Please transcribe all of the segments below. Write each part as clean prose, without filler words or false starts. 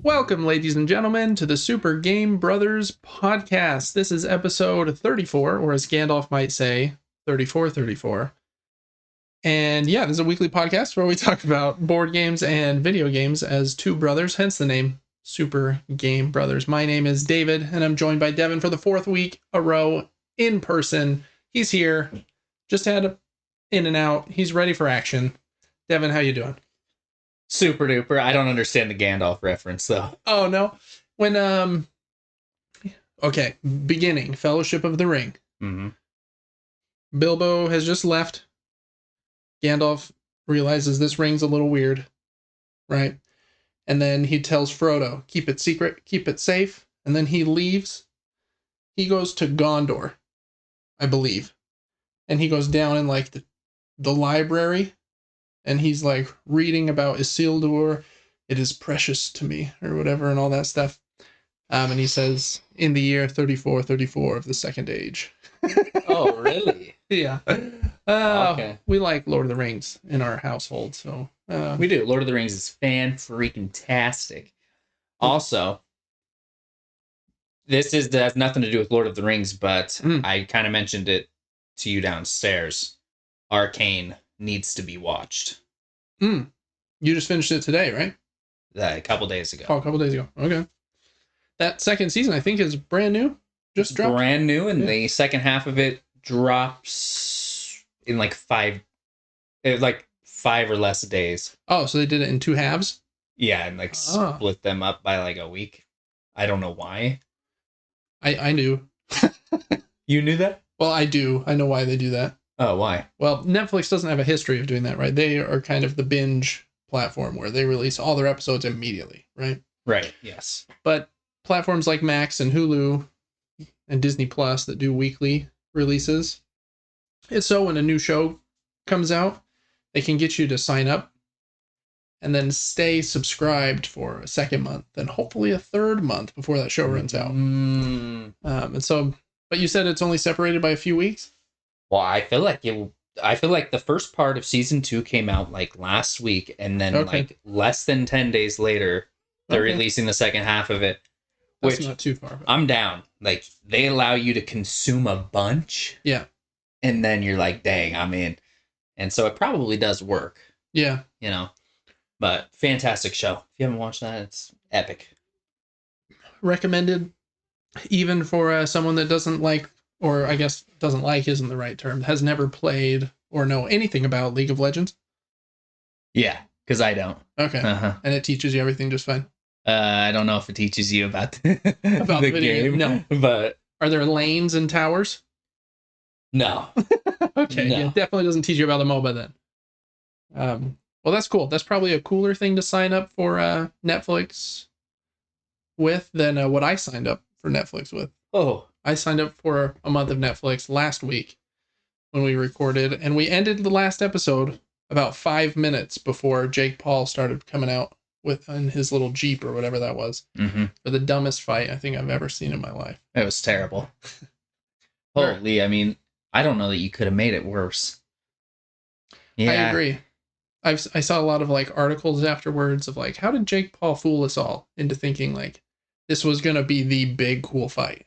Welcome, ladies and gentlemen, to the Super Game Brothers podcast. This is episode 34, or as Gandalf might say, 3434. And yeah, this is a weekly podcast where we talk about board games and video games as two brothers, hence the name Super Game Brothers. My name is David, and I'm joined by Devin for the fourth week a row in person. He's here, just had in and out. He's ready for action. Devin, how you doing? Super duper. I don't understand the Gandalf reference though. Oh no. When okay, beginning, Fellowship of the Ring. Mm-hmm. Bilbo has just left. Gandalf realizes this ring's a little weird, right? And then he tells Frodo, keep it secret, keep it safe. And then he leaves. He goes to Gondor, I believe. And he goes down in like the library. And he's like reading about Isildur, it is precious to me, or whatever, and all that stuff. And he says, in the year 3434 of the Second Age. Oh, really? Yeah. Okay. We like Lord of the Rings in our household, so. We do. Lord of the Rings is fan-freaking-tastic. Also, this has nothing to do with Lord of the Rings, but I kind of mentioned it to you downstairs. Arcane needs to be watched. You just finished it today, right? A couple days ago. Oh, a couple days ago. Okay. That second season, I think, is brand new. Just dropped. Brand new, and the second half of it drops in like 5 or less days. Oh, so they did it in 2 halves? Yeah, and like split them up by like a week. I don't know why. I knew. You knew that? Well, I do. I know why they do that. Oh, why? Well, Netflix doesn't have a history of doing that, right? They are kind of the binge platform where they release all their episodes immediately, right? Right, yes. But platforms like Max and Hulu and Disney Plus that do weekly releases, it's so when a new show comes out, they can get you to sign up and then stay subscribed for a second month and hopefully a third month before that show runs out. And so, but you said it's only separated by a few weeks? Well, I feel like the first part of season 2 came out like last week, and then like less than 10 days later, they're releasing the second half of it. That's not too far. I'm down. Like, they allow you to consume a bunch. Yeah. And then you're like, dang, I'm in. And so it probably does work. Yeah. You know, but fantastic show. If you haven't watched that, it's epic. Recommended, even for someone that doesn't like, or I guess doesn't like isn't the right term, has never played or know anything about League of Legends? Yeah, because I don't. Okay. And it teaches you everything just fine? I don't know if it teaches you about the game. No. But are there lanes and towers? No. Okay. No. Yeah, definitely doesn't teach you about the MOBA then. Well, that's cool. That's probably a cooler thing to sign up for Netflix with than what I signed up for Netflix with. Oh. I signed up for a month of Netflix last week when we recorded, and we ended the last episode about 5 minutes before Jake Paul started coming out in his little Jeep or whatever that was. For the dumbest fight I think I've ever seen in my life. It was terrible. Holy, I mean, I don't know that you could have made it worse. Yeah. I agree. I saw a lot of like articles afterwards of like, how did Jake Paul fool us all into thinking like this was going to be the big cool fight?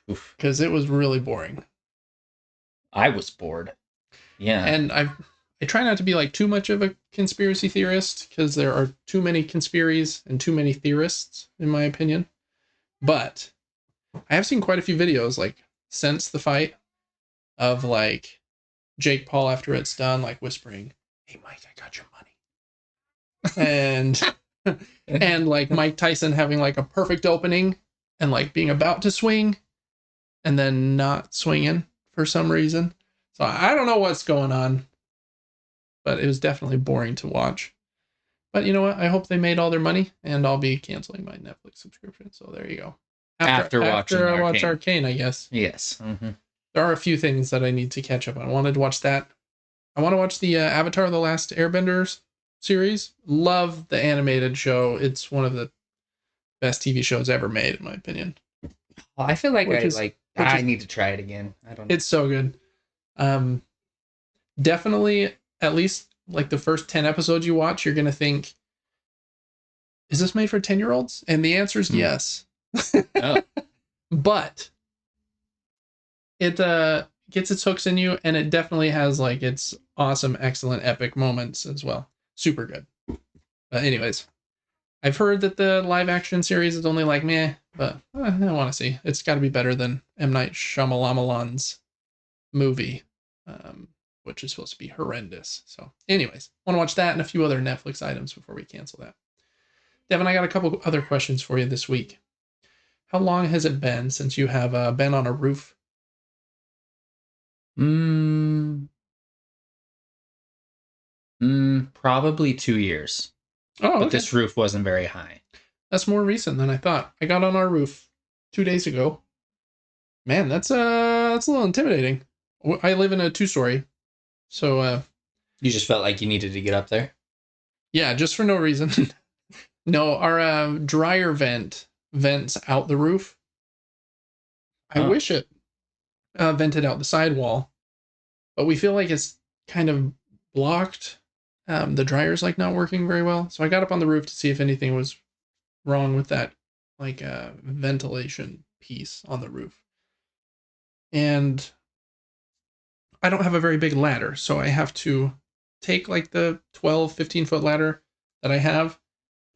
Because it was really boring. I was bored. Yeah. And I try not to be like too much of a conspiracy theorist because there are too many conspiracies and too many theorists, in my opinion. But I have seen quite a few videos like since the fight of like Jake Paul after it's done, like whispering, "Hey Mike, I got your money." And like Mike Tyson having like a perfect opening and like being about to swing and then not swinging for some reason. So I don't know what's going on, but it was definitely boring to watch. But you know what? I hope they made all their money, and I'll be canceling my Netflix subscription. So there you go. After I watch Arcane, I guess. Yes. There are a few things that I need to catch up on. I wanted to watch that. I want to watch the Avatar: The Last Airbender series. Love the animated show. It's one of the best TV shows ever made, in my opinion. Well, I feel like I is need to try it again. I don't know. it's so good. Um, Definitely, at least like the first 10 episodes you watch, you're gonna think, is this made for 10-year-olds? And the answer is yes. Oh. But it gets its hooks in you, and it definitely has like its awesome, excellent, epic moments as well. Super good. But anyways, I've heard that the live action series is only like meh, but I want to see. It's got to be better than M. Night Shyamalan's movie, which is supposed to be horrendous. So, anyways, want to watch that and a few other Netflix items before we cancel that. Devin, I got a couple other questions for you this week. How long has it been since you have been on a roof? Probably 2 years. Oh, okay. But this roof wasn't very high. That's more recent than I thought. I got on our roof 2 days ago. Man, that's a little intimidating. I live in a 2-story, so you just felt like you needed to get up there? Yeah, just for no reason. No, our dryer vents out the roof. I wish it vented out the sidewall, but we feel like it's kind of blocked. The dryer's like not working very well, so I got up on the roof to see if anything was wrong with that like ventilation piece on the roof. And I don't have a very big ladder, so I have to take like the 15 foot ladder that I have,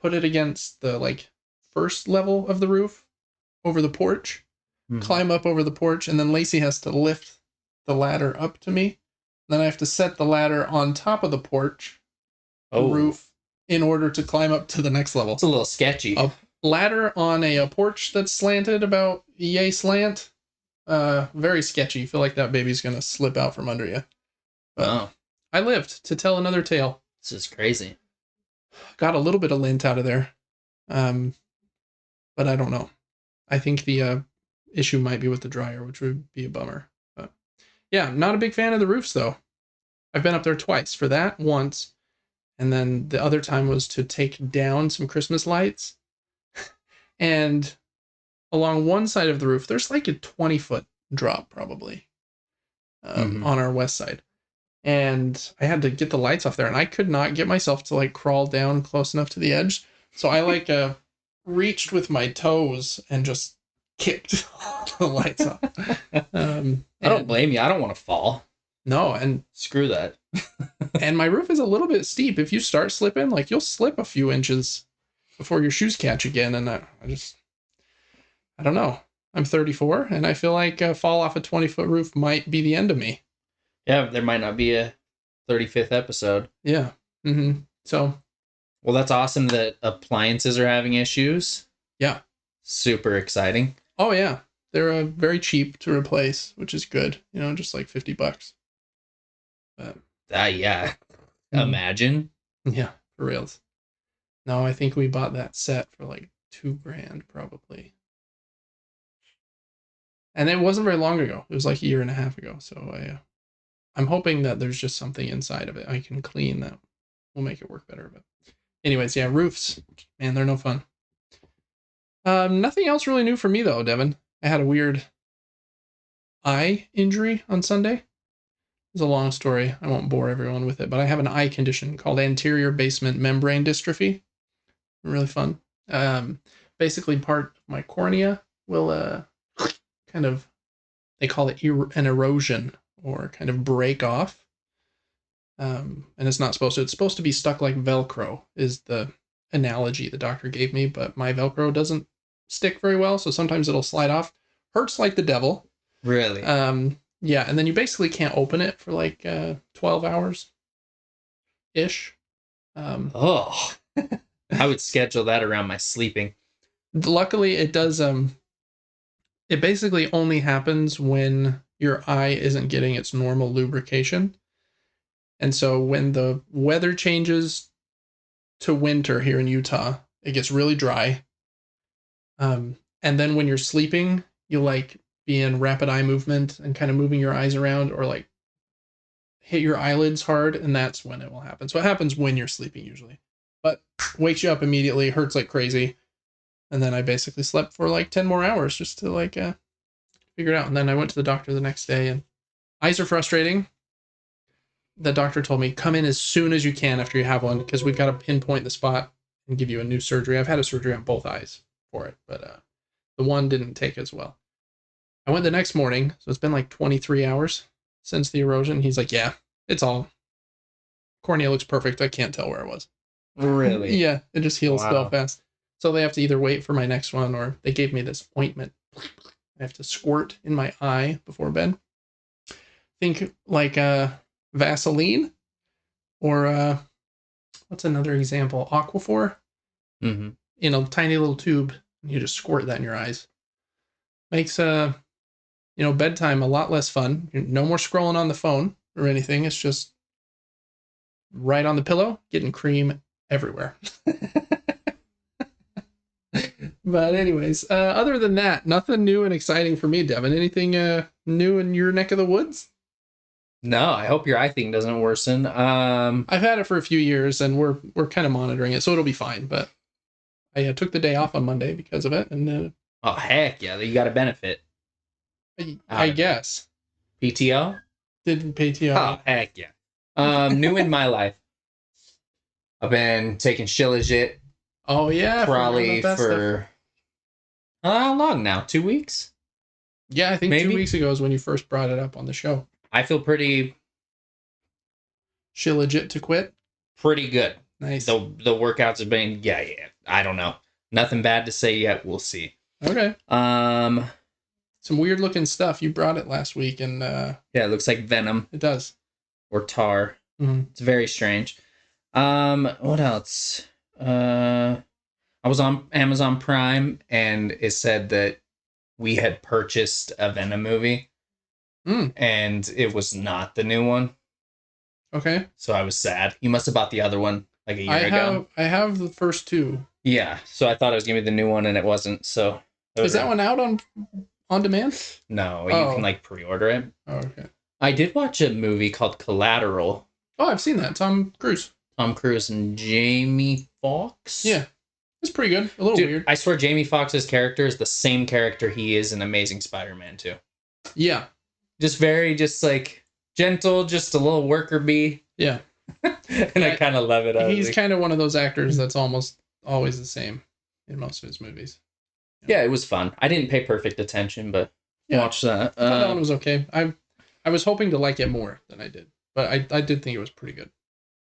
put it against the like first level of the roof over the porch, climb up over the porch, and then Lacey has to lift the ladder up to me. Then I have to set the ladder on top of the porch roof in order to climb up to the next level. It's a little sketchy. A ladder on a porch that's slanted about yay slant. Very sketchy. Feel like that baby's gonna slip out from under you. But I lived to tell another tale. This is crazy. Got a little bit of lint out of there, but I don't know. I think the issue might be with the dryer, which would be a bummer. But yeah, not a big fan of the roofs though. I've been up there twice. For that, once, and then the other time was to take down some Christmas lights. And along one side of the roof, there's like a 20-foot drop probably on our west side. And I had to get the lights off there, and I could not get myself to like crawl down close enough to the edge. So I like reached with my toes and just kicked the lights off. I don't blame you. I don't want to fall. No, and screw that. And my roof is a little bit steep. If you start slipping, like you'll slip a few inches before your shoes catch again. And I don't know. I'm 34, and I feel like a fall off a 20-foot roof might be the end of me. Yeah, there might not be a 35th episode. Yeah. So. Well, that's awesome that appliances are having issues. Yeah. Super exciting. Oh, yeah. They're very cheap to replace, which is good. You know, just like $50. But. Yeah. Imagine. Yeah, for reals. No, I think we bought that set for like $2,000 probably. And it wasn't very long ago. It was like a year and a half ago. So I'm hoping that there's just something inside of it I can clean that will make it work better. But anyways, yeah, roofs, man, they're no fun. Nothing else really new for me though, Devin. I had a weird eye injury on Sunday. It's a long story. I won't bore everyone with it, but I have an eye condition called anterior basement membrane dystrophy. Really fun. Basically part of my cornea will kind of, they call it an erosion, or kind of break off. And it's not supposed to. It's supposed to be stuck like Velcro is the analogy the doctor gave me, but my Velcro doesn't stick very well, so sometimes it'll slide off. Hurts like the devil. Really? Yeah, and then you basically can't open it for like 12 hours ish. I would schedule that around my sleeping. Luckily, it does. It basically only happens when your eye isn't getting its normal lubrication. And so when the weather changes to winter here in Utah, it gets really dry. And then when you're sleeping, you'll like be in rapid eye movement and kind of moving your eyes around, or like hit your eyelids hard, and that's when it will happen. So it happens when you're sleeping usually, but wakes you up immediately, hurts like crazy. And then I basically slept for like 10 more hours just to like figure it out. And then I went to the doctor the next day, and eyes are frustrating. The doctor told me, come in as soon as you can after you have one, because we've got to pinpoint the spot and give you a new surgery. I've had a surgery on both eyes for it, but the one didn't take as well. I went the next morning, so it's been like 23 hours since the erosion. He's like, yeah, it's all. Cornea looks perfect. I can't tell where it was. Really? Yeah, it just heals so fast. So they have to either wait for my next one, or they gave me this ointment I have to squirt in my eye before bed. Think like Vaseline, or what's another example? Aquaphor, mm-hmm. in a tiny little tube. You just squirt that in your eyes. Makes bedtime a lot less fun. No more scrolling on the phone or anything. It's just right on the pillow, getting cream everywhere. But anyways, other than that, nothing new and exciting for me, Devin. Anything new in your neck of the woods? No, I hope your eye thing doesn't worsen. I've had it for a few years, and we're kind of monitoring it, so it'll be fine. But I took the day off on Monday because of it, and oh heck yeah, you got a benefit. I guess PTO didn't PTO. Oh heck yeah. New in my life, I've been taking Shilajit. Oh yeah, probably for how long now? 2 weeks? Yeah, I think maybe 2 weeks ago is when you first brought it up on the show. I feel pretty Shilajit to quit. Pretty good. Nice. The workouts have been yeah. I don't know. Nothing bad to say yet. We'll see. Okay. Some weird looking stuff. You brought it last week, and yeah, it looks like venom. It does. Or tar. Mm-hmm. It's very strange. What else? I was on Amazon Prime, and it said that we had purchased a Venom movie, and it was not the new one. Okay. So I was sad. You must have bought the other one like a year ago. I have the first two. Yeah, so I thought it was gonna be the new one, and it wasn't. So is that one out on demand? No, you can like pre-order it. Oh, okay. I did watch a movie called Collateral. Oh, I've seen that. Tom Cruise and Jamie Foxx. Yeah, it's pretty good. A little weird. I swear, Jamie Foxx's character is the same character he is in Amazing Spider-Man 2. Yeah, just like gentle, just a little worker bee. Yeah, and I kind of love it. He's kind of one of those actors that's almost always the same in most of his movies. Yeah, it was fun. I didn't pay perfect attention, but watch that. I thought that one was okay. I was hoping to like it more than I did, but I did think it was pretty good.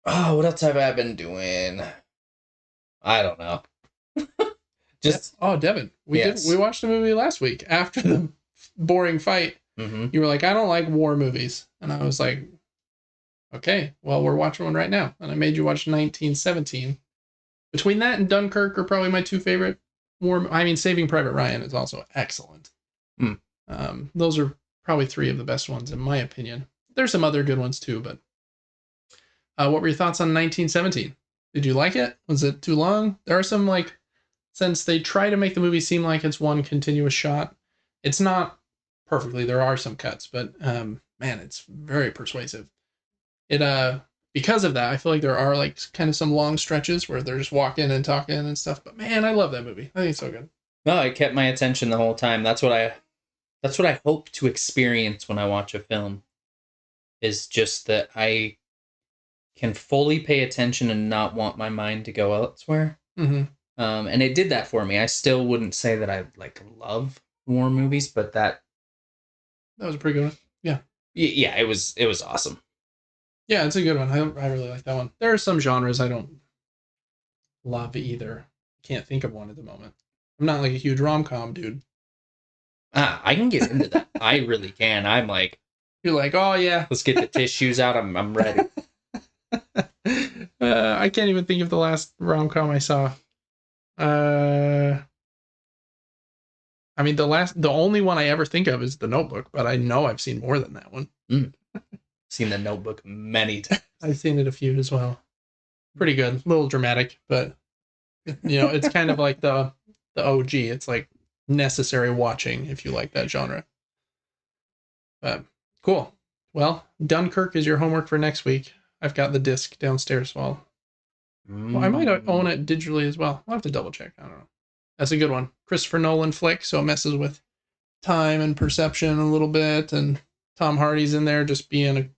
Oh, what else have I been doing? I don't know. Devin, we watched a movie last week after the boring fight. Mm-hmm. You were like, I don't like war movies, and I was like, okay, well, we're watching one right now, and I made you watch 1917. Between that and Dunkirk are probably my two favorite war. I mean, Saving Private Ryan is also excellent. Those are probably three of the best ones in my opinion. There's some other good ones too, but what were your thoughts on 1917? Did you like it? Was it too long? There are some, like, since they try to make the movie seem like it's one continuous shot, it's not perfectly. There are some cuts, but man, it's very persuasive. It because of that, I feel like there are like kind of some long stretches where they're just walking and talking and stuff. But man, I love that movie. I think it's so good. No, it kept my attention the whole time. That's what I hope to experience when I watch a film. Is just that I can fully pay attention and not want my mind to go elsewhere. Mm-hmm. And it did that for me. I still wouldn't say that I like love war movies, but that was a pretty good one. Yeah. Yeah, it was awesome. Yeah, it's a good one. I really like that one. There are some genres I don't love either. Can't think of one at the moment. I'm not like a huge rom-com dude. I can get into that. I really can. I'm like, you're like, oh yeah, let's get the tissues out. I'm ready. I can't even think of the last rom-com I saw. I mean, the only one I ever think of is The Notebook, but I know I've seen more than that one. Seen The Notebook many times. I've seen it a few as well. Pretty good, a little dramatic, but it's kind of like the OG. It's like necessary watching if you like that genre. Cool. Well, Dunkirk is your homework for next week. I've got the disc downstairs. Well, I might own it digitally as well. I'll have to double check. I don't know. That's a good one. Christopher Nolan flick, so it messes with time and perception a little bit, and Tom Hardy's in there just being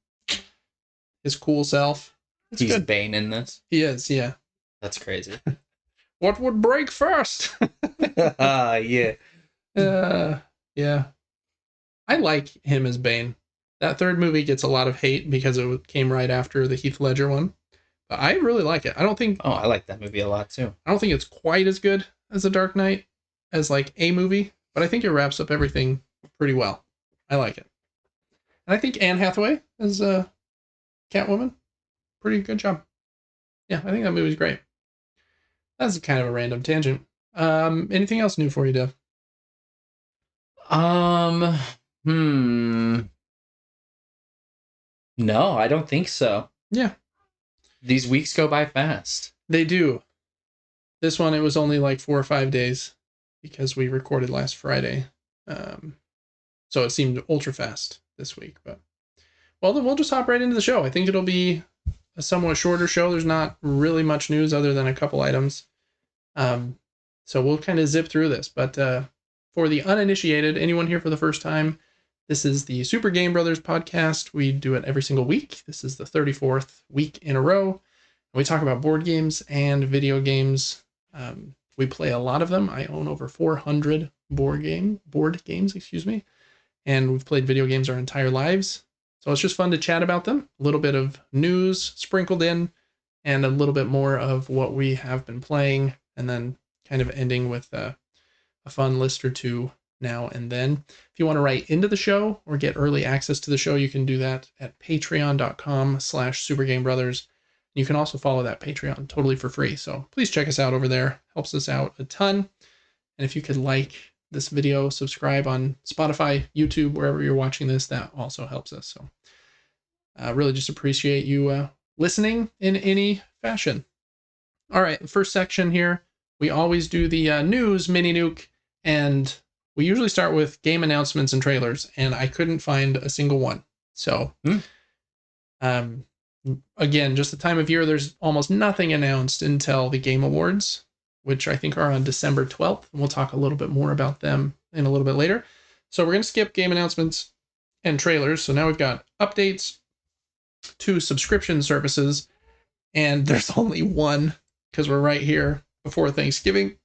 his cool self. It's He's good. Bane in this. He is, yeah. That's crazy. What would break first? Yeah. Yeah. I like him as Bane. That third movie gets a lot of hate because it came right after the Heath Ledger one. But I really like it. I don't think Oh, I like that movie a lot too. it's quite as good as The Dark Knight as like a movie, but I think it wraps up everything pretty well. I like it. And I think Anne Hathaway as Catwoman, pretty good job. Yeah, I think that movie's great. That's kind of a random tangent. Anything else new for you, Dev? Hmm. No, I don't think so. Yeah. These weeks go by fast. They do. This one, it was only like 4 or 5 days because we recorded last Friday. So it seemed ultra fast this week. But, well, then we'll just hop right into the show. I think it'll be a somewhat shorter show. There's not really much news other than a couple items. So we'll kind of zip through this. But for the uninitiated, anyone here for the first time, this is the Super Game Brothers podcast. We do it every single week. This is the 34th week in a row. We talk about board games and video games. We play a lot of them. I own over 400 board games, and we've played video games our entire lives. So it's just fun to chat about them. A little bit of news sprinkled in, and a little bit more of what we have been playing, and then kind of ending with a fun list or two now and then. If you want to write into the show or get early access to the show, you can do that at patreon.com/supergamebrothers. You can also follow that Patreon totally for free. So please check us out over there. Helps us out a ton. And if you could like this video, subscribe on Spotify, YouTube, wherever you're watching this, that also helps us. So I really just appreciate you listening in any fashion. All right, the first section here, we always do the news mini nuke, and we usually start with game announcements and trailers, and I couldn't find a single one. So, again, just the time of year, there's almost nothing announced until the Game Awards, which I think are on December 12th. And we'll talk a little bit more about them in a little bit later. So we're going to skip game announcements and trailers. So now we've got updates to subscription services, and there's only one because we're right here before Thanksgiving.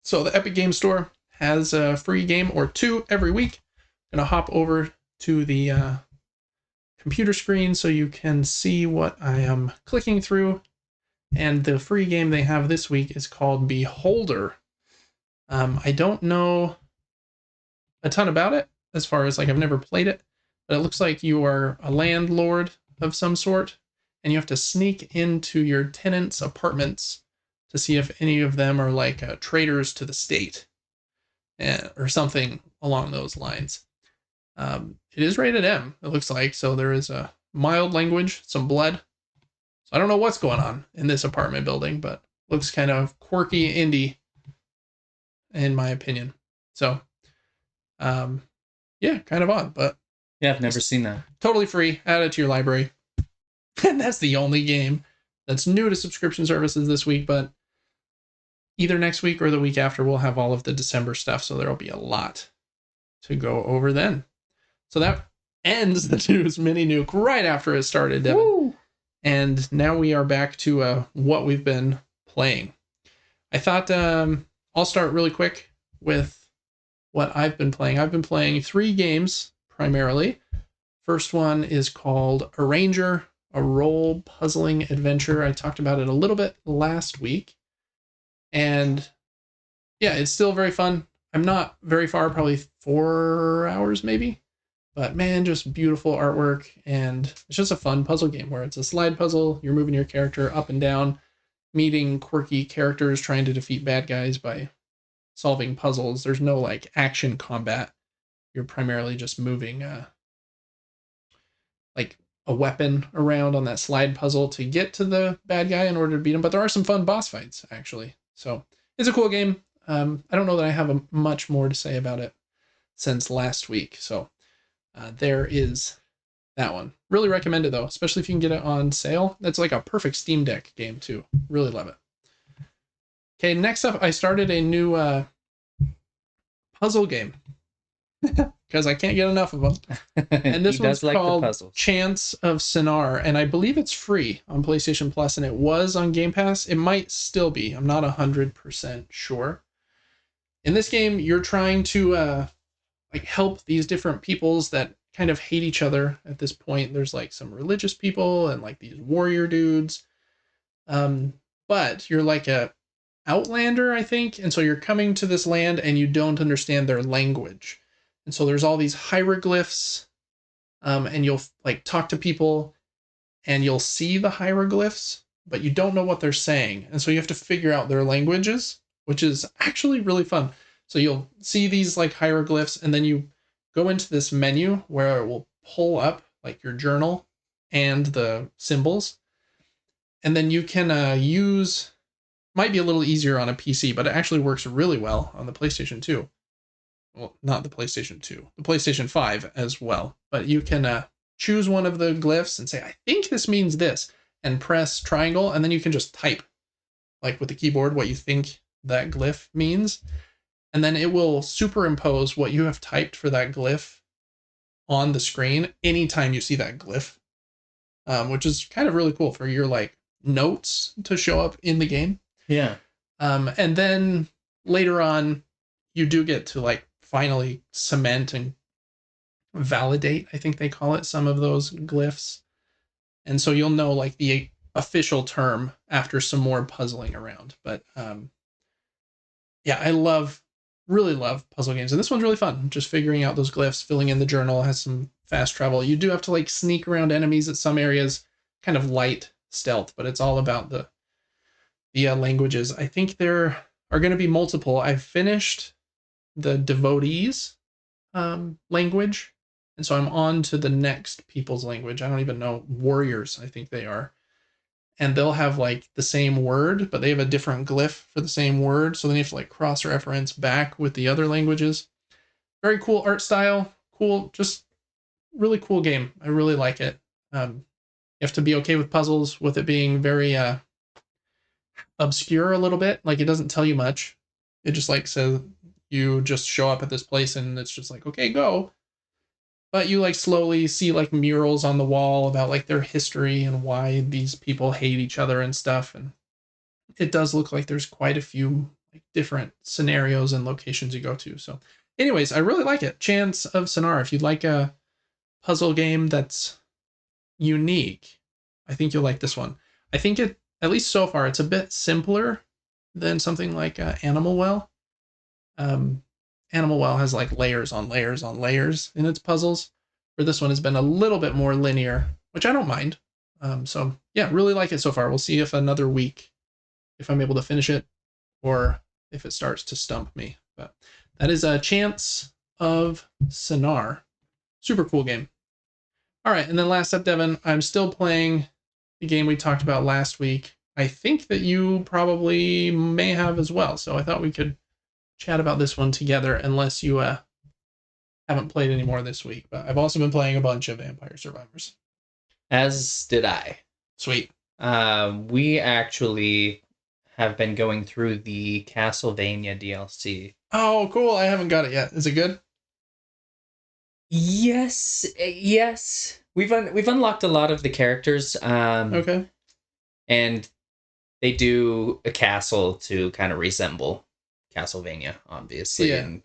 So the Epic Game Store has a free game or two every week. I'm going to hop over to the computer screen so you can see what I am clicking through. And the free game they have this week is called Beholder. I don't know a ton about it as far as, like, I've never played it, but it looks like you are a landlord of some sort, and you have to sneak into your tenants' apartments to see if any of them are like traitors to the state, or something along those lines. It is rated M, it looks like, so there is a mild language, some blood. So I don't know what's going on in this apartment building, but looks kind of quirky indie, in my opinion. So, yeah, kind of odd, but yeah, I've never seen that. Totally free. Add it to your library. And that's the only game that's new to subscription services this week, but either next week or the week after, we'll have all of the December stuff, so there'll be a lot to go over then. So that ends the news mini nuke right after it started, Devin. Woo! And now we are back to what we've been playing. I thought I'll start really quick with what I've been playing. I've been playing 3 games primarily. First one is called Arranger, a role puzzling adventure. I talked about it a little bit last week. And yeah, it's still very fun. I'm not very far, probably 4 hours maybe. But man, just beautiful artwork, and it's just a fun puzzle game where it's a slide puzzle. You're moving your character up and down, meeting quirky characters, trying to defeat bad guys by solving puzzles. There's no like action combat. You're primarily just moving like a weapon around on that slide puzzle to get to the bad guy in order to beat him. But there are some fun boss fights, actually. So it's a cool game. I don't know that I have much more to say about it since last week. So there is that one. Really recommend it, though, especially if you can get it on sale. That's like a perfect Steam Deck game, too. Really love it. Okay, next up, I started a new puzzle game because I can't get enough of them. And this He one's does like the called puzzles. Chants of Sennaar, and I believe it's free on PlayStation Plus, and it was on Game Pass. It might still be. I'm not 100% sure. In this game, you're trying to like help these different peoples that kind of hate each other at this point. There's like some religious people and like these warrior dudes. But you're like a outlander, I think, and so you're coming to this land and you don't understand their language. And so there's all these hieroglyphs, and you'll like talk to people and you'll see the hieroglyphs, but you don't know what they're saying. And so you have to figure out their languages, which is actually really fun. So you'll see these like hieroglyphs, and then you go into this menu where it will pull up like your journal and the symbols. And then you can use, might be a little easier on a PC, but it actually works really well on the PlayStation 2. Well, not the PlayStation 2, the PlayStation 5 as well. But you can choose one of the glyphs and say, I think this means this, and press triangle, and then you can just type, like with the keyboard, what you think that glyph means. And then it will superimpose what you have typed for that glyph on the screen anytime you see that glyph, which is kind of really cool for your like notes to show up in the game. Yeah. And then later on, you do get to like finally cement and validate, I think they call it, some of those glyphs. And so you'll know like the official term after some more puzzling around. But yeah, really love puzzle games. And this one's really fun. Just figuring out those glyphs, filling in the journal, has some fast travel. You do have to like sneak around enemies at some areas, kind of light stealth, but it's all about the languages. I think there are going to be multiple. I've finished the devotees language, and so I'm on to the next people's language. I don't even know, warriors, I think they are. And they'll have like the same word, but they have a different glyph for the same word. So then you have to like cross-reference back with the other languages. Very cool art style. Cool, just really cool game. I really like it. You have to be okay with puzzles, with it being very obscure a little bit. Like it doesn't tell you much. It just like says you just show up at this place and it's just like, okay, go. But you like slowly see like murals on the wall about like their history and why these people hate each other and stuff. And it does look like there's quite a few like different scenarios and locations you go to. So anyways, I really like it. Chants of Sennaar. If you'd like a puzzle game that's unique, I think you'll like this one. I think it, at least so far, it's a bit simpler than something like Animal Well. Animal Well has like layers on layers on layers in its puzzles, where this one has been a little bit more linear, which I don't mind. So yeah, really like it so far. We'll see if another week, if I'm able to finish it, or if it starts to stump me. But that is a Chants of Sennaar. Super cool game. All right, and then last up, Devin, I'm still playing the game we talked about last week. I think that you probably may have as well, so I thought we could chat about this one together, unless you haven't played any more this week. But I've also been playing a bunch of Vampire Survivors. As did I. Sweet. We actually have been going through the Castlevania DLC. Oh, cool. I haven't got it yet. Is it good? Yes. We've unlocked a lot of the characters. Okay. And they do a castle to kind of resemble Castlevania, obviously. Yeah. And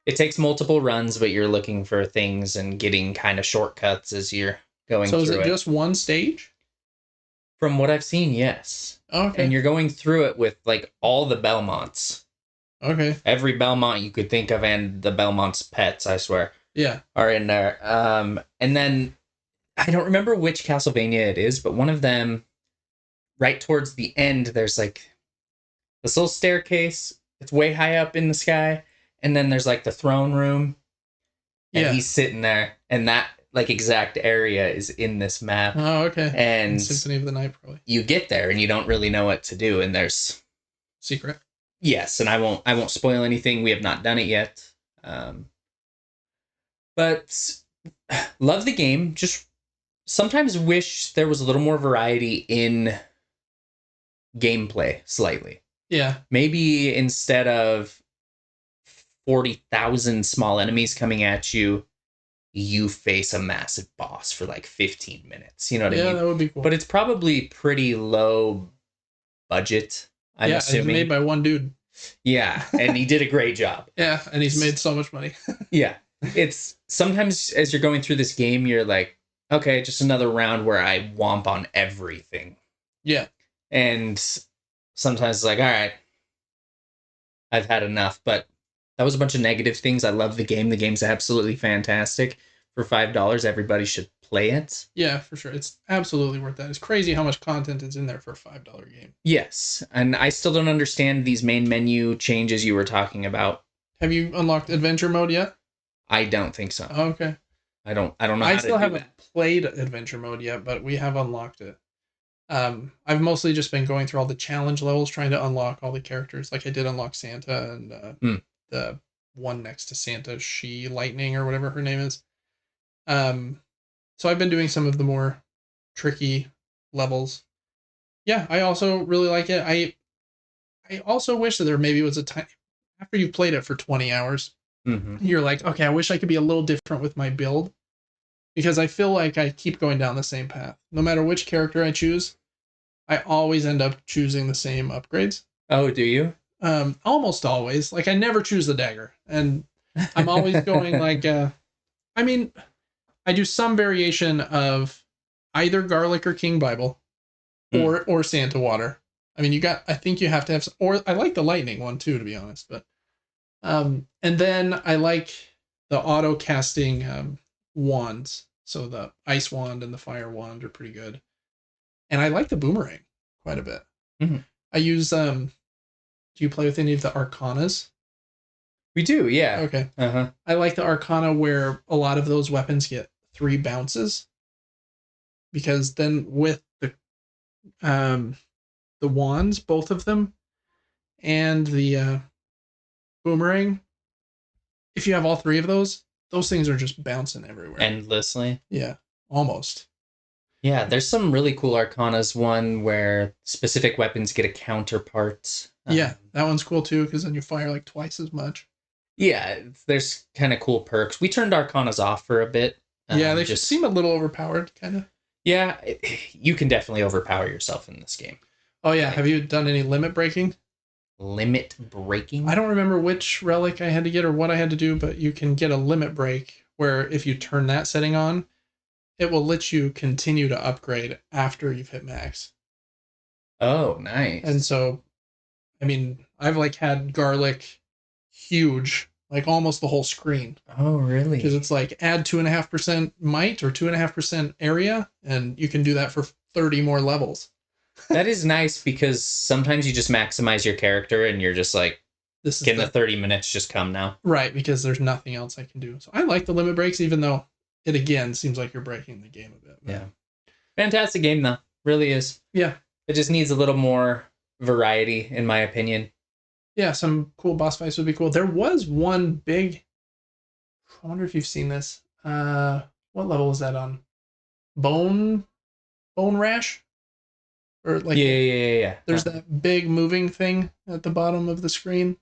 it takes multiple runs, but you're looking for things and getting kind of shortcuts as you're going through it. So is it just one stage? From what I've seen, yes. Okay. And you're going through it with like all the Belmonts. Okay. Every Belmont you could think of, and the Belmont's pets, I swear. Yeah. Are in there. And then I don't remember which Castlevania it is, but one of them, right towards the end, there's like this little staircase. It's way high up in the sky, and then there's like the throne room, and he's sitting there, and that like exact area is in this map. Oh, okay. And Symphony of the Night, probably. You get there, and you don't really know what to do, and there's secret. Yes, and I won't spoil anything. We have not done it yet, but love the game. Just sometimes wish there was a little more variety in gameplay, slightly. Yeah. Maybe instead of 40,000 small enemies coming at you, you face a massive boss for like 15 minutes. You know what I Yeah, mean? that would be cool. But it's probably pretty low budget, I'm yeah, it's assuming. made by one dude. Yeah, and he did a great job. Yeah, and he's made so much money. Yeah. It's sometimes as you're going through this game, you're like, okay, just another round where I womp on everything. Yeah. And sometimes it's like, all right, I've had enough. But that was a bunch of negative things. I love the game. The game's absolutely fantastic. For $5, everybody should play it. Yeah, for sure. It's absolutely worth that. It's crazy how much content is in there for a $5 game. Yes. And I still don't understand these main menu changes you were talking about. Have you unlocked adventure mode yet? I don't think so. Oh, okay. I don't know. I still haven't played adventure mode yet, but we have unlocked it. I've mostly just been going through all the challenge levels, trying to unlock all the characters. Like I did unlock Santa and the one next to Santa, She Lightning or whatever her name is. So I've been doing some of the more tricky levels. Yeah, I also really like it. I also wish that there maybe was a time after you've played it for 20 hours, you're like, okay, I wish I could be a little different with my build, because I feel like I keep going down the same path. No matter which character I choose, I always end up choosing the same upgrades. Oh, do you? Almost always. Like I never choose the dagger, and I'm always going like, I mean, I do some variation of either garlic or King Bible, or Santa water. I mean, I think you have to have, or I like the lightning one too, to be honest. But, and then I like the auto casting wands. So the ice wand and the fire wand are pretty good, and I like the boomerang quite a bit. I use Do you play with any of the arcanas? We do, yeah. Okay. I like the arcana where a lot of those weapons get 3 bounces, because then with the wands, both of them, and the boomerang, if you have all 3 of those things are just bouncing everywhere. Endlessly. Yeah, almost. Yeah, there's some really cool arcanas. One where specific weapons get a counterpart. Yeah, that one's cool too, because then you fire like twice as much. Yeah, there's kind of cool perks. We turned arcanas off for a bit. Yeah, they just seem a little overpowered, kind of. Yeah, you can definitely overpower yourself in this game. Oh yeah, have you done any limit breaking? Limit breaking? I don't remember which relic I had to get or what I had to do, but you can get a limit break where if you turn that setting on, it will let you continue to upgrade after you've hit max. Oh, nice. And so, I mean, I've like had garlic huge, like almost the whole screen. Oh, really? Because it's like add 2.5% might or 2.5% area, and you can do that for 30 more levels. That is nice, because sometimes you just maximize your character and you're just like, can the 30 minutes just come now? Right, because there's nothing else I can do. So I like the limit breaks, even though it again seems like you're breaking the game a bit. But. Yeah. Fantastic game, though. Really is. Yeah. It just needs a little more variety, in my opinion. Yeah, some cool boss fights would be cool. There was one big, I wonder if you've seen this. What level is that on? Bone Rash? Or like yeah. There's that big moving thing at the bottom of the screen.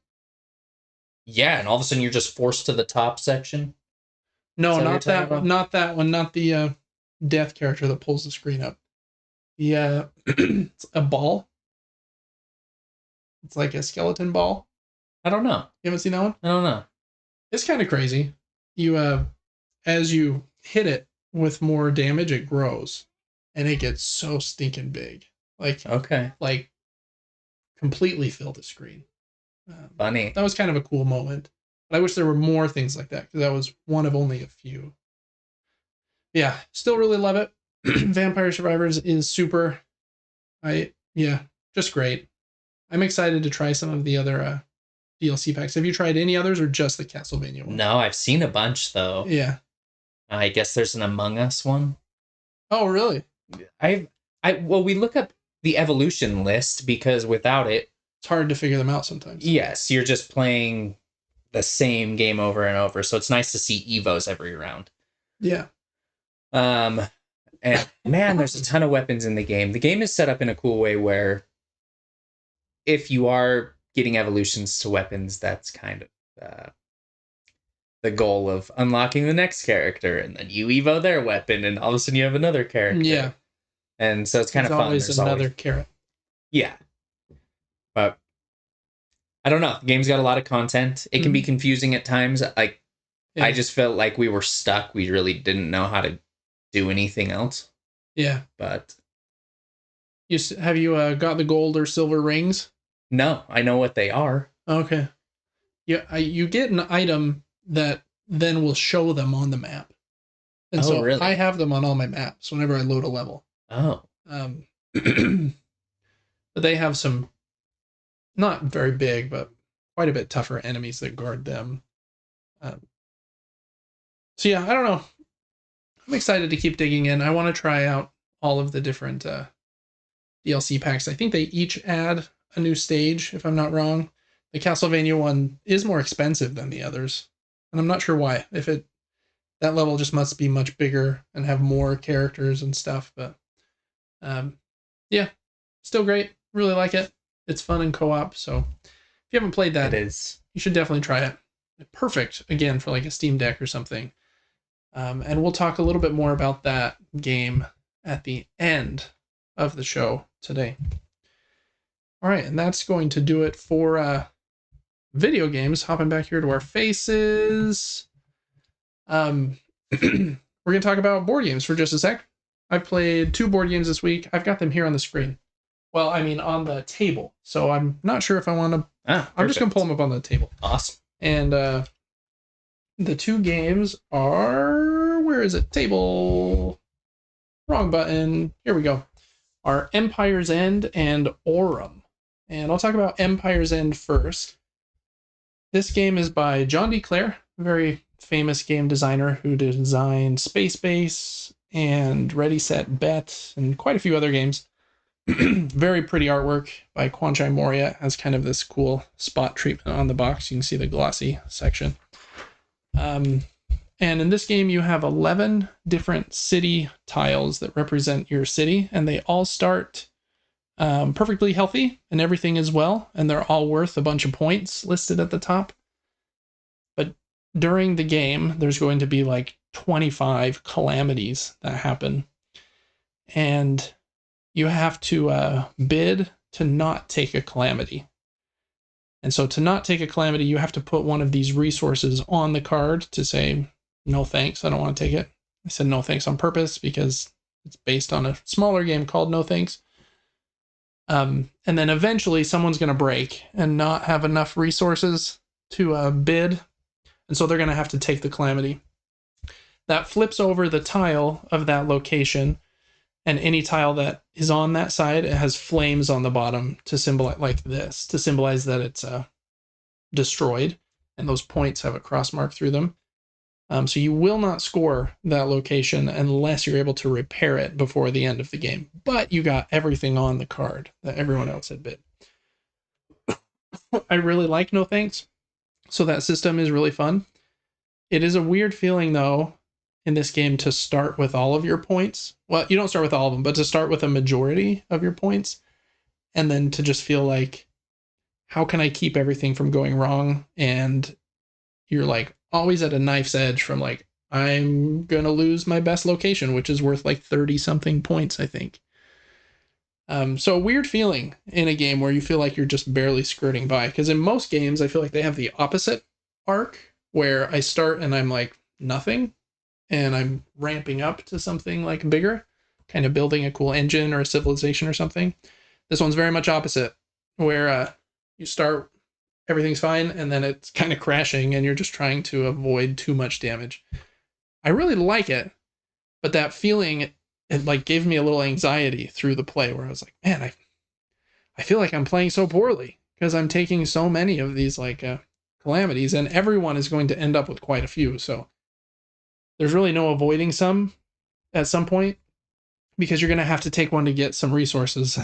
Yeah, and all of a sudden you're just forced to the top section. No, not that one. Not that one. Not the death character that pulls the screen up. Yeah, it's a ball. It's like a skeleton ball. I don't know. You haven't seen that one? I don't know. It's kind of crazy. You as you hit it with more damage, it grows, and it gets so stinking big. Like like completely fill the screen. Funny. That was kind of a cool moment. But I wish there were more things like that, because that was one of only a few. Yeah, still really love it. Vampire Survivors is super. Just great. I'm excited to try some of the other DLC packs. Have you tried any others or just the Castlevania one? No, I've seen a bunch though. Yeah. I guess there's an Among Us one. Oh, really? Well, we look up the evolution list, because without it, it's hard to figure them out sometimes. Yes, you're just playing the same game over and over. So it's nice to see Evos every round. Yeah. And man, there's a ton of weapons in the game. The game is set up in a cool way where if you are getting evolutions to weapons, that's kind of the goal of unlocking the next character, and then you evo their weapon, and all of a sudden you have another character. Yeah. And so it's kind of fun. There's another carrot. Yeah. But I don't know. The game's got a lot of content. It can be confusing at times. Like, yeah. I just felt like we were stuck. We really didn't know how to do anything else. Yeah. But have you got the gold or silver rings? No, I know what they are. Okay. Yeah, you get an item that then will show them on the map. And so really? I have them on all my maps whenever I load a level. Oh. But they have some not very big, but quite a bit tougher enemies that guard them. So yeah, I don't know. I'm excited to keep digging in. I want to try out all of the different DLC packs. I think they each add a new stage, if I'm not wrong. The Castlevania one is more expensive than the others, and I'm not sure why. That level just must be much bigger and have more characters and stuff, but yeah, still great. Really like it. It's fun in co-op, so if you haven't played that, you should definitely try it. Perfect, again, for like a Steam Deck or something. And we'll talk a little bit more about that game at the end of the show today. All right, and that's going to do it for video games. Hopping back here to our faces. We're going to talk about board games for just a sec. I've played 2 board games this week. I've got them here on the screen. Well, I mean, on the table. So I'm not sure if I want to... I'm just going to pull them up on the table. Awesome. And the 2 games are... Where is it? Table. Wrong button. Here we go. Are Empire's End and Aurum. And I'll talk about Empire's End first. This game is by John D. Clare, a very famous game designer who designed Space Base and Ready, Set, Bet, and quite a few other games. Very pretty artwork by Kwanchai Moria. It has kind of this cool spot treatment on the box. You can see the glossy section. And in this game, you have 11 different city tiles that represent your city, and they all start perfectly healthy, and everything is well, and they're all worth a bunch of points listed at the top. But during the game, there's going to be like 25 calamities that happen, and you have to bid to not take a calamity. And so to not take a calamity, you have to put one of these resources on the card to say, no thanks, I don't want to take it. I said no thanks on purpose because it's based on a smaller game called No Thanks. And then eventually someone's going to break and not have enough resources to bid. And so they're going to have to take the calamity. That flips over the tile of that location. And any tile that is on that side, it has flames on the bottom to symbolize, like this, to symbolize that it's destroyed. And those points have a cross mark through them. So you will not score that location unless you're able to repair it before the end of the game. But you got everything on the card that everyone else had bid. I really like No Thanks. So that system is really fun. It is a weird feeling, though, in this game to start with all of your points. Well, you don't start with all of them, but to start with a majority of your points. And then to just feel like, how can I keep everything from going wrong? And you're like always at a knife's edge from like, I'm going to lose my best location, which is worth like 30 something points, I think. So a weird feeling in a game where you feel like you're just barely skirting by. Because in most games, I feel like they have the opposite arc where I start and I'm like nothing. And I'm ramping up to something like bigger, kind of building a cool engine or a civilization or something. This one's very much opposite, where you start, everything's fine, and then it's kind of crashing, and you're just trying to avoid too much damage. I really like it, but that feeling, it like gave me a little anxiety through the play, where I was like, man, I feel like I'm playing so poorly, because I'm taking so many of these like calamities, and everyone is going to end up with quite a few, so there's really no avoiding some at some point, because you're going to have to take one to get some resources.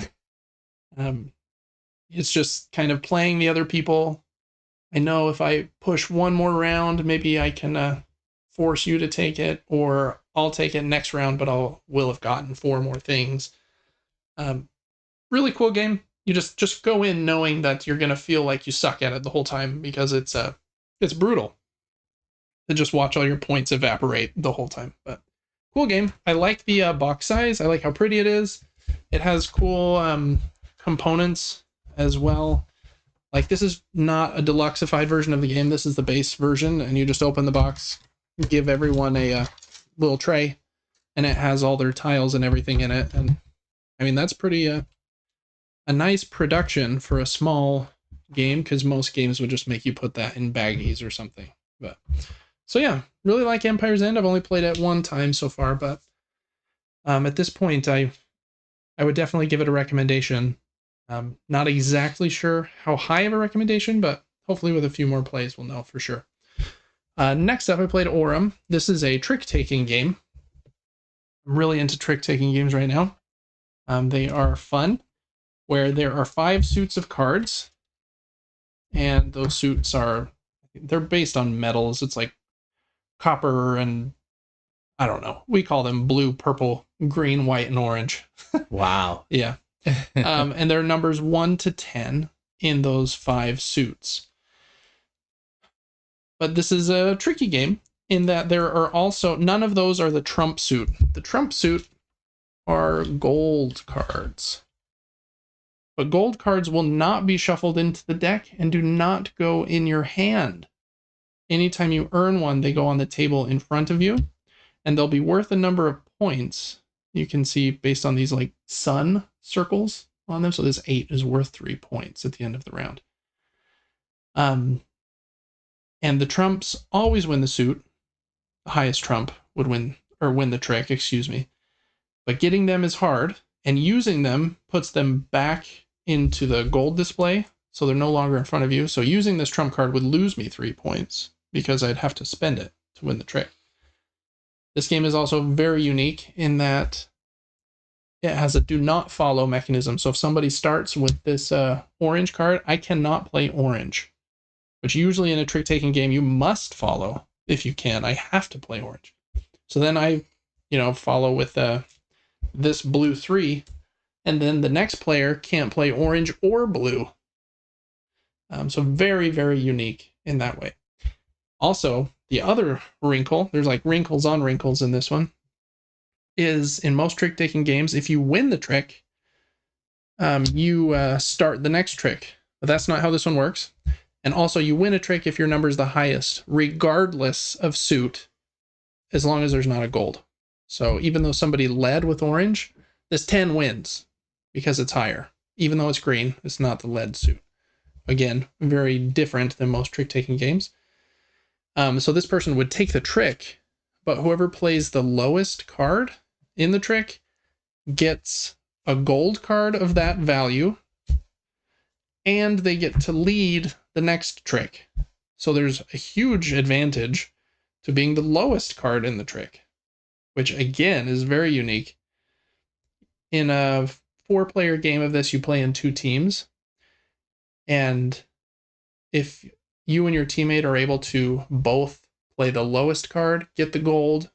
It's just kind of playing the other people. I know if I push one more round, maybe I can force you to take it, or I'll take it next round, but will have gotten 4 more things. Really cool game. you just go in knowing that you're gonna feel like you suck at it the whole time, because it's brutal to just watch all your points evaporate the whole time. But cool game. I like the box size. I like how pretty it is. It has cool components as well. Like, this is not a deluxeified version of the game. This is the base version, and you just open the box, give everyone a little tray, and it has all their tiles and everything in it. And I mean, that's pretty a nice production for a small game, because most games would just make you put that in baggies or something. But so yeah, really like Empire's End. I've only played it one time so far, but at this point, I would definitely give it a recommendation. Not exactly sure how high of a recommendation, but hopefully with a few more plays we'll know for sure. Next up, I played Aurum. This is a trick-taking game. I'm really into trick-taking games right now. They are fun, where there are 5 suits of cards, and those suits they're based on metals. It's like copper and, I don't know, we call them blue, purple, green, white, and orange. Wow. Yeah. And there are numbers 1 to 10 in those 5 suits. But this is a tricky game in that there are also, none of those are the trump suit. The trump suit are gold cards. But gold cards will not be shuffled into the deck and do not go in your hand. Anytime you earn one, they go on the table in front of you, and they'll be worth a number of points. You can see based on these like sun circles on them. So this 8 is worth 3 points at the end of the round. And the trumps always win the suit. The highest trump would win the trick, excuse me. But getting them is hard, and using them puts them back into the gold display, so they're no longer in front of you. So using this trump card would lose me 3 points, because I'd have to spend it to win the trick. This game is also very unique in that it has a do not follow mechanism. So if somebody starts with this orange card, I cannot play orange, which usually in a trick-taking game you must follow if you can. I have to play orange. So then I, follow with this blue 3, and then the next player can't play orange or blue. So very, very unique in that way. Also, the other wrinkle, there's like wrinkles on wrinkles in this one, is in most trick-taking games, if you win the trick, you start the next trick. But that's not how this one works. And also, you win a trick if your number is the highest, regardless of suit, as long as there's not a gold. So even though somebody led with orange, this 10 wins because it's higher. Even though it's green, it's not the lead suit. Again, very different than most trick-taking games. So this person would take the trick, but whoever plays the lowest card in the trick gets a gold card of that value, and they get to lead the next trick. So there's a huge advantage to being the lowest card in the trick, which again is very unique. In a 4-player game of this, you play in 2 teams, and if you and your teammate are able to both play the lowest card, get the gold,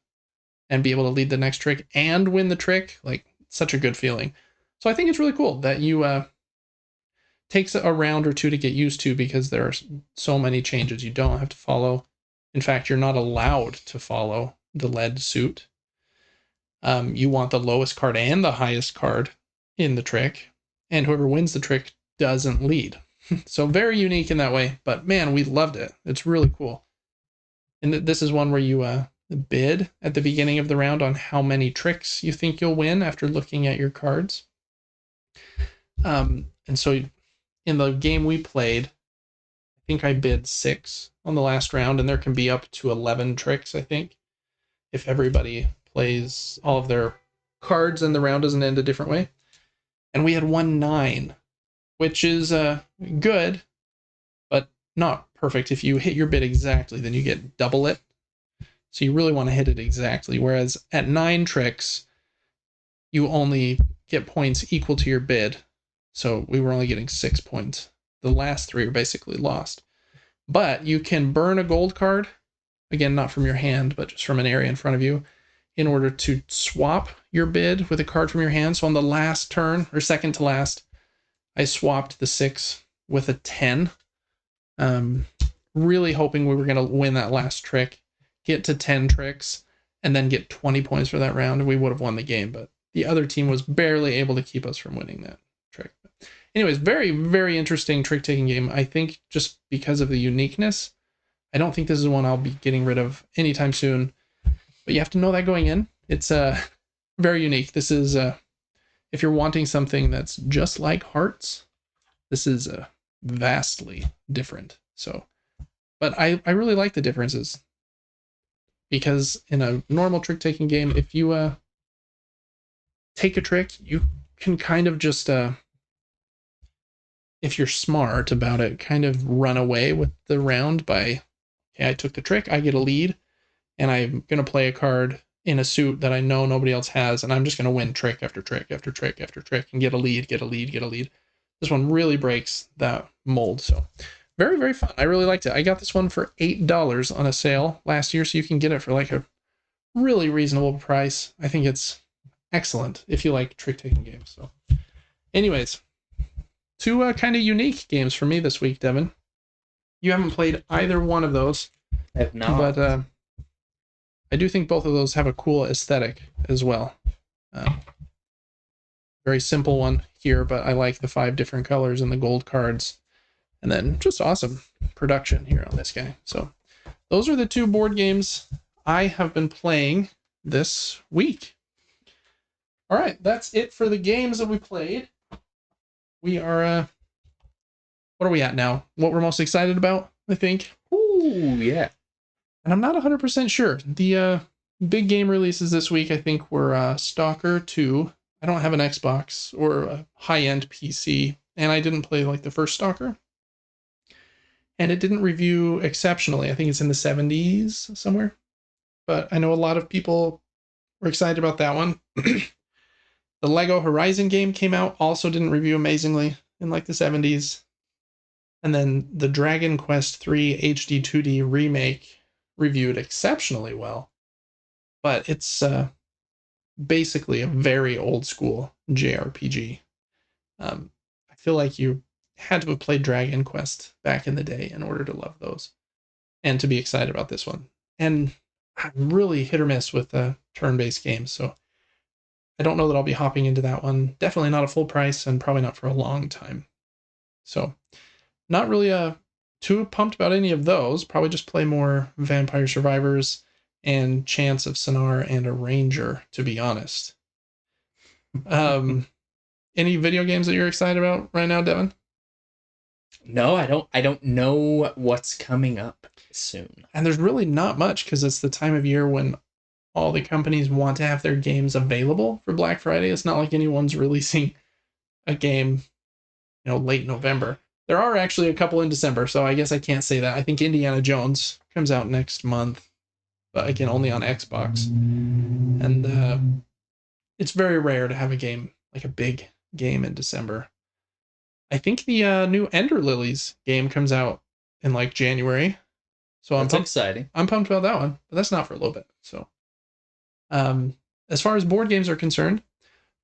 and be able to lead the next trick and win the trick, like, such a good feeling. So I think it's really cool that you takes a round or 2 to get used to, because there are so many changes you don't have to follow. In fact, you're not allowed to follow the lead suit. You want the lowest card and the highest card in the trick, and whoever wins the trick doesn't lead. So very unique in that way, but man, we loved it. It's really cool. And this is one where you bid at the beginning of the round on how many tricks you think you'll win after looking at your cards. And so in the game we played, I think I bid 6 on the last round, and there can be up to 11 tricks, I think, if everybody plays all of their cards and the round doesn't end a different way. And we had won 9, which is good, but not perfect. If you hit your bid exactly, then you get double it. So you really want to hit it exactly. Whereas at 9 tricks, you only get points equal to your bid. So we were only getting 6 points. The last 3 are basically lost. But you can burn a gold card, again, not from your hand, but just from an area in front of you, in order to swap your bid with a card from your hand. So on the last turn, or second to last, I swapped the 6 with a 10. Really hoping we were going to win that last trick, get to 10 tricks, and then get 20 points for that round. We would have won the game, but the other team was barely able to keep us from winning that trick. Anyways, very, very interesting trick-taking game. I think just because of the uniqueness, I don't think this is one I'll be getting rid of anytime soon. But you have to know that going in. It's very unique. This is, if you're wanting something that's just like Hearts, this is vastly different. So, but I really like the differences. Because in a normal trick-taking game, if you take a trick, you can kind of just, if you're smart about it, kind of run away with the round by, okay, I took the trick, I get a lead, and I'm going to play a card in a suit that I know nobody else has, and I'm just going to win trick after trick after trick after trick and get a lead, get a lead, get a lead. This one really breaks that mold, so very, very fun. I really liked it. I got this one for $8 on a sale last year, so you can get it for like a really reasonable price. I think it's excellent if you like trick-taking games. So anyways, two kind of unique games for me this week, Devin. You haven't played either one of those. I have not. But I do think both of those have a cool aesthetic as well. Very simple one here, but I like the 5 different colors and the gold cards. And then just awesome production here on this guy. So those are the 2 board games I have been playing this week. All right, that's it for the games that we played. We are, what are we at now? What we're most excited about, I think. Ooh, yeah. And I'm not 100% sure. The big game releases this week, I think, were Stalker 2. I don't have an Xbox or a high-end PC, and I didn't play like the first Stalker. And it didn't review exceptionally. I think it's in the 70s somewhere. But I know a lot of people were excited about that one. The Lego Horizon game came out, also didn't review amazingly in like the 70s. And then the Dragon Quest III HD 2D remake reviewed exceptionally well. But it's basically a very old school JRPG. I feel like you had to have played Dragon Quest back in the day in order to love those and to be excited about this one. And I'm really hit or miss with turn-based games, so I don't know that I'll be hopping into that one. Definitely not a full price and probably not for a long time. So not really too pumped about any of those. Probably just play more Vampire Survivors and Chants of Sennaar and a Ranger, to be honest. Any video games that you're excited about right now, Devin? No, I don't know what's coming up soon. And there's really not much because it's the time of year when all the companies want to have their games available for Black Friday. It's not like anyone's releasing a game, late November. There are actually a couple in December, so I guess I can't say that. I think Indiana Jones comes out next month, but again, only on Xbox. And it's very rare to have a game, like a big game in December. I think the new Ender Lilies game comes out in like January. So That's exciting. I'm pumped about that one, but that's not for a little bit. So as far as board games are concerned,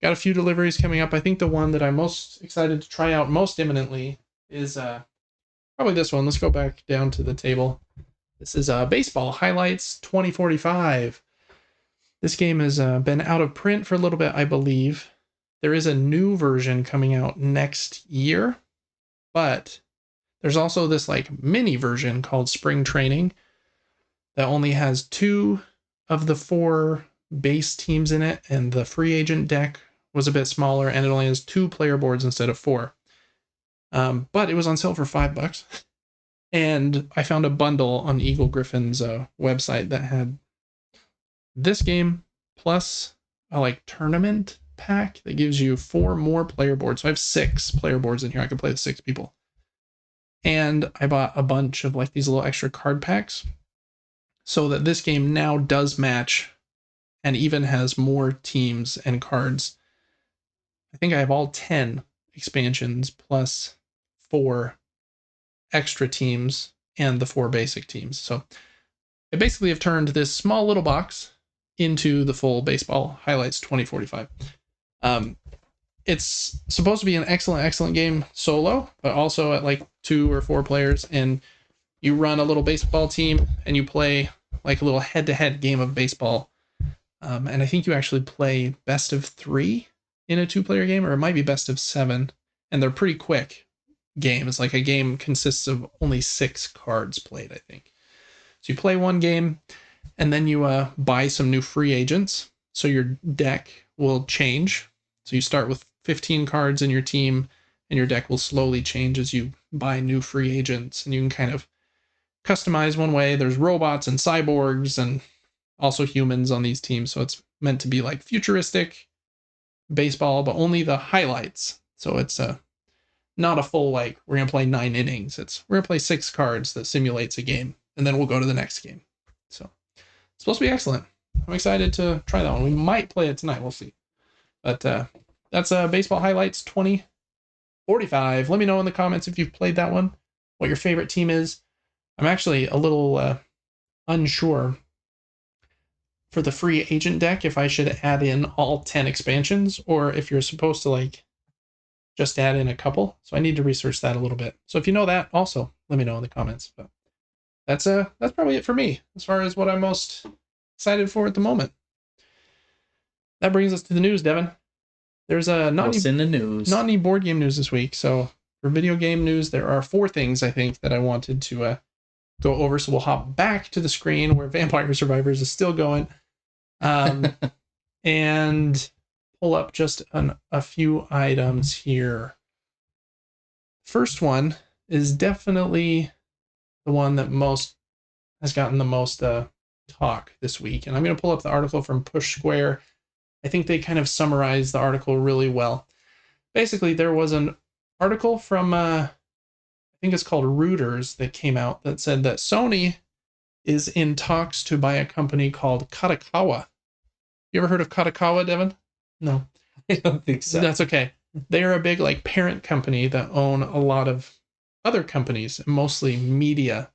got a few deliveries coming up. I think the one that I'm most excited to try out most imminently is probably this one. Let's go back down to the table. This is Baseball Highlights 2045. This game has been out of print for a little bit, I believe. There is a new version coming out next year, but there's also this like mini version called Spring Training that only has 2 of the 4 base teams in it, and the free agent deck was a bit smaller, and it only has 2 player boards instead of 4. But it was on sale for $5, and I found a bundle on Eagle Griffin's website that had this game plus a tournament pack that gives you 4 more player boards. So I have 6 player boards in here. I can play with 6 people. And I bought a bunch of these little extra card packs so that this game now does match and even has more teams and cards. I think I have all 10 expansions plus 4 extra teams and the 4 basic teams. So I basically have turned this small little box into the full Baseball Highlights 2045. it's supposed to be an excellent game solo, but also at like 2 or 4 players, and you run a little baseball team and you play like a little head-to-head game of baseball. And I think you actually play best of 3 in a 2-player game, or it might be best of 7, and they're pretty quick games. Like a game consists of only 6 cards played, I think. So you play one game, and then you buy some new free agents, so your deck will change. So you start with 15 cards in your team, and your deck will slowly change as you buy new free agents, and you can kind of customize one way. There's robots and cyborgs and also humans on these teams, so it's meant to be like futuristic baseball, but only the highlights. So it's not a full, like, we're going to play 9 innings. We're going to play 6 cards that simulates a game, and then we'll go to the next game. So it's supposed to be excellent. I'm excited to try that one. We might play it tonight. We'll see. But that's Baseball Highlights 2045. Let me know in the comments if you've played that one, what your favorite team is. I'm actually a little unsure for the free agent deck if I should add in all 10 expansions, or if you're supposed to like just add in a couple. So I need to research that a little bit. So if you know that, also let me know in the comments. But that's probably it for me as far as what I'm most excited for at the moment. That brings us to the news, Devin. There's not any board game news this week. So for video game news, there are 4 things I think that I wanted to go over. So we'll hop back to the screen where Vampire Survivors is still going, and pull up just a few items here. First one is definitely the one that has gotten the most talk this week, and I'm going to pull up the article from Push Square. I think they kind of summarize the article really well. Basically, there was an article from I think it's called Reuters that came out that said that Sony is in talks to buy a company called Katakawa. You ever heard of Katakawa, Devin? No. I don't think so. That's okay. They are a big like parent company that own a lot of other companies, mostly media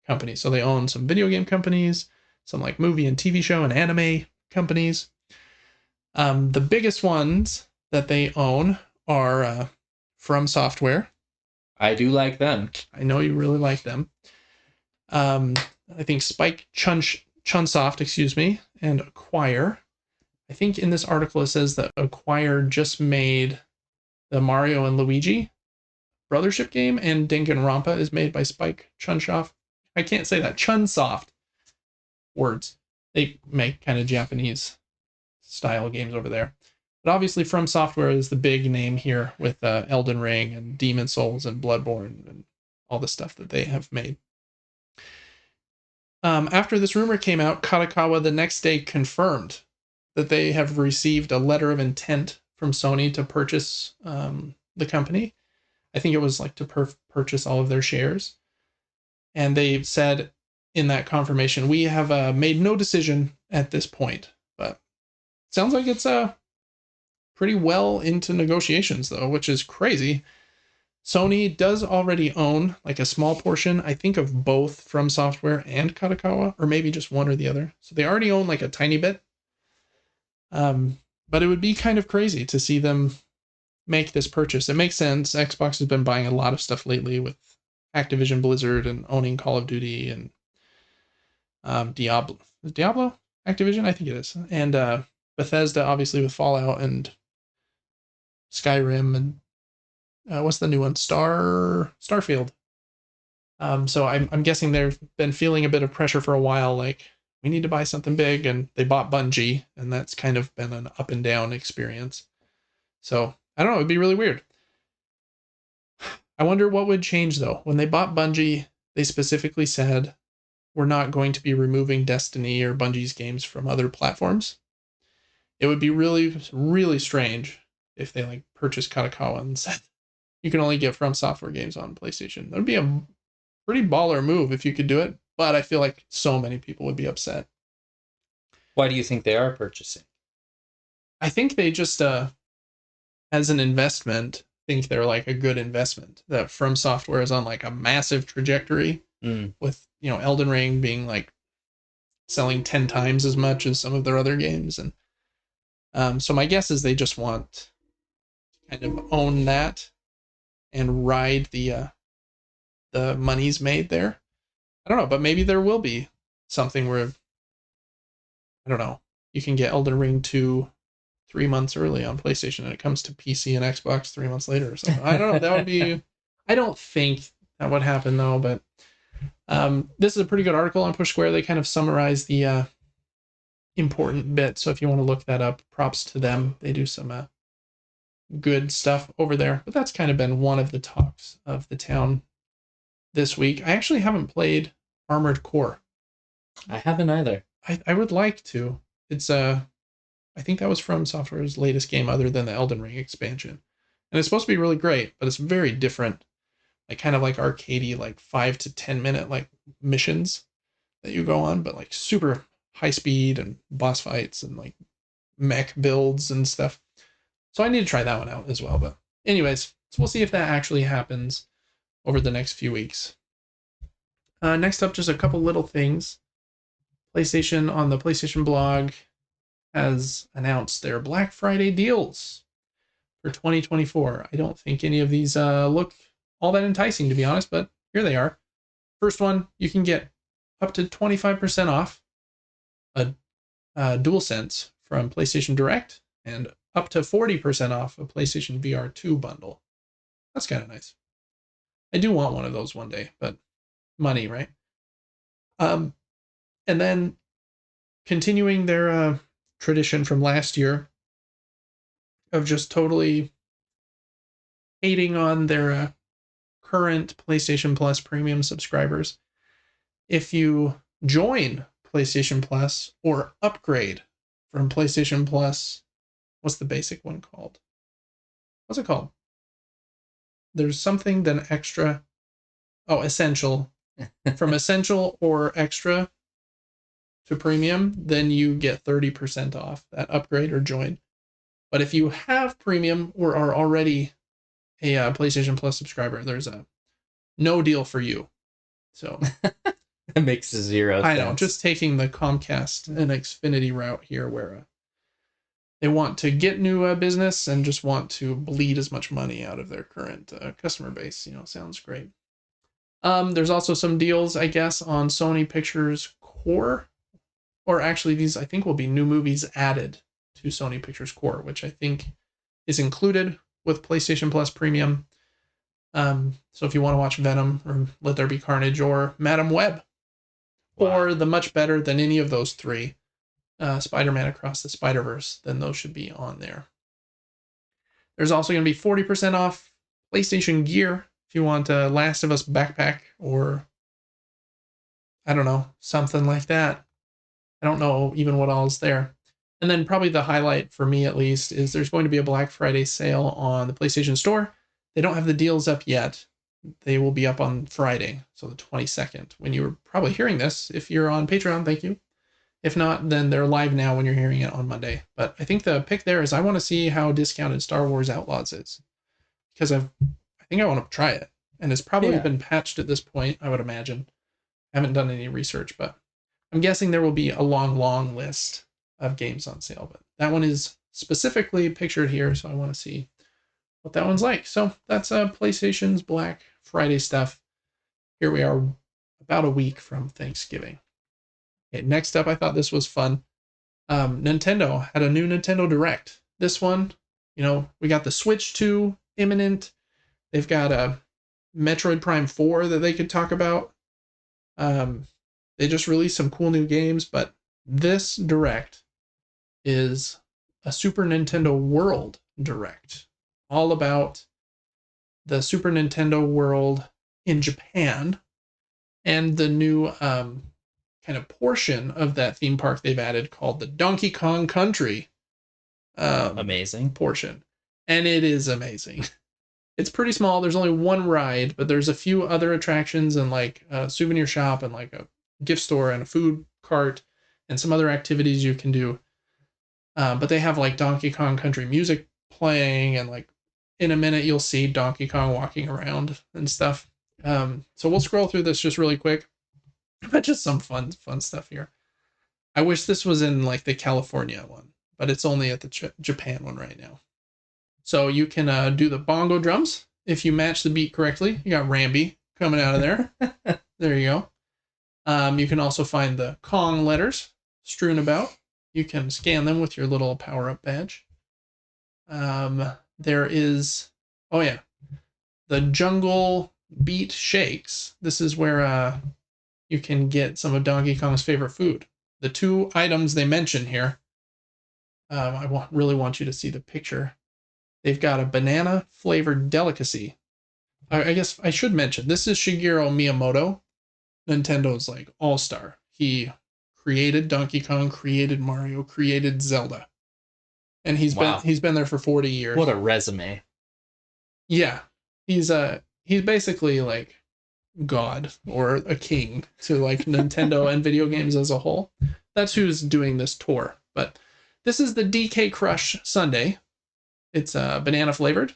companies. So they own some video game companies, some like movie and TV show and anime companies. The biggest ones that they own are From Software. I do like them. I know you really like them. I think Chunsoft, and Acquire. I think in this article it says that Acquire just made the Mario and Luigi Brothership game, and Danganronpa is made by Chunsoft. I can't say that. Chunsoft. Words. They make kind of Japanese style games over there. But obviously From Software is the big name here with Elden Ring and Demon Souls and Bloodborne and all the stuff that they have made. After this rumor came out, Katakawa the next day confirmed that they have received a letter of intent from Sony to purchase the company. I think it was like to purchase all of their shares. And they said in that confirmation, we have made no decision at this point. But it sounds like it's pretty well into negotiations, though, which is crazy. Sony does already own like a small portion, I think, of both From Software and Katakawa, or maybe just one or the other. So they already own like a tiny bit. But it would be kind of crazy to see them make this purchase. It makes sense. Xbox has been buying a lot of stuff lately with Activision Blizzard and owning Call of Duty and Diablo. Is Diablo Activision? I think it is. And Bethesda, obviously, with Fallout and Skyrim and what's the new one? Starfield. So I'm guessing they've been feeling a bit of pressure for a while, like we need to buy something big, and they bought Bungie, and that's kind of been an up and down experience. So I don't know, it'd be really weird. I wonder what would change though. When they bought Bungie, they specifically said we're not going to be removing Destiny or Bungie's games from other platforms. It would be really, really strange if they like purchased Katakawa and said you can only get From Software games on PlayStation. That would be a pretty baller move if you could do it, but I feel like so many people would be upset. Why do you think they are purchasing? I think they just, as an investment, think they're like a good investment. That From Software is on like a massive trajectory with, Elden Ring being like selling 10 times as much as some of their other games. And so my guess is they just want kind of own that and ride the monies made there. I don't know, but maybe there will be something where, I don't know, you can get Elden Ring 2 3 months early on PlayStation and it comes to PC and Xbox 3 months later or something. I don't know. That would be, I don't think that would happen though, but this is a pretty good article on Push Square. They kind of summarize the important bit. So if you want to look that up, props to them. They do some good stuff over there. But that's kind of been one of the talks of the town this week. I actually haven't played Armored Core. I haven't either. I would like to. It's I think that was From Software's latest game other than the Elden Ring expansion. And it's supposed to be really great, but it's very different. Like kind of like arcadey, like 5 to 10 minute like missions that you go on, but like super high speed and boss fights and like mech builds and stuff. So I need to try that one out as well. But anyways, so we'll see if that actually happens over the next few weeks. Next up, just a couple little things. PlayStation on the PlayStation blog has announced their Black Friday deals for 2024. I don't think any of these look all that enticing, to be honest, but here they are. First one, you can get up to 25% off a DualSense from PlayStation Direct and up to 40% off a PlayStation VR 2 bundle. That's kind of nice. I do want one of those one day, but money, right? And then continuing their tradition from last year of just totally hating on their current PlayStation Plus premium subscribers. If you join PlayStation Plus or upgrade from PlayStation Plus, what's the basic one called? What's it called? There's something then extra. Oh, essential. From essential or extra to premium, then you get 30% off that upgrade or join. But if you have premium or are already a PlayStation Plus subscriber, there's a no deal for you. So It makes zero sense. I know, just taking the Comcast and Xfinity route here where they want to get new business and just want to bleed as much money out of their current customer base. You know, sounds great. There's also some deals, I guess, on Sony Pictures Core, or actually these I think will be new movies added to Sony Pictures Core, which I think is included with PlayStation Plus Premium. So if you want to watch Venom or Let There Be Carnage or Madam Web, or the much better than any of those three, Spider-Man Across the Spider-Verse, then those should be on there. There's also going to be 40% off PlayStation Gear if you want a Last of Us backpack or I don't know, something like that. I don't know even what all is there. And then probably the highlight for me at least is there's going to be a Black Friday sale on the PlayStation Store. They don't have the deals up yet. They will be up on Friday, so the 22nd, when you're probably hearing this. If you're on Patreon, thank you. If not, then they're live now when you're hearing it on Monday. But I think the pick there is I want to see how discounted Star Wars Outlaws is. Because I think I want to try it. And it's probably been patched at this point, I would imagine. I haven't done any research, but I'm guessing there will be a long, long list of games on sale. But that one is specifically pictured here, so I want to see what that one's like. So that's PlayStation's Black Friday stuff. Here we are about a week from Thanksgiving. Okay, next up, I thought this was fun. Nintendo had a new Nintendo Direct. This one, you know, we got the Switch 2 imminent. They've got a Metroid Prime 4 that they could talk about. They just released some cool new games, but this Direct is a Super Nintendo World Direct. All about the Super Nintendo World in Japan and the new kind of portion of that theme park they've added called the Donkey Kong Country amazing portion. And it is amazing. It's pretty small. There's only one ride, but there's a few other attractions and like a souvenir shop and like a gift store and a food cart and some other activities you can do. But they have like Donkey Kong Country music playing and like in a minute you'll see Donkey Kong walking around and stuff. So we'll scroll through this just really quick. But just some fun stuff here. I wish this was in like the California one, but it's only at the Japan one right now. So you can do the bongo drums if you match the beat correctly. You got Rambi coming out of there. There you go. You can also find the Kong letters strewn about. You can scan them with your little power-up badge. There is, oh yeah, the jungle beat shakes. This is where you can get some of Donkey Kong's favorite food. The two items they mention here, I really want you to see the picture. They've got a banana flavored delicacy. I guess I should mention, this is Shigeru Miyamoto, Nintendo's like all-star. He created Donkey Kong, created Mario, created Zelda. And he's been there for 40 years. What a resume. Yeah. He's basically like God or a king to like Nintendo and video games as a whole. That's who's doing this tour. But this is the DK Crush Sundae. It's banana flavored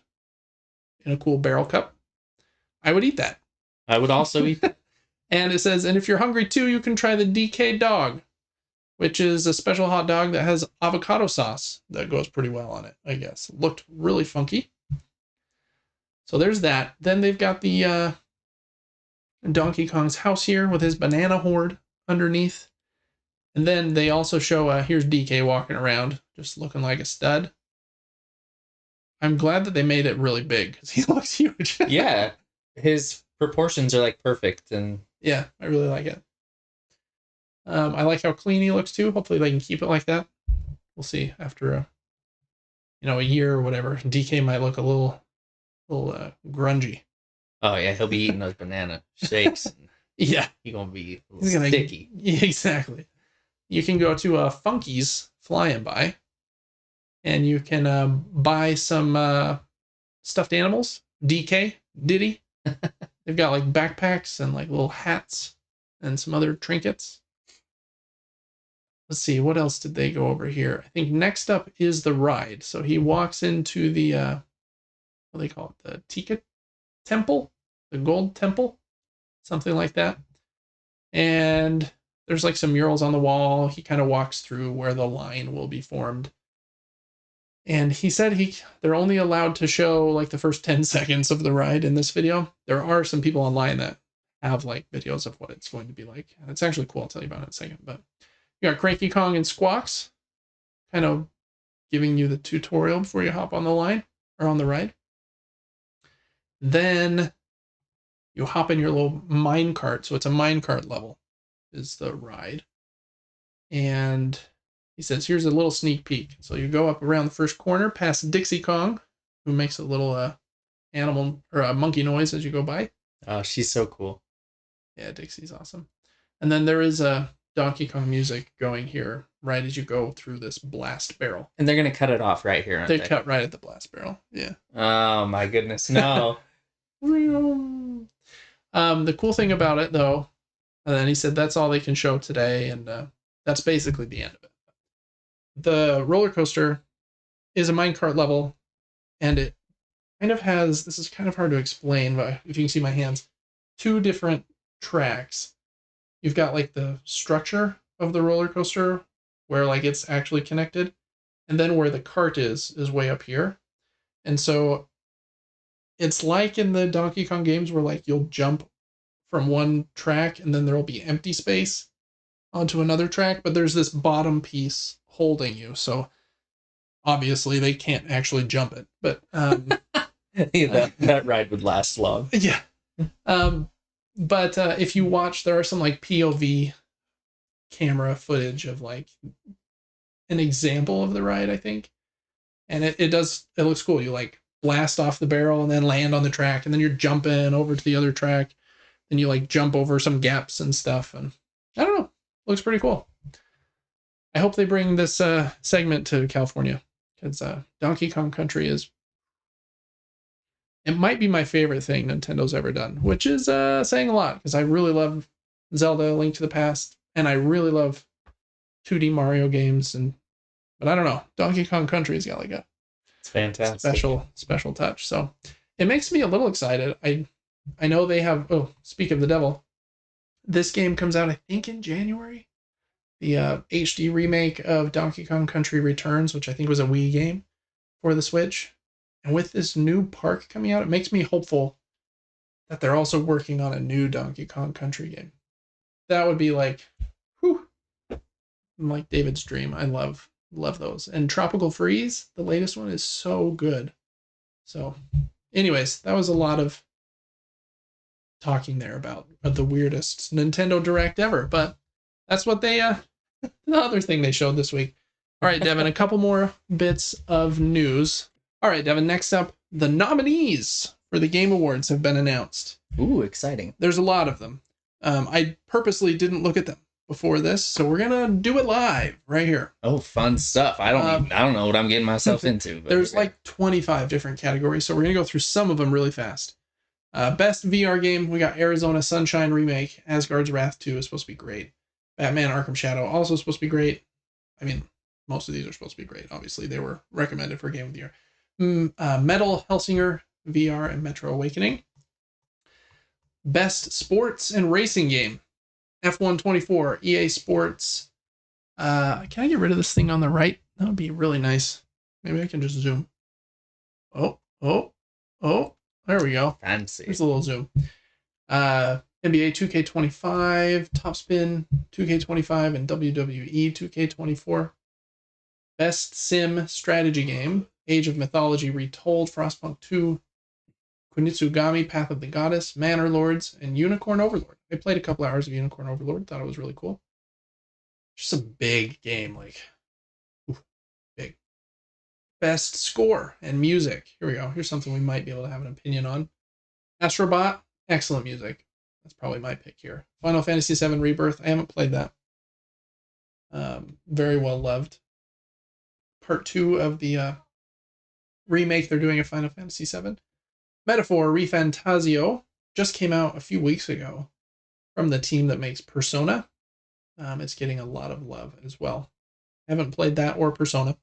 in a cool barrel cup. I would eat that. I would also eat that. And it says, and if you're hungry too, you can try the DK Dog, which is a special hot dog that has avocado sauce that goes pretty well on it, I guess. It looked really funky. So there's that. Then they've got the Donkey Kong's house here with his banana horde underneath. And then they also show, here's DK walking around, just looking like a stud. I'm glad that they made it really big, because he looks huge. Yeah, his proportions are like perfect. And yeah, I really like it. I like how clean he looks too. Hopefully they can keep it like that. We'll see after a year or whatever. DK might look a little grungy. Oh yeah, he'll be eating those banana shakes. Yeah, he's gonna be sticky. Yeah, exactly. You can go to Funky's Flying By, and you can buy some stuffed animals. DK, Diddy. They've got like backpacks and like little hats and some other trinkets. Let's see, what else did they go over here? I think next up is the ride. So he walks into the, what do they call it? The Tika Temple? The Gold Temple? Something like that. And there's like some murals on the wall. He kind of walks through where the line will be formed. And he said they're only allowed to show like the first 10 seconds of the ride in this video. There are some people online that have like videos of what it's going to be like. And it's actually cool. I'll tell you about it in a second. But you got Cranky Kong and Squawks kind of giving you the tutorial before you hop on the line or on the ride. Then you hop in your little minecart. So it's a minecart level is the ride. And he says, here's a little sneak peek. So you go up around the first corner past Dixie Kong, who makes a little animal or a monkey noise as you go by. Oh, she's so cool. Yeah, Dixie's awesome. And then there is a Donkey Kong music going here right as you go through this blast barrel. And they're going to cut it off right here, aren't they? They cut right at the blast barrel, yeah. Oh, my goodness, no. The cool thing about it, though, and then he said that's all they can show today, and that's basically the end of it. The roller coaster is a minecart level, and it kind of has, this is kind of hard to explain, but if you can see my hands, two different tracks. You've got like the structure of the roller coaster where like it's actually connected, and then where the cart is way up here. And so it's like in the Donkey Kong games where like you'll jump from one track and then there'll be empty space onto another track, but there's this bottom piece holding you. So obviously they can't actually jump it, but yeah, that ride would last long. Yeah. But if you watch, there are some like POV camera footage of like an example of the ride, I think. And it looks cool. You like blast off the barrel and then land on the track, and then you're jumping over to the other track. Then you like jump over some gaps and stuff. And I don't know, looks pretty cool. I hope they bring this segment to California, because Donkey Kong Country it might be my favorite thing Nintendo's ever done, which is saying a lot, because I really love Zelda: Link to the Past, and I really love 2D Mario games, but I don't know, Donkey Kong Country's got like a it's fantastic special touch. So it makes me a little excited. I know they have, speak of the devil, this game comes out I think in January. The HD remake of Donkey Kong Country Returns, which I think was a Wii game for the Switch. And with this new park coming out, it makes me hopeful that they're also working on a new Donkey Kong Country game. That would be like, whew, like David's dream. I love those. And Tropical Freeze, the latest one, is so good. So, anyways, that was a lot of talking there about the weirdest Nintendo Direct ever. But that's what they the other thing they showed this week. All right, Devin, a couple more bits of news. All right, Devin, next up, the nominees for the Game Awards have been announced. Ooh, exciting. There's a lot of them. I purposely didn't look at them before this, so we're gonna do it live right here. Oh, fun stuff. I don't know what I'm getting myself into. But there's like 25 different categories, so we're gonna go through some of them really fast. Best VR game, we got Arizona Sunshine Remake. Asgard's Wrath 2 is supposed to be great. Batman Arkham Shadow also supposed to be great. I mean, most of these are supposed to be great. Obviously, they were recommended for Game of the Year. Metal Hellsinger VR and Metro Awakening. Best Sports and Racing Game, F124, EA Sports. Can I get rid of this thing on the right? That would be really nice. Maybe I can just zoom. Oh, there we go. Fancy. There's a little zoom. NBA 2K25, Topspin 2K25, and WWE 2K24. Best Sim Strategy Game, Age of Mythology Retold, Frostpunk 2, Kunitsugami, Path of the Goddess, Manor Lords, and Unicorn Overlord. I played a couple hours of Unicorn Overlord, thought it was really cool. Just a big game, like, big. Best Score and Music. Here we go. Here's something we might be able to have an opinion on. Astrobot, excellent music. That's probably my pick here. Final Fantasy VII Rebirth. I haven't played that. Very well loved. Part 2 of the remake they're doing of Final Fantasy VII. Metaphor Refantasio just came out a few weeks ago from the team that makes Persona. It's getting a lot of love as well. I haven't played that or Persona,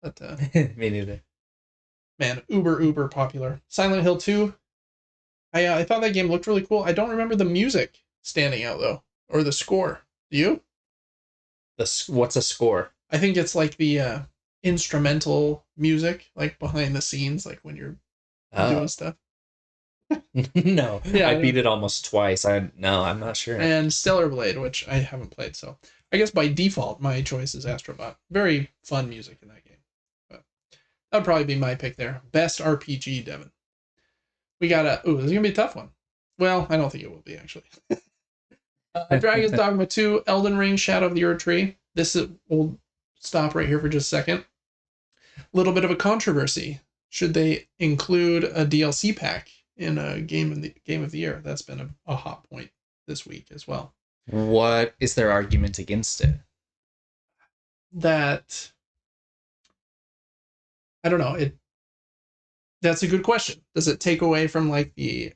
but me neither. Man, uber popular. Silent Hill 2. I thought that game looked really cool. I don't remember the music standing out though, or the score. Do you? What's a score? I think it's like the instrumental music, like behind the scenes, like when you're doing stuff. No, yeah, I beat it almost twice. I'm not sure. And Stellar Blade, which I haven't played, so I guess by default my choice is Astrobot. Very fun music in that game, but that would probably be my pick there. Best RPG, Devin. We got this is gonna be a tough one. Well, I don't think it will be actually. Dragon's Dogma 2, Elden Ring, Shadow of the Erd Tree. We'll stop right here for just a second. A little bit of a controversy. Should they include a DLC pack in a game of the year? That's been a hot point this week as well. What is their argument against it? That I don't know. That's a good question. Does it take away from like the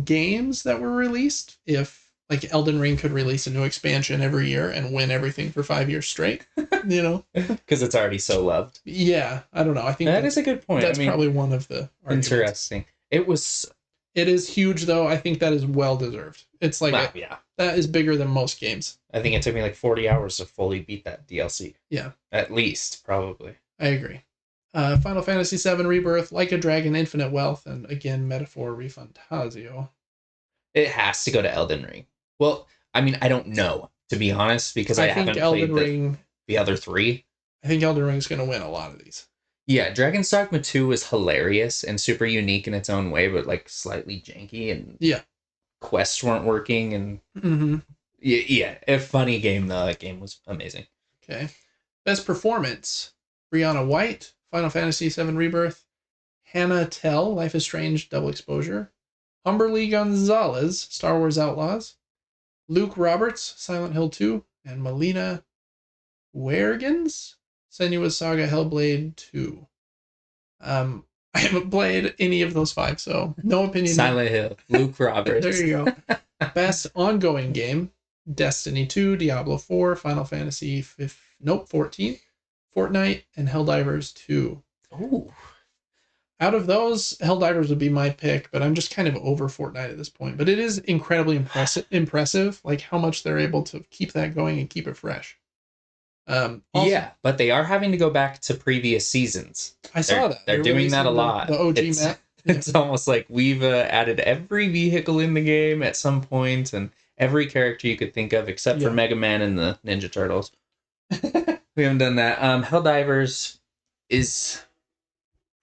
games that were released? If like Elden Ring could release a new expansion every year and win everything for 5 years straight, you know, because it's already so loved. Yeah, I don't know. I think that is a good point. That's probably one of the arguments. Interesting. It is huge though. I think that is well deserved. It's like that is bigger than most games. I think it took me like 40 hours to fully beat that DLC. Yeah, at least probably. I agree. Final Fantasy VII Rebirth, Like a Dragon, Infinite Wealth, and again Metaphor Refantasio. It has to go to Elden Ring. Well, I mean, I don't know, to be honest, because I haven't played the other three. I think Elden Ring's going to win a lot of these. Yeah, Dragon's Dogma 2 is hilarious and super unique in its own way, but like slightly janky, and quests weren't working, and a funny game though. That game was amazing. Okay. Best Performance, Brianna White, Final Fantasy VII Rebirth, Hannah Tell, Life is Strange, Double Exposure, Humberly Gonzalez, Star Wars Outlaws, Luke Roberts, Silent Hill 2, and Melina Wergens, Senua's Saga Hellblade 2. I haven't played any of those 5, so no opinion. Silent Hill, Luke Roberts. There you go. Best Ongoing Game, Destiny 2, Diablo 4, Final Fantasy 14, Fortnite, and Helldivers 2. Ooh. Out of those, Helldivers would be my pick, but I'm just kind of over Fortnite at this point. But it is incredibly impressive, like how much they're able to keep that going and keep it fresh. Also, Yeah, but they are having to go back to previous seasons. I saw that They're doing that a lot. The OG map. Yeah. It's almost like we've added every vehicle in the game at some point, and every character you could think of, except for Mega Man and the Ninja Turtles. We haven't done that. Helldivers is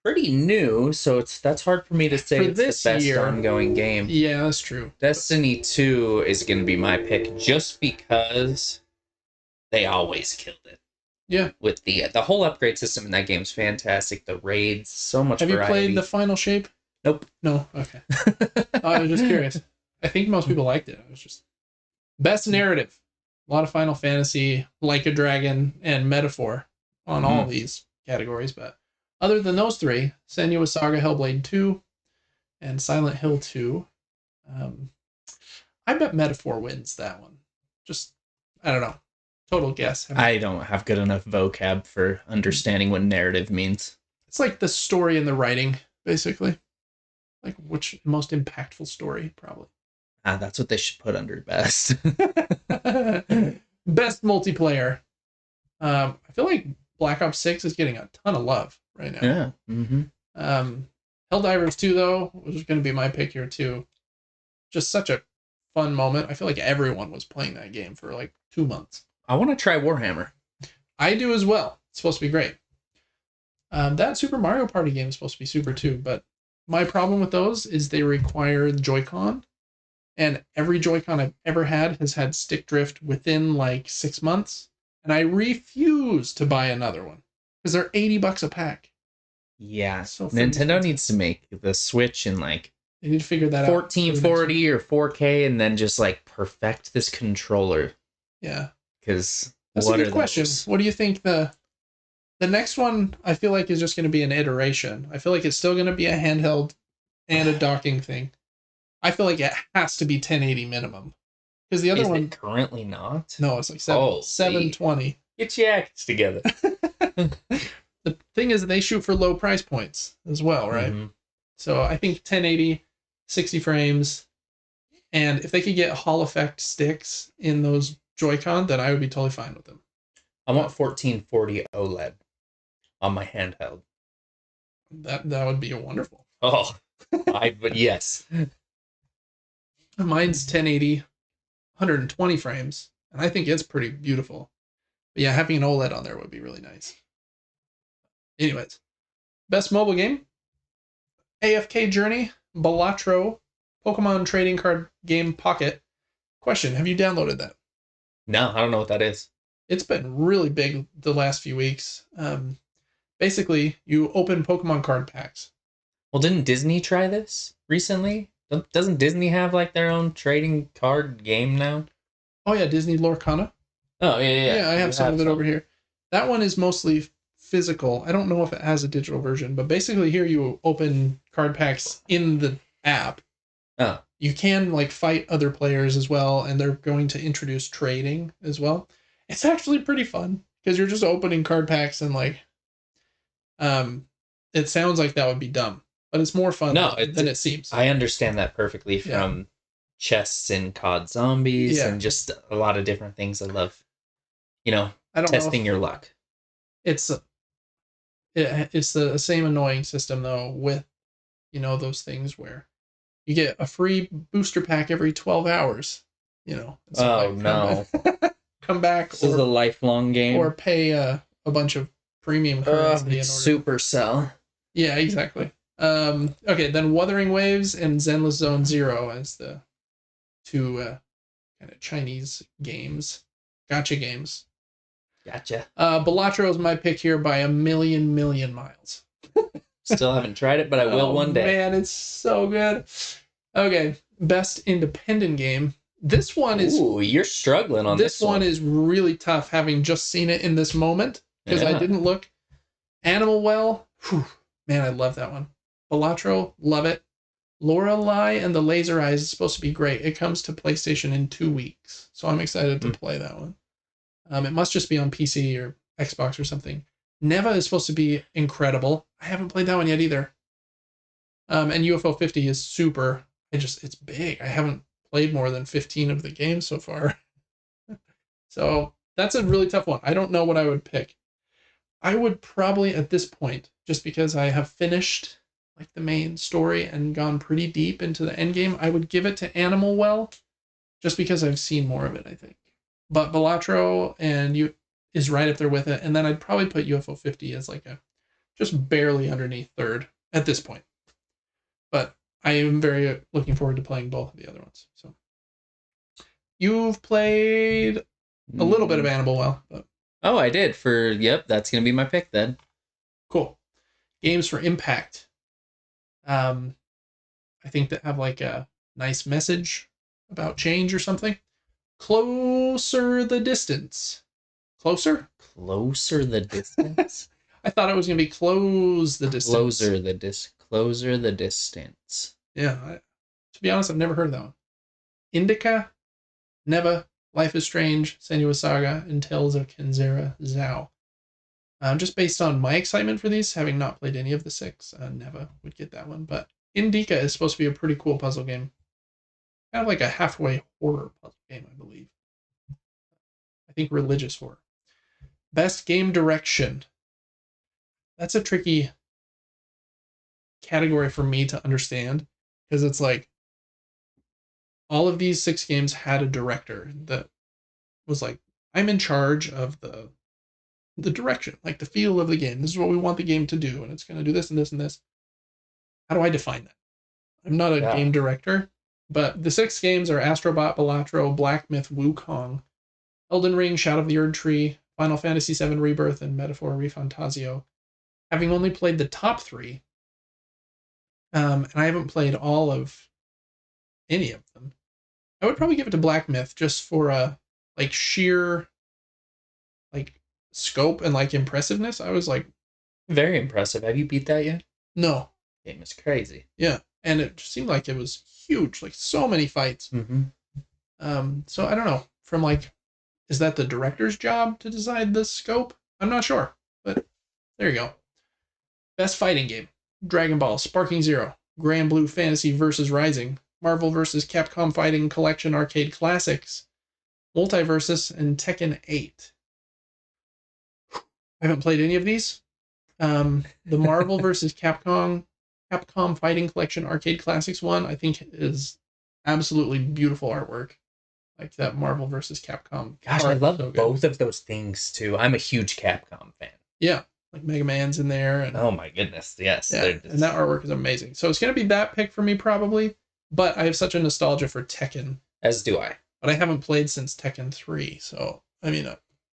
pretty new, so that's hard for me to say it's the best ongoing game. Yeah, that's true. Destiny 2 is going to be my pick just because they always killed it. Yeah. With the whole upgrade system in that game's fantastic. The raids, so much variety. Have you played the final shape? Nope. No? Okay. I was just curious. I think most people liked it. I was just... Best narrative. A lot of Final Fantasy, Like a Dragon, and Metaphor on all these categories, but other than those three, Senua's Saga, Hellblade 2, and Silent Hill 2, I bet Metaphor wins that one. Just, I don't know. Total guess. I don't have good enough vocab for understanding what narrative means. It's like the story and the writing, basically. Like, which most impactful story, probably. That's what they should put under best. Best multiplayer. I feel like Black Ops 6 is getting a ton of love right now. Yeah. Mm-hmm. Helldivers 2, though, was going to be my pick here, too. Just such a fun moment. I feel like everyone was playing that game for like 2 months. I want to try Warhammer. I do as well. It's supposed to be great. That Super Mario Party game is supposed to be super, too, but my problem with those is they require the Joy-Con. And every Joy-Con I've ever had has had stick drift within like 6 months. And I refuse to buy another one. Because they're $80 a pack. Yeah. So Nintendo needs to make the Switch in like... They need to figure that 1440 or 4K and then just like perfect this controller. Yeah. Because that's a good question. What do you think the next one I feel like is just going to be an iteration? I feel like it's still going to be a handheld and a docking thing. I feel like it has to be 1080 minimum. Because the other is one... it currently not? No, it's like 720. Get your acts together. The thing is that they shoot for low price points as well, right? Mm-hmm. So I think 1080, 60 frames, and if they could get Hall effect sticks in those Joy-Con, then I would be totally fine with them. I want 1440 OLED on my handheld. That would be wonderful. Oh, but yes. Mine's 1080, 120 frames, and I think it's pretty beautiful. But yeah, having an OLED on there would be really nice. Anyways, best mobile game? AFK Journey, Balatro, Pokemon Trading Card Game Pocket. Question, have you downloaded that? No, I don't know what that is. It's been really big the last few weeks. Basically, you open Pokemon card packs. Well, didn't Disney try this recently? Doesn't Disney have like their own trading card game now? Oh yeah, Disney Lorcana. Oh yeah. Yeah, I have some of it over here. That one is mostly physical. I don't know if it has a digital version, but basically here you open card packs in the app. Oh. You can like fight other players as well, and they're going to introduce trading as well. It's actually pretty fun because you're just opening card packs and like, it sounds like that would be dumb, but it's more fun than it seems. I understand that perfectly from chests in COD Zombies and just a lot of different things. I love, testing your luck. It's the same annoying system though with, those things where you get a free booster pack every 12 hours, Oh no. Come back. This is a lifelong game. Or pay a bunch of premium currency. Supercell. Yeah, exactly. Okay, then Wuthering Waves and Zenless Zone Zero as the two kind of Chinese games. Gotcha games. Gotcha. Balatro is my pick here by a million miles. Still haven't tried it, but I will one day. Man, it's so good. Okay, best independent game. This one is... Ooh, you're struggling on this one. This one is really tough, having just seen it in this moment, because I didn't look. Animal Well, man, I love that one. Balatro, love it. Lorelei and the Laser Eyes is supposed to be great. It comes to PlayStation in 2 weeks, so I'm excited to play that one. It must just be on PC or Xbox or something. Neva is supposed to be incredible. I haven't played that one yet either. And UFO 50 is super. It's big. I haven't played more than 15 of the games so far. So That's a really tough one. I don't know what I would pick. I would probably, at this point, just because I have finished like the main story and gone pretty deep into the end game, I would give it to Animal Well, just because I've seen more of it, I think. But Balatro and you is right up there with it, and then I'd probably put UFO 50 as like a just barely underneath third at this point. But I am very looking forward to playing both of the other ones. So you've played a little bit of Animal Well, but oh, I did. That's gonna be my pick then. cool. Games for impact. I think that have like a nice message about change or something. Closer the distance. Closer? Closer the distance. I thought it was gonna be close the distance. Closer the distance. Yeah. To be honest, I've never heard of that one. Indica, Neva, Life is Strange, Senua Saga, and Tales of Kenzera Zhao. Just based on my excitement for these, having not played any of the 6, Neva would get that one. But Indica is supposed to be a pretty cool puzzle game. Kind of like a halfway horror puzzle game, I believe. I think religious horror. Best game direction. That's a tricky category for me to understand, because it's like all of these 6 games had a director that was like, I'm in charge of the direction, like the feel of the game. This is what we want the game to do, and it's going to do this and this and this. How do I define that? I'm not a game director, but the 6 games are Astrobot, Balatro, Black Myth, Wukong, Elden Ring, Shadow of the Erd Tree, Final Fantasy VII Rebirth, and Metaphor Refantasio. Having only played the top 3, and I haven't played all of any of them, I would probably give it to Black Myth just for a like sheer like scope and like impressiveness. I was like, very impressive. Have you beat that yet? No. Game is crazy. Yeah, and it seemed like it was huge, like so many fights. Mm-hmm. So I don't know. From like, is that the director's job to decide the scope? I'm not sure, but there you go. Best fighting game: Dragon Ball, Sparking Zero, Grand Blue Fantasy vs. Rising, Marvel vs. Capcom Fighting Collection Arcade Classics, Multiversus, and Tekken 8. I haven't played any of these. The Marvel vs. Capcom Fighting Collection Arcade Classics one, I think, is absolutely beautiful artwork. Like that Marvel vs. Capcom. Gosh, I love both of those things too. I'm a huge Capcom fan. Yeah, like Mega Man's in there. And, oh my goodness, yes. Yeah, and that artwork is amazing. So it's going to be that pick for me probably, but I have such a nostalgia for Tekken. As do I. But I haven't played since Tekken 3, so, I mean...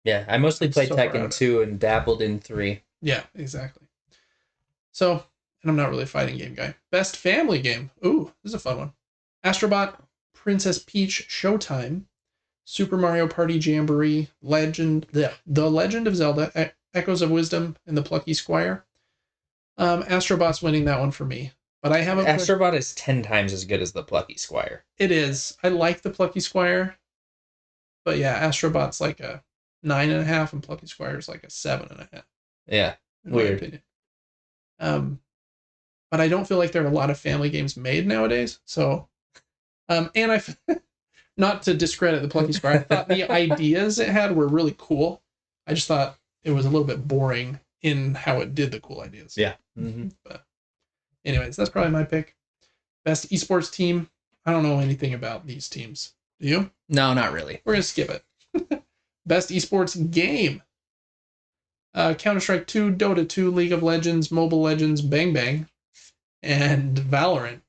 yeah, I mostly played Tekken 2 and dabbled in 3. Yeah, exactly. So, and I'm not really a fighting game guy. Best family game. Ooh, this is a fun one. Astrobot, Princess Peach Showtime, Super Mario Party Jamboree, The Legend of Zelda, Echoes of Wisdom, and The Plucky Squire. Astrobot's winning that one for me. But I haven't... Astrobot is 10 times as good as The Plucky Squire. It is. I like The Plucky Squire. But yeah, Astrobot's like a 9.5, and Plucky Squire's like a 7.5. Yeah, weird. But I don't feel like there are a lot of family games made nowadays. So, and I, not to discredit the Plucky Squire, I thought the ideas it had were really cool. I just thought it was a little bit boring in how it did the cool ideas. Yeah. Mm-hmm. But anyways, that's probably my pick. Best esports team. I don't know anything about these teams. Do you? No, not really. We're gonna skip it. Best esports game. Counter-Strike 2, Dota 2, League of Legends, Mobile Legends, Bang Bang, and Valorant.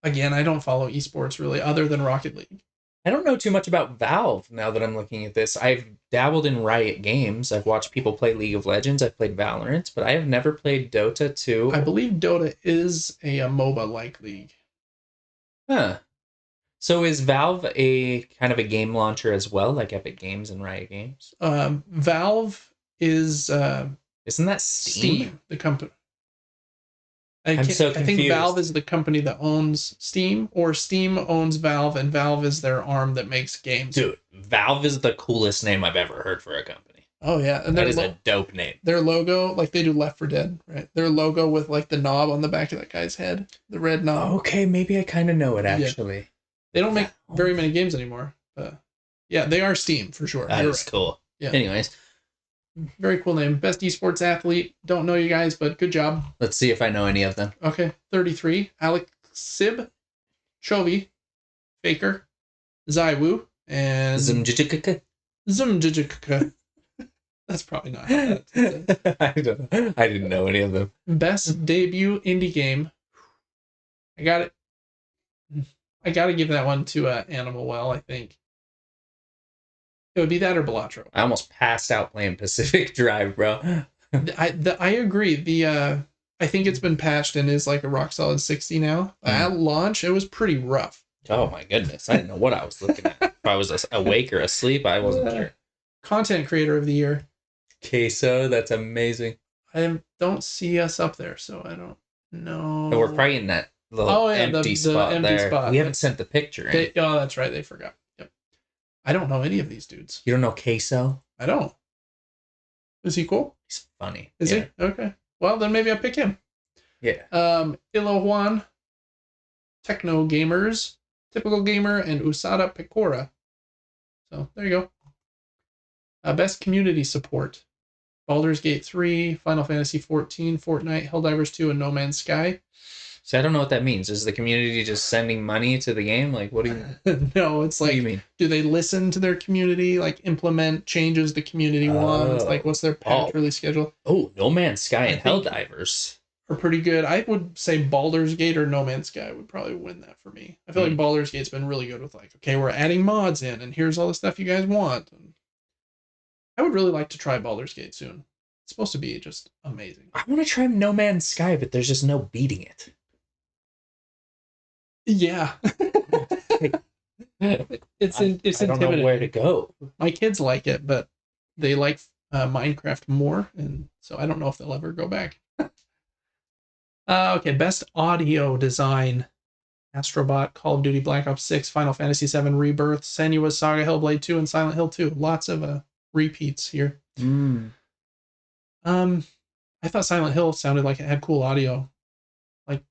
Again, I don't follow esports really, other than Rocket League. I don't know too much about Valve now that I'm looking at this. I've dabbled in Riot Games. I've watched people play League of Legends. I've played Valorant, but I have never played Dota 2. I believe Dota is a MOBA-like league. Huh. So is Valve a kind of a game launcher as well, like Epic Games and Riot Games? Valve is... isn't that Steam? The company. I'm so confused. I think Valve is the company that owns Steam, or Steam owns Valve, and Valve is their arm that makes games. Dude, Valve is the coolest name I've ever heard for a company. Oh, yeah. And that is a dope name. Their logo, like they do Left 4 Dead, right? Their logo with like the knob on the back of that guy's head, the red knob. Okay, maybe I kind of know it, actually. Yeah. They don't make very many games anymore, but Yeah, they are Steam for sure. That You're is right. cool. Yeah. Anyways, Very cool name. Best esports athlete. Don't know you guys, but good job. let's see if I know any of them. Okay. 33. Alex Sib, Chovy, Faker, Zaiwu, and Zimjijikaka? Zumjijika. That's probably not how that's said. I don't know. I didn't know any of them. Best debut indie game. I got it. I got to give that one to Animal Well, I think. It would be that or Balatro. I almost passed out playing Pacific Drive, bro. I agree. I think it's been patched and is like a rock solid 60 now. At launch, it was pretty rough. Oh my goodness. I didn't know what I was looking at. If I was awake or asleep, I wasn't sure. Content creator of the year. Queso, that's amazing. I don't see us up there, so I don't know. But we're probably in that little empty spot empty there. spot. We haven't sent the picture in. Oh, that's right. They forgot. Yep. I don't know any of these dudes. You don't know Queso? I don't. Is he cool? He's funny. Is he? Okay. Well, then maybe I'll pick him. Yeah. Ilo Juan, Techno Gamers, Typical Gamer, and Usada Pecora. So there you go. Best community support. Baldur's Gate 3, Final Fantasy 14, Fortnite, Helldivers 2, and No Man's Sky. So I don't know what that means. Is the community just sending money to the game? Like, what do you... No, it's What like, do you mean? do they listen to their community, like implement changes the community wants? Like, what's their patch release schedule? Oh, No Man's Sky and Helldivers are pretty good. I would say Baldur's Gate or No Man's Sky would probably win that for me. I feel like Baldur's Gate's been really good with like, okay, we're adding mods in, and here's all the stuff you guys want. And I would really like to try Baldur's Gate soon. It's supposed to be just amazing. I want to try No Man's Sky, but there's just no beating it. Yeah. It's intimidating. I don't know where to go. My kids like it, but they like Minecraft more, and so I don't know if they'll ever go back. Okay, best audio design. Astrobot, Call of Duty Black Ops 6, Final Fantasy 7 Rebirth, Senua's Saga, Hellblade 2, and Silent Hill 2. Lots of repeats here. I thought Silent Hill sounded like it had cool audio, like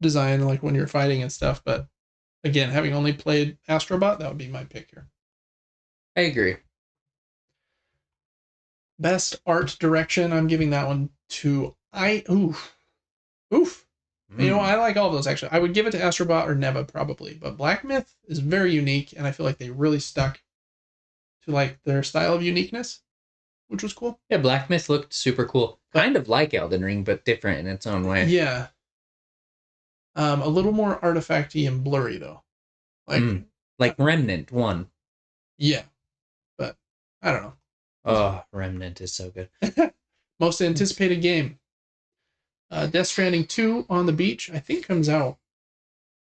design, like when you're fighting and stuff. But again, having only played Astrobot, that would be my pick here. I agree. Best art direction, I'm giving that one to Oof. You know, I like all of those actually. I would give it to Astrobot or Neva probably, but Black Myth is very unique, and I feel like they really stuck to like their style of uniqueness, which was cool. Yeah, Black Myth looked super cool. Kind of like Elden Ring, but different in its own way. Yeah. A little more artifacty and blurry though. Like Remnant 1. Yeah. But I don't know. Oh, Remnant is so good. Most anticipated game. Death Stranding 2 on the Beach, I think comes out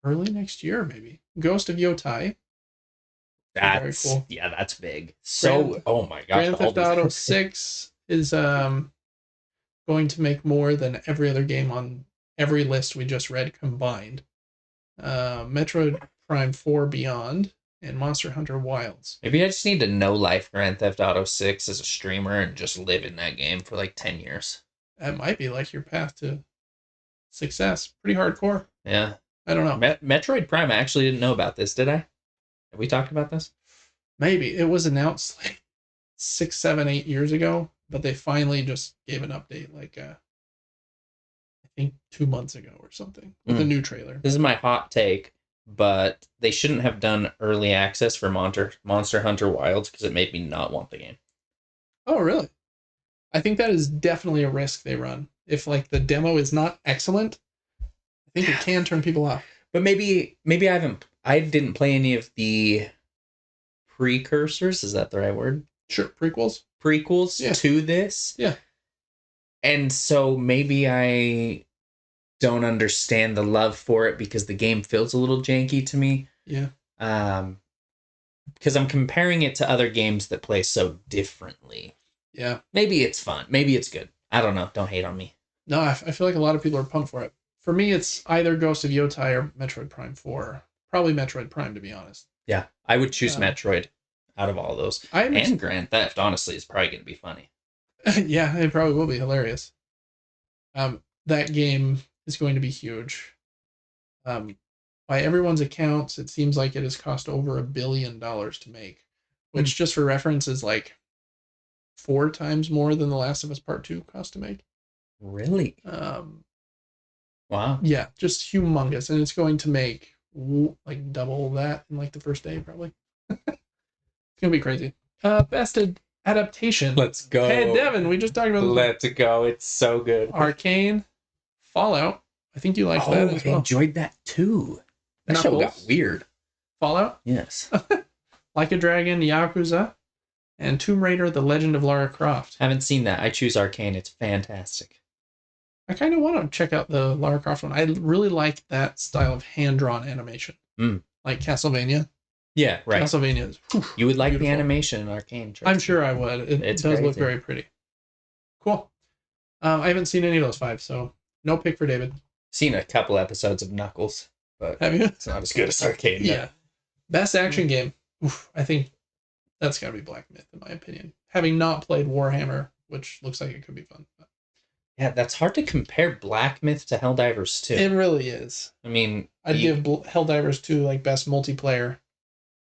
early next year, maybe. Ghost of Yotai. That's very cool. Yeah, that's big. So, oh my gosh. Grand Theft Auto 6 is going to make more than every other game on every list we just read combined. Metroid Prime 4 Beyond and Monster Hunter Wilds. Maybe I just need to know life Grand Theft Auto 6 as a streamer and just live in that game for like 10 years. That might be like your path to success. Pretty hardcore. Yeah. I don't know. Metroid Prime, I actually didn't know about this, did I? Have we talked about this? Maybe. It was announced like 6, 7, 8 years ago, but they finally just gave an update like I think 2 months ago or something with a new trailer. This is my hot take, but they shouldn't have done early access for Monster Hunter Wilds because it made me not want the game. Oh, really? I think that is definitely a risk they run. If like the demo is not excellent, I think it can turn people off. But maybe I didn't play any of the precursors, is that the right word? Sure, prequels to this. Yeah. And so maybe I don't understand the love for it because the game feels a little janky to me. Yeah. Because I'm comparing it to other games that play so differently. Yeah. Maybe it's fun. Maybe it's good. I don't know. Don't hate on me. No, I feel like a lot of people are pumped for it. For me, it's either Ghost of Yotai or Metroid Prime 4. Probably Metroid Prime, to be honest. Yeah, I would choose Metroid out of all those. And Grand Theft, honestly, is probably going to be funny. Yeah, it probably will be hilarious. That game is going to be huge. By everyone's accounts, it seems like it has cost over $1 billion to make. which just for reference is like 4 times more than The Last of Us Part 2 cost to make. Really? Wow. Yeah, just humongous. And it's going to make like double that in like the first day, probably. It's going to be crazy. Best adaptation. Let's go. Hey, Devin, we just talked about this. Let's go. It's so good. Arcane, Fallout. I think you liked that as well. I enjoyed that too. That show got weird. Fallout? Yes. Like a Dragon, Yakuza, and Tomb Raider, The Legend of Lara Croft. Haven't seen that. I choose Arcane. It's fantastic. I kind of want to check out the Lara Croft one. I really like that style of hand-drawn animation. Like Castlevania. Yeah, right. Castlevania is you would like beautiful. The animation in Arcane. I'm sure I would. It does look very pretty. Cool. I haven't seen any of those 5, so no pick for David. Seen a couple episodes of Knuckles, but have you? It's not as good as Arcane. Yeah. Best action game. Oof, I think that's got to be Black Myth, in my opinion. Having not played Warhammer, which looks like it could be fun. But. Yeah, that's hard to compare Black Myth to Helldivers 2. It really is. I mean, I'd give Helldivers 2 like best multiplayer.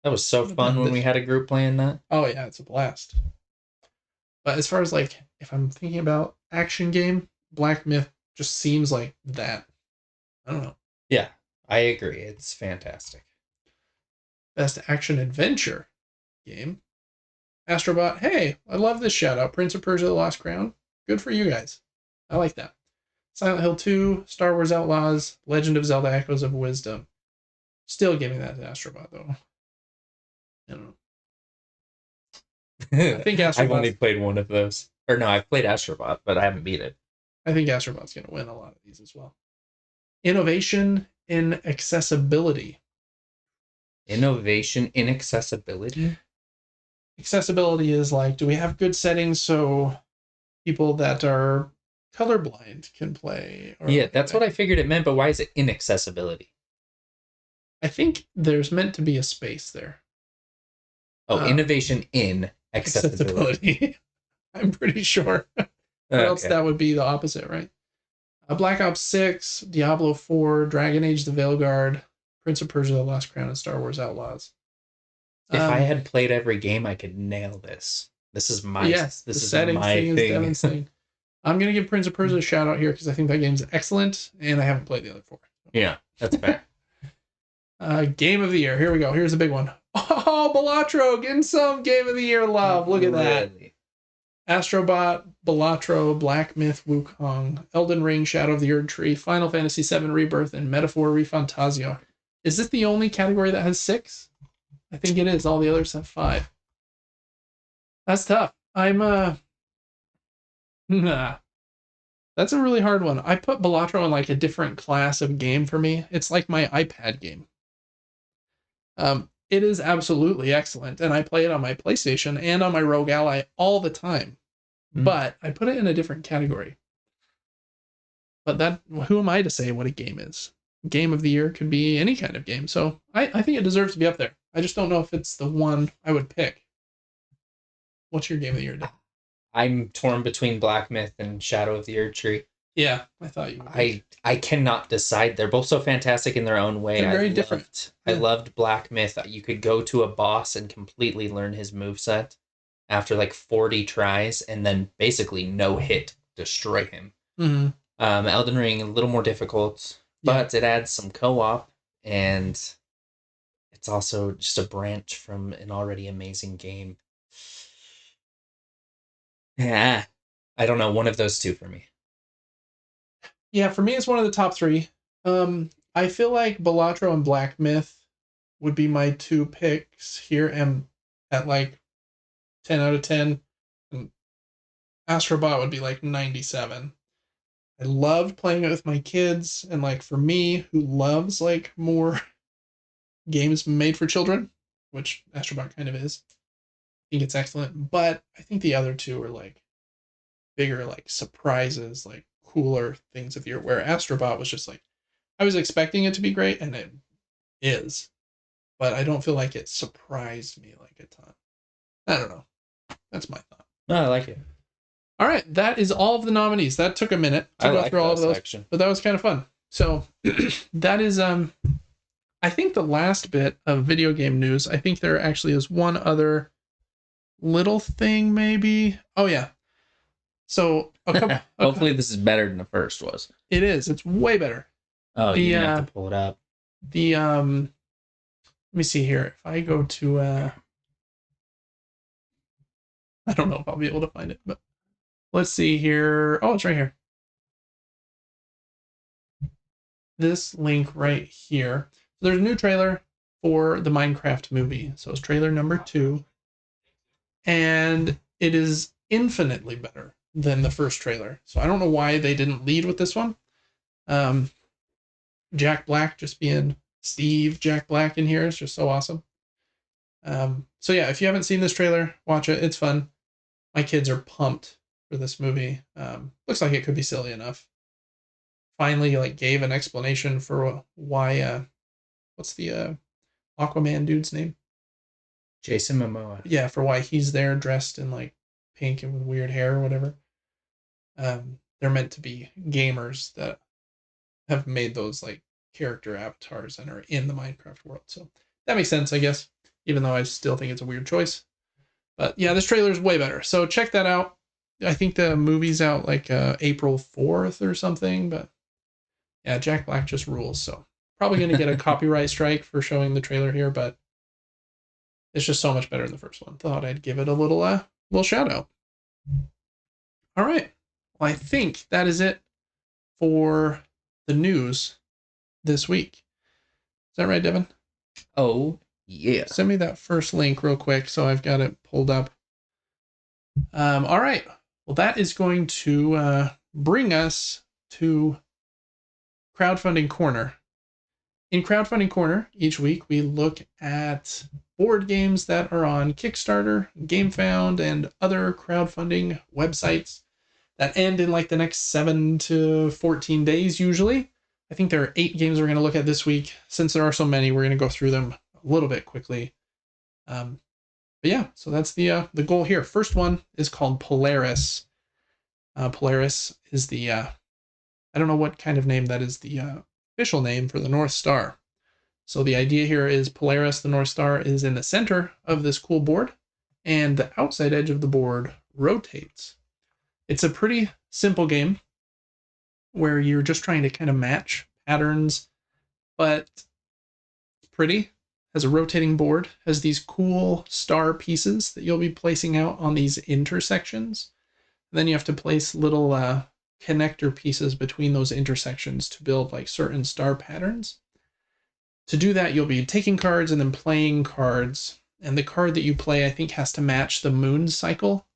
That was so fun when we had a group playing that. Oh yeah, it's a blast. But as far as like, if I'm thinking about action game, Black Myth just seems like that. I don't know. Yeah, I agree. It's fantastic. Best action adventure game. Astrobot, hey, I love this shout out. Prince of Persia: The Lost Crown. Good for you guys. I like that. Silent Hill 2, Star Wars Outlaws, Legend of Zelda Echoes of Wisdom. Still giving that to Astrobot though. I don't know. I think Astrobot. I've only played one of those. Or no, I've played Astrobot, but I haven't beat it. I think Astrobot's going to win a lot of these as well. Innovation in accessibility. Innovation in accessibility? Accessibility is like, do we have good settings so people that are colorblind can play? Or yeah, that's what I figured it meant, but why is it inaccessibility? I think there's meant to be a space there. Oh, innovation in accessibility. I'm pretty sure. Or else that would be the opposite, right? Black Ops 6, Diablo 4, Dragon Age: The Veilguard, Prince of Persia: The Lost Crown, and Star Wars Outlaws. If I had played every game, I could nail this. This is my this is my thing. I'm gonna give Prince of Persia a shout out here because I think that game's excellent, and I haven't played the other 4. Yeah, that's fair. Game of the year. Here we go. Here's a big one. Oh, Balatro getting some Game of the Year love. Look at that. Astrobot, Balatro, Black Myth, Wukong, Elden Ring, Shadow of the Erd Tree, Final Fantasy VII Rebirth, and Metaphor Refantasio. Is this the only category that has 6? I think it is. All the others have 5. That's tough. Nah. That's a really hard one. I put Balatro in like a different class of game for me. It's like my iPad game. It is absolutely excellent, and I play it on my PlayStation and on my Rogue Ally all the time. But I put it in a different category. But who am I to say what a game is? Game of the year could be any kind of game, so I think it deserves to be up there. I just don't know if it's the one I would pick. What's your game of the year, Dave? I'm torn between Black Myth and Shadow of the Erd Tree. Yeah, I thought you would. I cannot decide. They're both so fantastic in their own way. They're very different. I loved Black Myth. You could go to a boss and completely learn his moveset after like 40 tries and then basically no hit destroy him. Mm-hmm. Elden Ring, a little more difficult, but it adds some co-op, and it's also just a branch from an already amazing game. Yeah, I don't know. One of those 2 for me. Yeah, for me, it's one of the top 3. I feel like Balatro and Black Myth would be my 2 picks here, and at like 10 out of 10. And Astrobot would be like 97. I loved playing it with my kids, and like for me, who loves like more games made for children, which Astrobot kind of is, I think it's excellent. But I think the other 2 are like bigger, like surprises, like cooler things of the year, where Astrobot was just like, I was expecting it to be great, and it is, but I don't feel like it surprised me like a ton. I don't know. That's my thought. No, I like it. All right, that is all of the nominees. That took a minute to go through all of those, but that was kind of fun. So that is, I think the last bit of video game news. I think there actually is one other little thing, maybe. Oh yeah. So a couple. Hopefully this is better than the first was. It is. It's way better. Oh, you didn't have to pull it up. Let me see here. If I go to I don't know if I'll be able to find it, but let's see here. Oh, it's right here. This link right here. So there's a new trailer for the Minecraft movie. So it's trailer number 2. And it is infinitely better than the first trailer. So I don't know why they didn't lead with this one. Jack Black just being Steve Jack Black in here is just so awesome. So yeah, if you haven't seen this trailer, watch it. It's fun. My kids are pumped for this movie. Looks like it could be silly enough. Finally, like, gave an explanation for why. What's the Aquaman dude's name? Jason Momoa. Yeah, for why he's there dressed in like pink and with weird hair or whatever. They're meant to be gamers that have made those like character avatars and are in the Minecraft world. So that makes sense, I guess, even though I still think it's a weird choice. But yeah, this trailer is way better. So check that out. I think the movie's out like April 4th or something. But yeah, Jack Black just rules. So probably going to get a copyright strike for showing the trailer here, but it's just so much better than the first one. Thought I'd give it a little shout out. All right. Well, I think that is it for the news this week. Is that right, Devin? Oh, yeah. Send me that first link real quick so I've got it pulled up. All right. Well, that is going to bring us to Crowdfunding Corner. In Crowdfunding Corner, each week we look at board games that are on Kickstarter, GameFound, and other crowdfunding websites that end in like the next 7 to 14 days usually. I think there are 8 games we're going to look at this week. Since there are so many, we're going to go through them a little bit quickly. But yeah, so that's the goal here. First one is called Polaris. Polaris is the, I don't know what kind of name that is, the official name for the North Star. So the idea here is Polaris, the North Star, is in the center of this cool board, and the outside edge of the board rotates. It's a pretty simple game where you're just trying to kind of match patterns, but it's pretty. Has a rotating board, has these cool star pieces that you'll be placing out on these intersections. And then you have to place little connector pieces between those intersections to build like certain star patterns. To do that, you'll be taking cards and then playing cards. And the card that you play, I think, has to match the moon cycle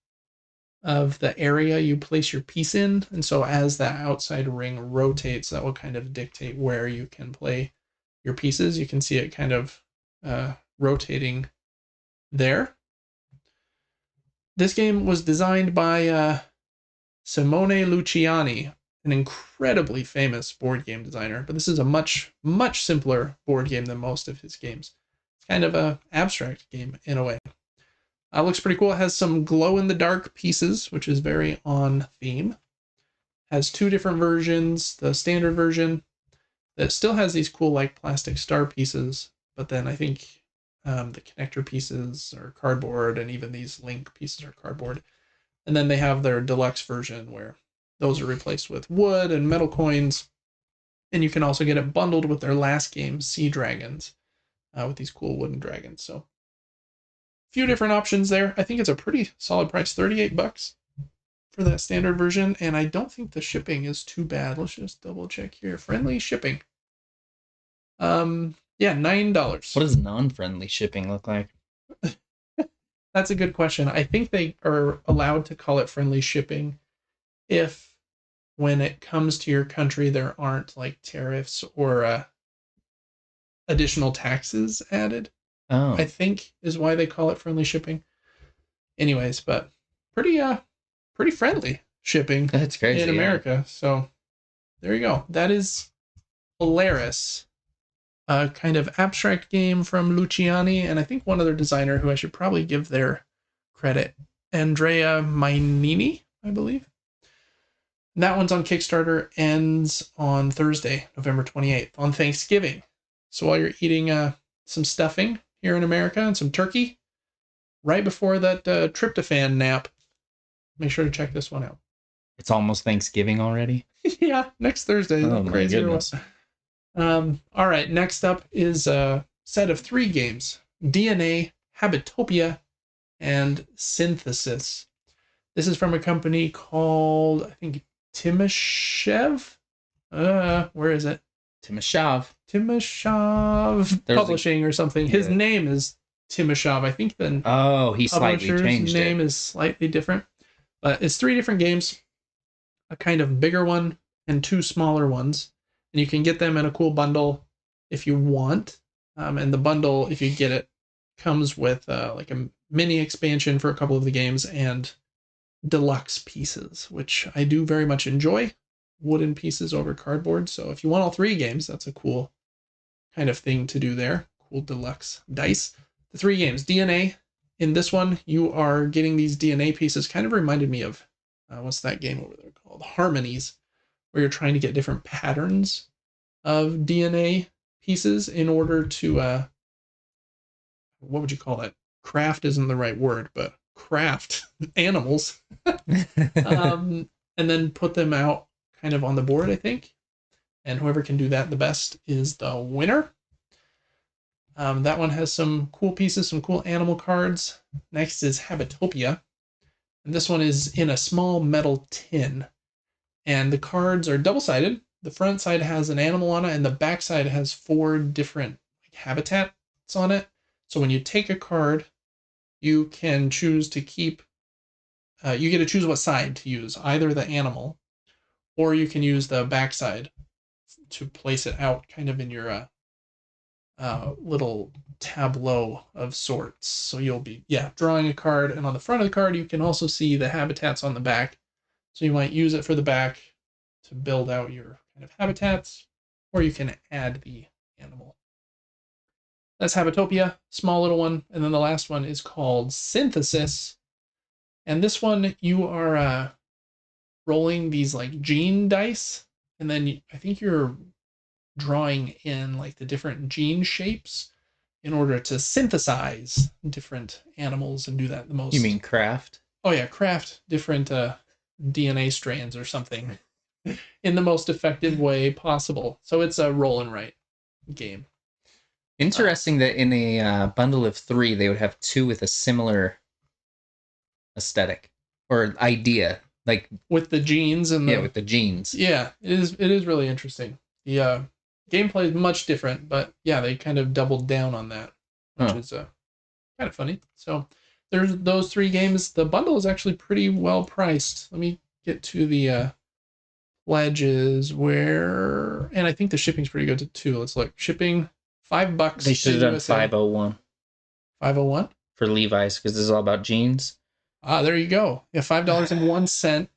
of the area you place your piece in. And so as that outside ring rotates, that will kind of dictate where you can play your pieces. You can see it kind of rotating there. This game was designed by Simone Luciani, an incredibly famous board game designer, but this is a much, much simpler board game than most of his games. It's kind of an abstract game in a way. Looks pretty cool. It has some glow-in-the-dark pieces, which is very on theme. Has 2 different versions. The standard version that still has these cool like plastic star pieces, but then I think the connector pieces are cardboard, and even these link pieces are cardboard. And then they have their deluxe version where those are replaced with wood and metal coins. And you can also get it bundled with their last game, Sea Dragons, with these cool wooden dragons. So a few different options there. I think it's a pretty solid price, $38 for that standard version. And I don't think the shipping is too bad. Let's just double check here. Friendly shipping. Yeah, $9. What does non-friendly shipping look like? That's a good question. I think they are allowed to call it friendly shipping if, when it comes to your country, there aren't like tariffs or additional taxes added. Oh, I think is why they call it friendly shipping. Anyways, but pretty friendly shipping that's crazy in America. So there you go. That is Polaris. A kind of abstract game from Luciani, and I think one other designer who I should probably give their credit, Andrea Mainini, I believe. That one's on Kickstarter, ends on Thursday, November 28th, on Thanksgiving. So while you're eating some stuffing here in America and some turkey, right before that tryptophan nap. Make sure to check this one out. It's almost Thanksgiving already. Yeah, next Thursday. Oh my Crazy or goodness. what? All right, next up is a set of 3 games: DNA, Habitopia, and Synthesis. This is from a company called, I think, Timashev. Where is it? Timoshav. Timashov Publishing or something. His name is Timashov. I think the he slightly publisher's changed name it. is slightly different. But it's 3 different games, a kind of bigger one and 2 smaller ones. And you can get them in a cool bundle if you want. And the bundle, if you get it, comes with like a mini expansion for a couple of the games and deluxe pieces, which I do very much enjoy. Wooden pieces over cardboard. So if you want all 3 games, that's a cool kind of thing to do there. Cool deluxe dice. The 3 games, DNA. In this one, you are getting these DNA pieces. Kind of reminded me of what's that game over there called? Harmonies, where you're trying to get different patterns of DNA pieces in order to what would you call that? Craft isn't the right word, but craft animals. And then put them out kind of on the board, I think. And whoever can do that the best is the winner. That one has some cool pieces, some cool animal cards. Next is Habitopia. And this one is in a small metal tin. And the cards are double-sided. The front side has an animal on it, and the back side has 4 different habitats on it. So when you take a card, you can choose to keep, you get to choose what side to use, either the animal, or you can use the back side to place it out kind of in your little tableau of sorts. So you'll be, drawing a card, and on the front of the card, you can also see the habitats on the back. So you might use it for the back to build out your kind of habitats, or you can add the animal. That's Habitopia, small little one. And then the last one is called Synthesis. And this one, you are rolling these like gene dice, and then I think you're drawing in like the different gene shapes in order to synthesize different animals and do that the most. You mean craft? Oh yeah, craft different DNA strands or something in the most effective way possible. So it's a roll and write game. Interesting that in a bundle of 3, they would have 2 with a similar aesthetic or idea, like with the genes and with the genes. Yeah, it is really interesting. The gameplay is much different, but yeah, they kind of doubled down on that, which is kind of funny. So there's those 3 games. The bundle is actually pretty well priced. Let me get to the pledges and I think the shipping's pretty good too. Let's look. Shipping $5. They should have done 501. 501 for Levi's because this is all about jeans. Ah, there you go. Yeah, $5.01.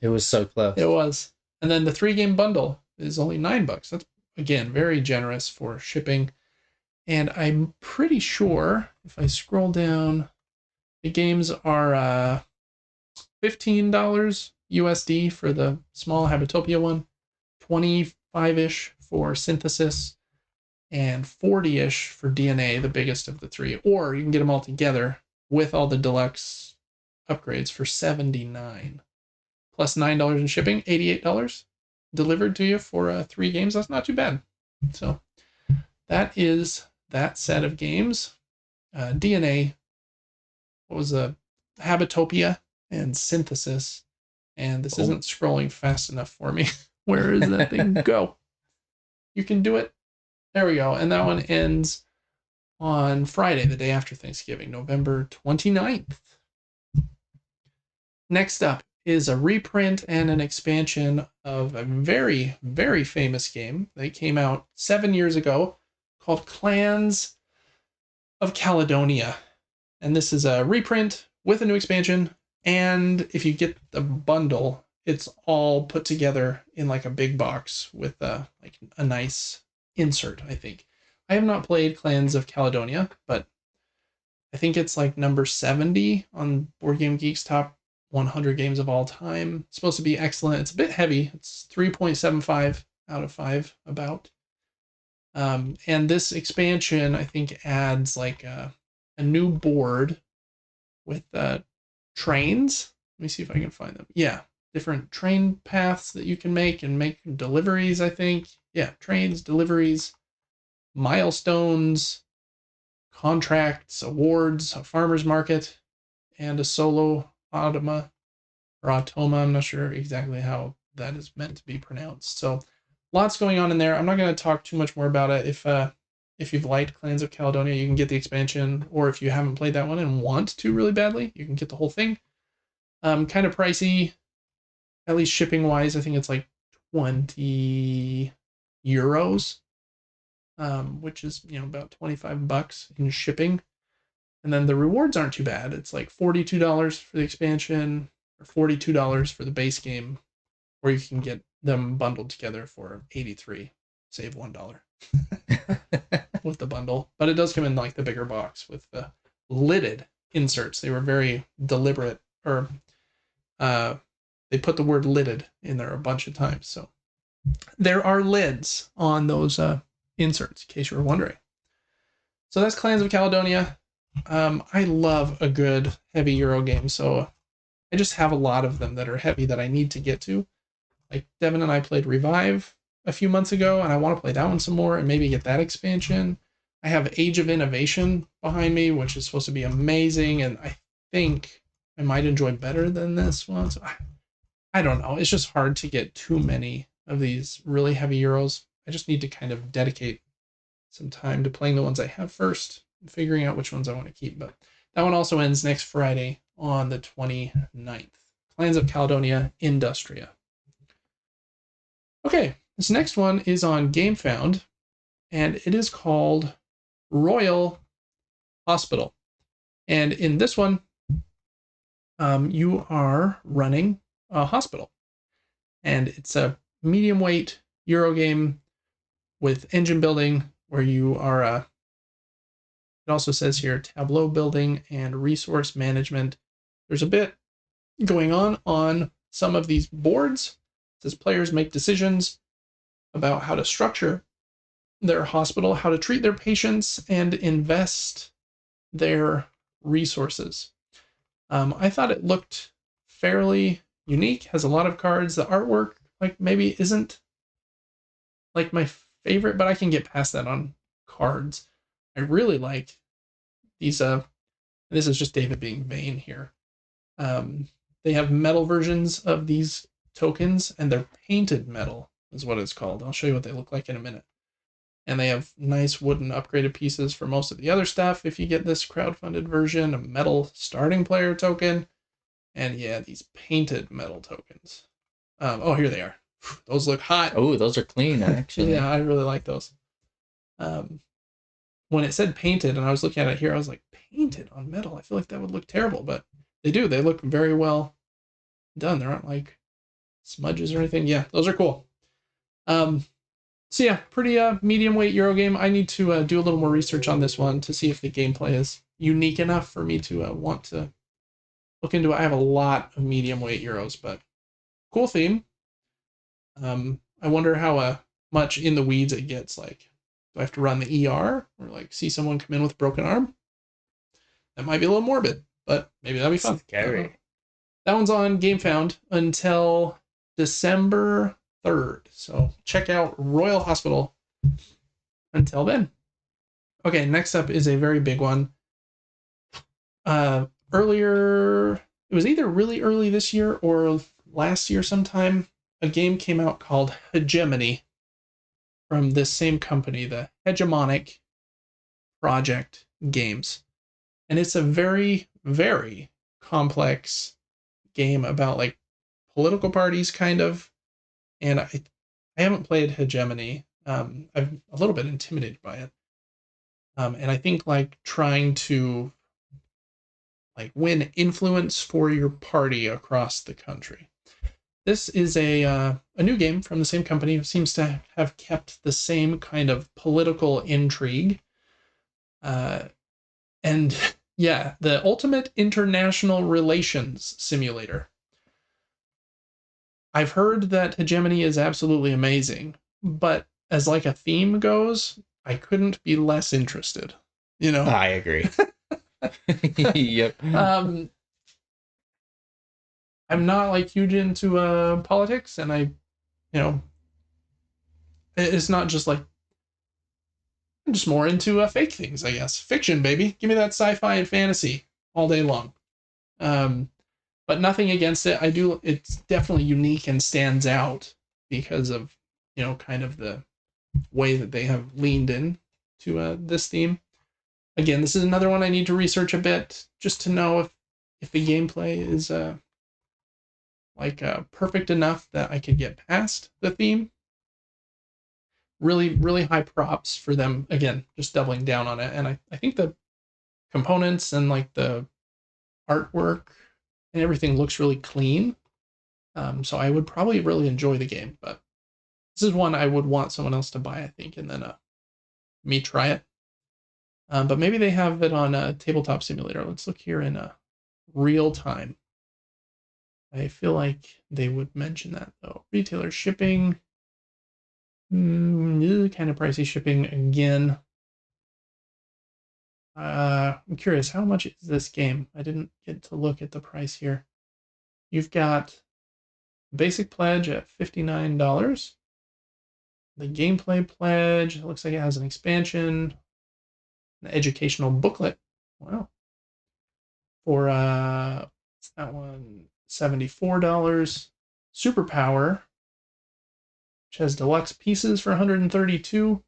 It was so close. It was. And then the 3-game bundle is only $9. That's, again, very generous for shipping. And I'm pretty sure if I scroll down, the games are $15 USD for the small Habitopia one, 25-ish for Synthesis, and 40-ish for DNA, the biggest of the 3. Or you can get them all together with all the deluxe upgrades for $79. Plus $9 in shipping, $88 delivered to you for 3 games. That's not too bad. So that is that set of games. DNA, what was Habitopia and Synthesis. And this isn't scrolling fast enough for me. Where is that thing? Go. You can do it. There we go. And that one ends on Friday, the day after Thanksgiving, November 29th. Next up is a reprint and an expansion of a very, very famous game that came out 7 years ago called Clans of Caledonia. And this is a reprint with a new expansion. And if you get the bundle, it's all put together in like a big box with like a nice insert, I think. I have not played Clans of Caledonia, but I think it's like number 70 on Board Game Geek's top 100 games of all time. It's supposed to be excellent. It's a bit heavy. It's 3.75 out of 5 about. And this expansion, I think, adds like a new board with trains. Let me see if I can find them. Yeah, different train paths that you can make and make deliveries, I think. Yeah, trains, deliveries, milestones, contracts, awards, a farmer's market, and a solo automa or automa. I'm not sure exactly how that is meant to be pronounced. So lots going on in there. I'm not going to talk too much more about it. If you've liked Clans of Caledonia, you can get the expansion, or if you haven't played that one and want to really badly, you can get the whole thing. Kind of pricey, at least shipping wise. I think it's like 20 euros, which is about $25 in shipping. And then the rewards aren't too bad. It's like $42 for the expansion, or $42 for the base game, or you can get them bundled together for 83, save $1 with the bundle. But it does come in like the bigger box with the lidded inserts. They were very deliberate, or they put the word lidded in there a bunch of times. So there are lids on those inserts, in case you were wondering. So that's Clans of Caledonia. I love a good heavy Euro game, so I just have a lot of them that are heavy that I need to get to. Like Devin and I played Revive a few months ago, and I want to play that one some more and maybe get that expansion. I have Age of Innovation behind me, which is supposed to be amazing, and I think I might enjoy better than this one. So I don't know. It's just hard to get too many of these really heavy Euros. I just need to kind of dedicate some time to playing the ones I have first, and figuring out which ones I want to keep. But that one also ends next Friday on the 29th. Clans of Caledonia Industria. Okay, this next one is on GameFound, and it is called Royal Hospital. And in this one, you are running a hospital. And it's a medium weight Euro game with engine building, where you are it also says here tableau building and resource management. There's a bit going on some of these boards. It says players make decisions about how to structure their hospital, how to treat their patients, and invest their resources. I thought it looked fairly unique, has a lot of cards. The artwork maybe isn't like my favorite, but I can get past that on cards. I really like these. This is just David being vain here. They have metal versions of these tokens, and they're painted metal, is what it's called. I'll show you what they look like in a minute. And they have nice wooden upgraded pieces for most of the other stuff. If you get this crowdfunded version, a metal starting player token, and yeah, these painted metal tokens. Oh, here they are. Those look hot. Oh, those are clean, actually. Yeah, I really like those. When it said painted, and I was looking at it here, I was like, painted on metal? I feel like that would look terrible, but they do. They look very well done. There aren't like smudges or anything. Yeah, those are cool. So yeah, pretty medium weight Euro game. I need to do a little more research on this one to see if the gameplay is unique enough for me to want to look into it. I have a lot of medium weight Euros, but cool theme. I wonder how much in the weeds it gets. Like, do I have to run the ER or like see someone come in with a broken arm? That might be a little morbid, but maybe that'll be fun. Scary. That one's on GameFound until December 3rd. So check out Royal Hospital until then. Okay, next up is a very big one. Earlier, it was either really early this year or last year sometime, a game came out called Hegemony from this same company, the Hegemonic Project Games. And it's a very, very complex game about like political parties, kind of. And I haven't played Hegemony. I'm a little bit intimidated by it. And I think like trying to like win influence for your party across the country. This is a new game from the same company. It seems to have kept the same kind of political intrigue. And yeah, the ultimate international relations simulator. I've heard that Hegemony is absolutely amazing, but as like a theme goes, I couldn't be less interested. I agree. Yep. I'm not like huge into politics, and it's not just like I'm just more into fake things, I guess. Fiction, baby. Give me that sci-fi and fantasy all day long. Um, but nothing against it. I do. It's definitely unique and stands out because of kind of the way that they have leaned in to this theme. Again, this is another one I need to research a bit just to know if the gameplay is perfect enough that I could get past the theme. Really, really high props for them again, just doubling down on it. And I think the components and like the artwork and everything looks really clean. So I would probably really enjoy the game, but this is one I would want someone else to buy, I think, and then me try it. But maybe they have it on a tabletop simulator. Let's look here in real time. I feel like they would mention that though. Retailer shipping, kind of pricey shipping again. I'm curious, how much is this game? I didn't get to look at the price here. You've got basic pledge at $59. The gameplay pledge, it looks like it has an expansion, an educational booklet. Wow. For what's that one? $74. Superpower, which has deluxe pieces for $132.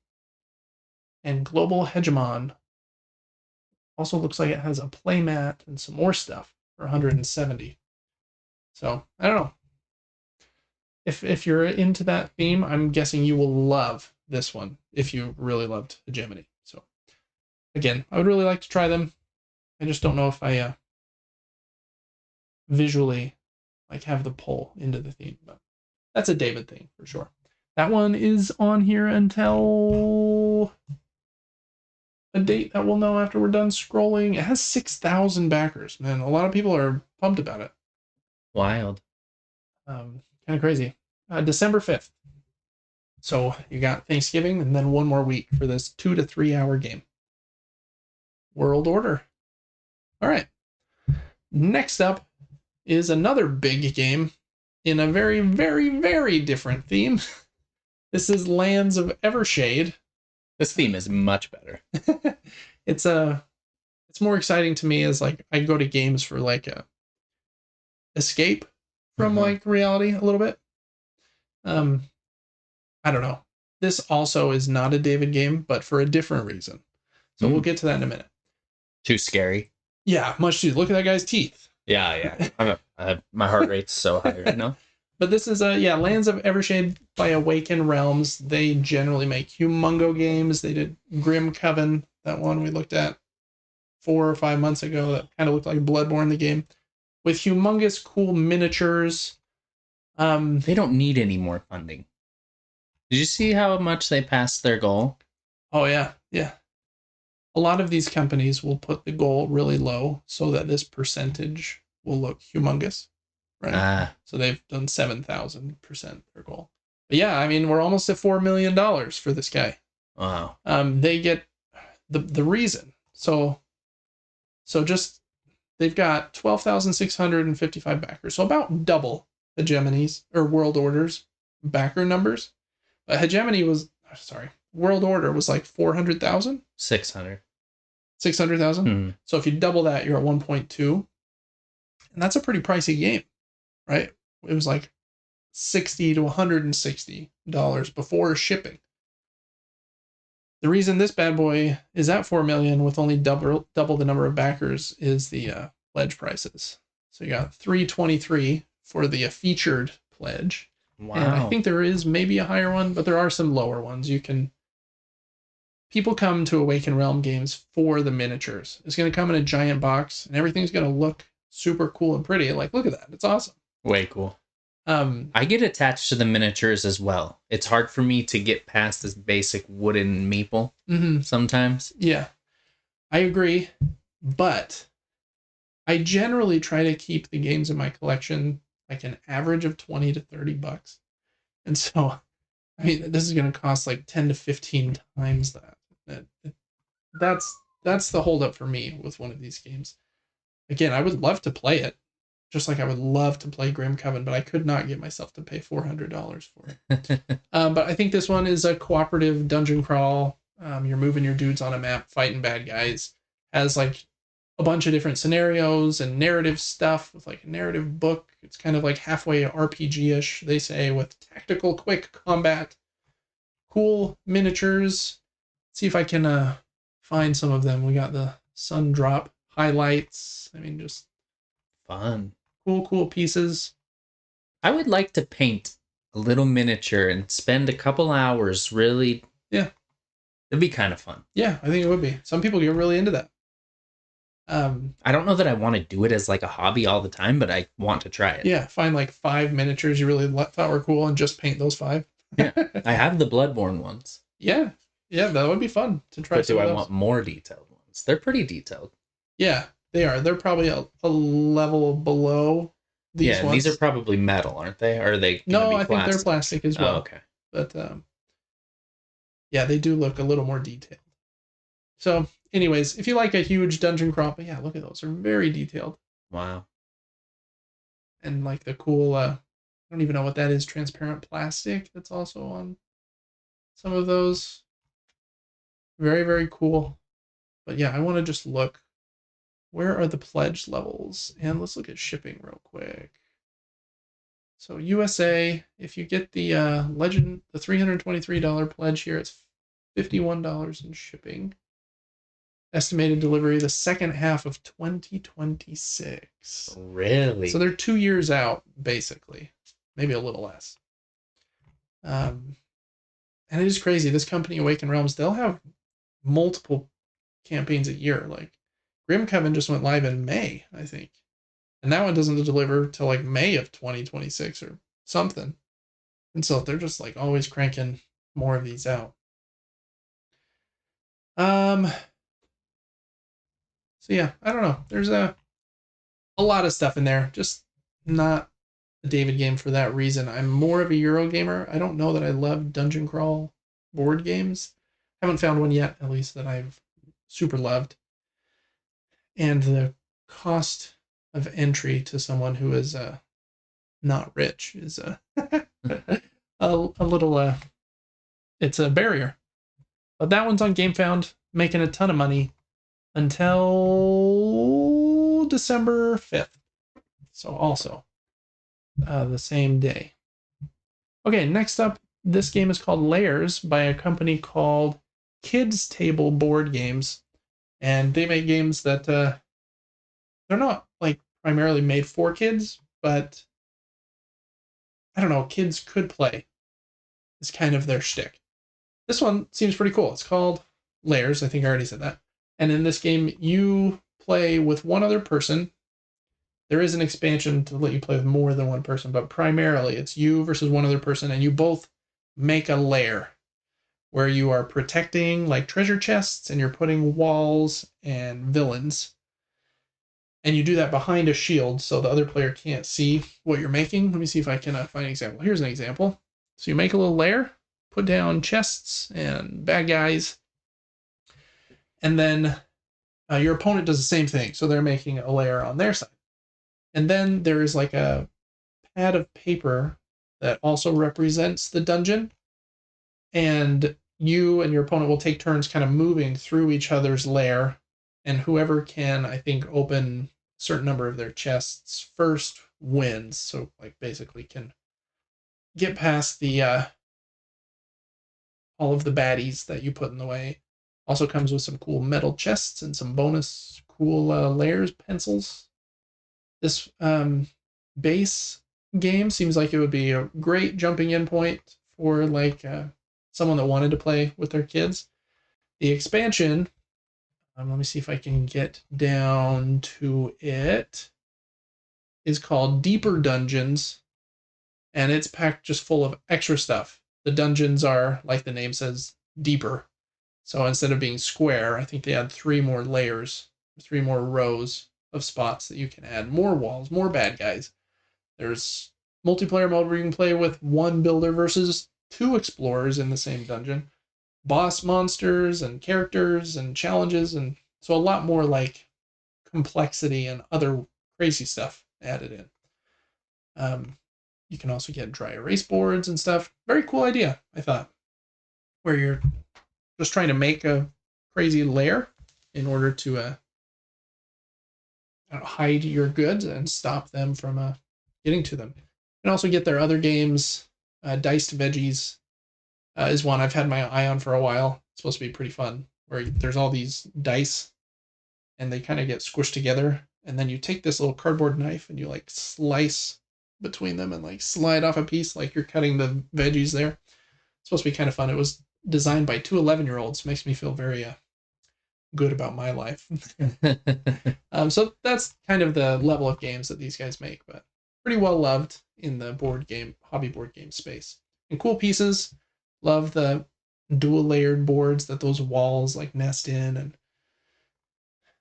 And Global Hegemon. Also looks like it has a playmat and some more stuff for $170. So I don't know. If you're into that theme, I'm guessing you will love this one if you really loved Hegemony. So again, I would really like to try them. I just don't know if I visually have the pull into the theme, but that's a David thing for sure. That one is on here until a date that we'll know after we're done scrolling. It has 6,000 backers, man. A lot of people are pumped about it. Wild. Kind of crazy. December 5th. So you got Thanksgiving and then one more week for this 2 to 3 hour game. World Order. All right. Next up is another big game in a very, very, very different theme. This is Lands of Evershade. This theme is much better. It's more exciting to me as like I go to games for like a escape from like reality a little bit. I don't know. This also is not a David game, but for a different reason. So we'll get to that in a minute. Too scary. Yeah, much too. Look at that guy's teeth. Yeah. My heart rate's so high right now. But this is Lands of Evershade by Awaken Realms. They generally make humongo games. They did Grim Coven, that one we looked at 4 or 5 months ago. That kind of looked like Bloodborne, the game, with humongous cool miniatures. They don't need any more funding. Did you see how much they passed their goal? Oh yeah. A lot of these companies will put the goal really low so that this percentage will look humongous. Right. So they've done 7,000% their goal. But yeah, I mean, we're almost at $4 million for this guy. Wow. They get the reason. So just they've got 12,655 backers. So about double Hegemony's or World Order's backer numbers. But World Order was like 400,000? 600. 600,000? So if you double that, you're at 1.2. And that's a pretty pricey game. Right? It was like $60 to $160 before shipping. The reason this bad boy is at 4 million with only double the number of backers is the pledge prices. So you got 323 for the featured pledge. Wow. And I think there is maybe a higher one, but there are some lower ones. People come to Awaken Realm games for the miniatures. It's going to come in a giant box and everything's going to look super cool and pretty. Like, look at that. It's awesome. Way cool. I get attached to the miniatures as well. It's hard for me to get past this basic wooden meeple sometimes. Yeah, I agree. But I generally try to keep the games in my collection like an average of 20 to 30 bucks. And so, I mean, this is going to cost like 10 to 15 times that. That's that's the holdup for me with one of these games. Again, I would love to play it, just like I would love to play Grim Coven, but I could not get myself to pay $400 for it. But I think this one is a cooperative dungeon crawl. You're moving your dudes on a map, fighting bad guys. Has like a bunch of different scenarios and narrative stuff with like a narrative book. It's kind of like halfway RPG-ish, they say, with tactical quick combat, cool miniatures. See if I can find some of them. We got the sun drop highlights. I mean, just Fun. cool pieces. I would like to paint a little miniature and spend a couple hours really. Yeah. It'd be kind of fun. Yeah, I think it would be. Some people get really into that. I don't know that I want to do it as like a hobby all the time, but I want to try it. Yeah, find like 5 miniatures you really thought were cool and just paint those 5. Yeah, I have the Bloodborne ones. Yeah, that would be fun to try. But do I want more detailed ones? They're pretty detailed. Yeah, they are. They're probably a level below these ones. These are probably metal, aren't they? Or are they? No, I think they're plastic as well. Oh, okay. But yeah, they do look a little more detailed. So, anyways, if you like a huge dungeon crawl, but yeah, look at those. They're very detailed. Wow. And like the cool, I don't even know what that is, transparent plastic that's also on some of those. Very, very cool. But yeah, I want to just look. Where are the pledge levels? And let's look at shipping real quick. So USA, if you get the Legend, the $323 pledge here, it's $51 in shipping. Estimated delivery the second half of 2026. Really? So they're 2 years out, basically. Maybe a little less. And it is crazy. This company, Awaken Realms, they'll have multiple campaigns a year. Like Grim Coven just went live in May, I think. And that one doesn't deliver till like May of 2026 or something. And so they're just like always cranking more of these out. So yeah, I don't know. There's a lot of stuff in there. Just not a David game for that reason. I'm more of a Euro gamer. I don't know that I love dungeon crawl board games. Haven't found one yet, at least, that I've super loved. And the cost of entry to someone who is not rich is a little it's a barrier. But that one's on GameFound, making a ton of money until December 5th. So also the same day. Okay, next up, this game is called Layers by a company called Kids Table Board Games. And they make games that they're not like primarily made for kids, but I don't know, kids could play. It's kind of their shtick. This one seems pretty cool. It's called Layers. I think I already said that. And in this game, you play with one other person. There is an expansion to let you play with more than one person, but primarily it's you versus one other person, and you both make a lair where you are protecting like treasure chests and you're putting walls and villains. And you do that behind a shield so the other player can't see what you're making. Let me see if I can find an example. Here's an example. So you make a little lair, put down chests and bad guys, and then your opponent does the same thing. So they're making a lair on their side. And then there is like a pad of paper that also represents the dungeon. And you and your opponent will take turns kind of moving through each other's lair. And whoever can, I think, open a certain number of their chests first wins. So like basically can get past the all of the baddies that you put in the way. Also comes with some cool metal chests and some bonus cool layers, pencils. This base game seems like it would be a great jumping in point for like someone that wanted to play with their kids. The expansion, let me see if I can get down to it, is called Deeper Dungeons, and it's packed just full of extra stuff. The dungeons are, like the name says, deeper. So instead of being square, I think they add 3 more layers, 3 more rows of spots that you can add. More walls, more bad guys. There's multiplayer mode where you can play with 1 builder versus 2 explorers in the same dungeon. Boss monsters and characters and challenges and So a lot more like complexity and other crazy stuff added in. You can also get dry erase boards and stuff. Very cool idea, I thought, where you're just trying to make a crazy layer in order to hide your goods and stop them from getting to them. And also get their other games. Diced Veggies is one I've had my eye on for a while. It's supposed to be pretty fun, where there's all these dice and they kind of get squished together. And then you take this little cardboard knife and you like slice between them and like slide off a piece like you're cutting the veggies there. It's supposed to be kind of fun. It was designed by two 11-year-olds. Makes me feel very good about my life. So that's kind of the level of games that these guys make, but pretty well loved in the hobby board game space. And cool pieces. Love the dual layered boards that those walls like nest in, and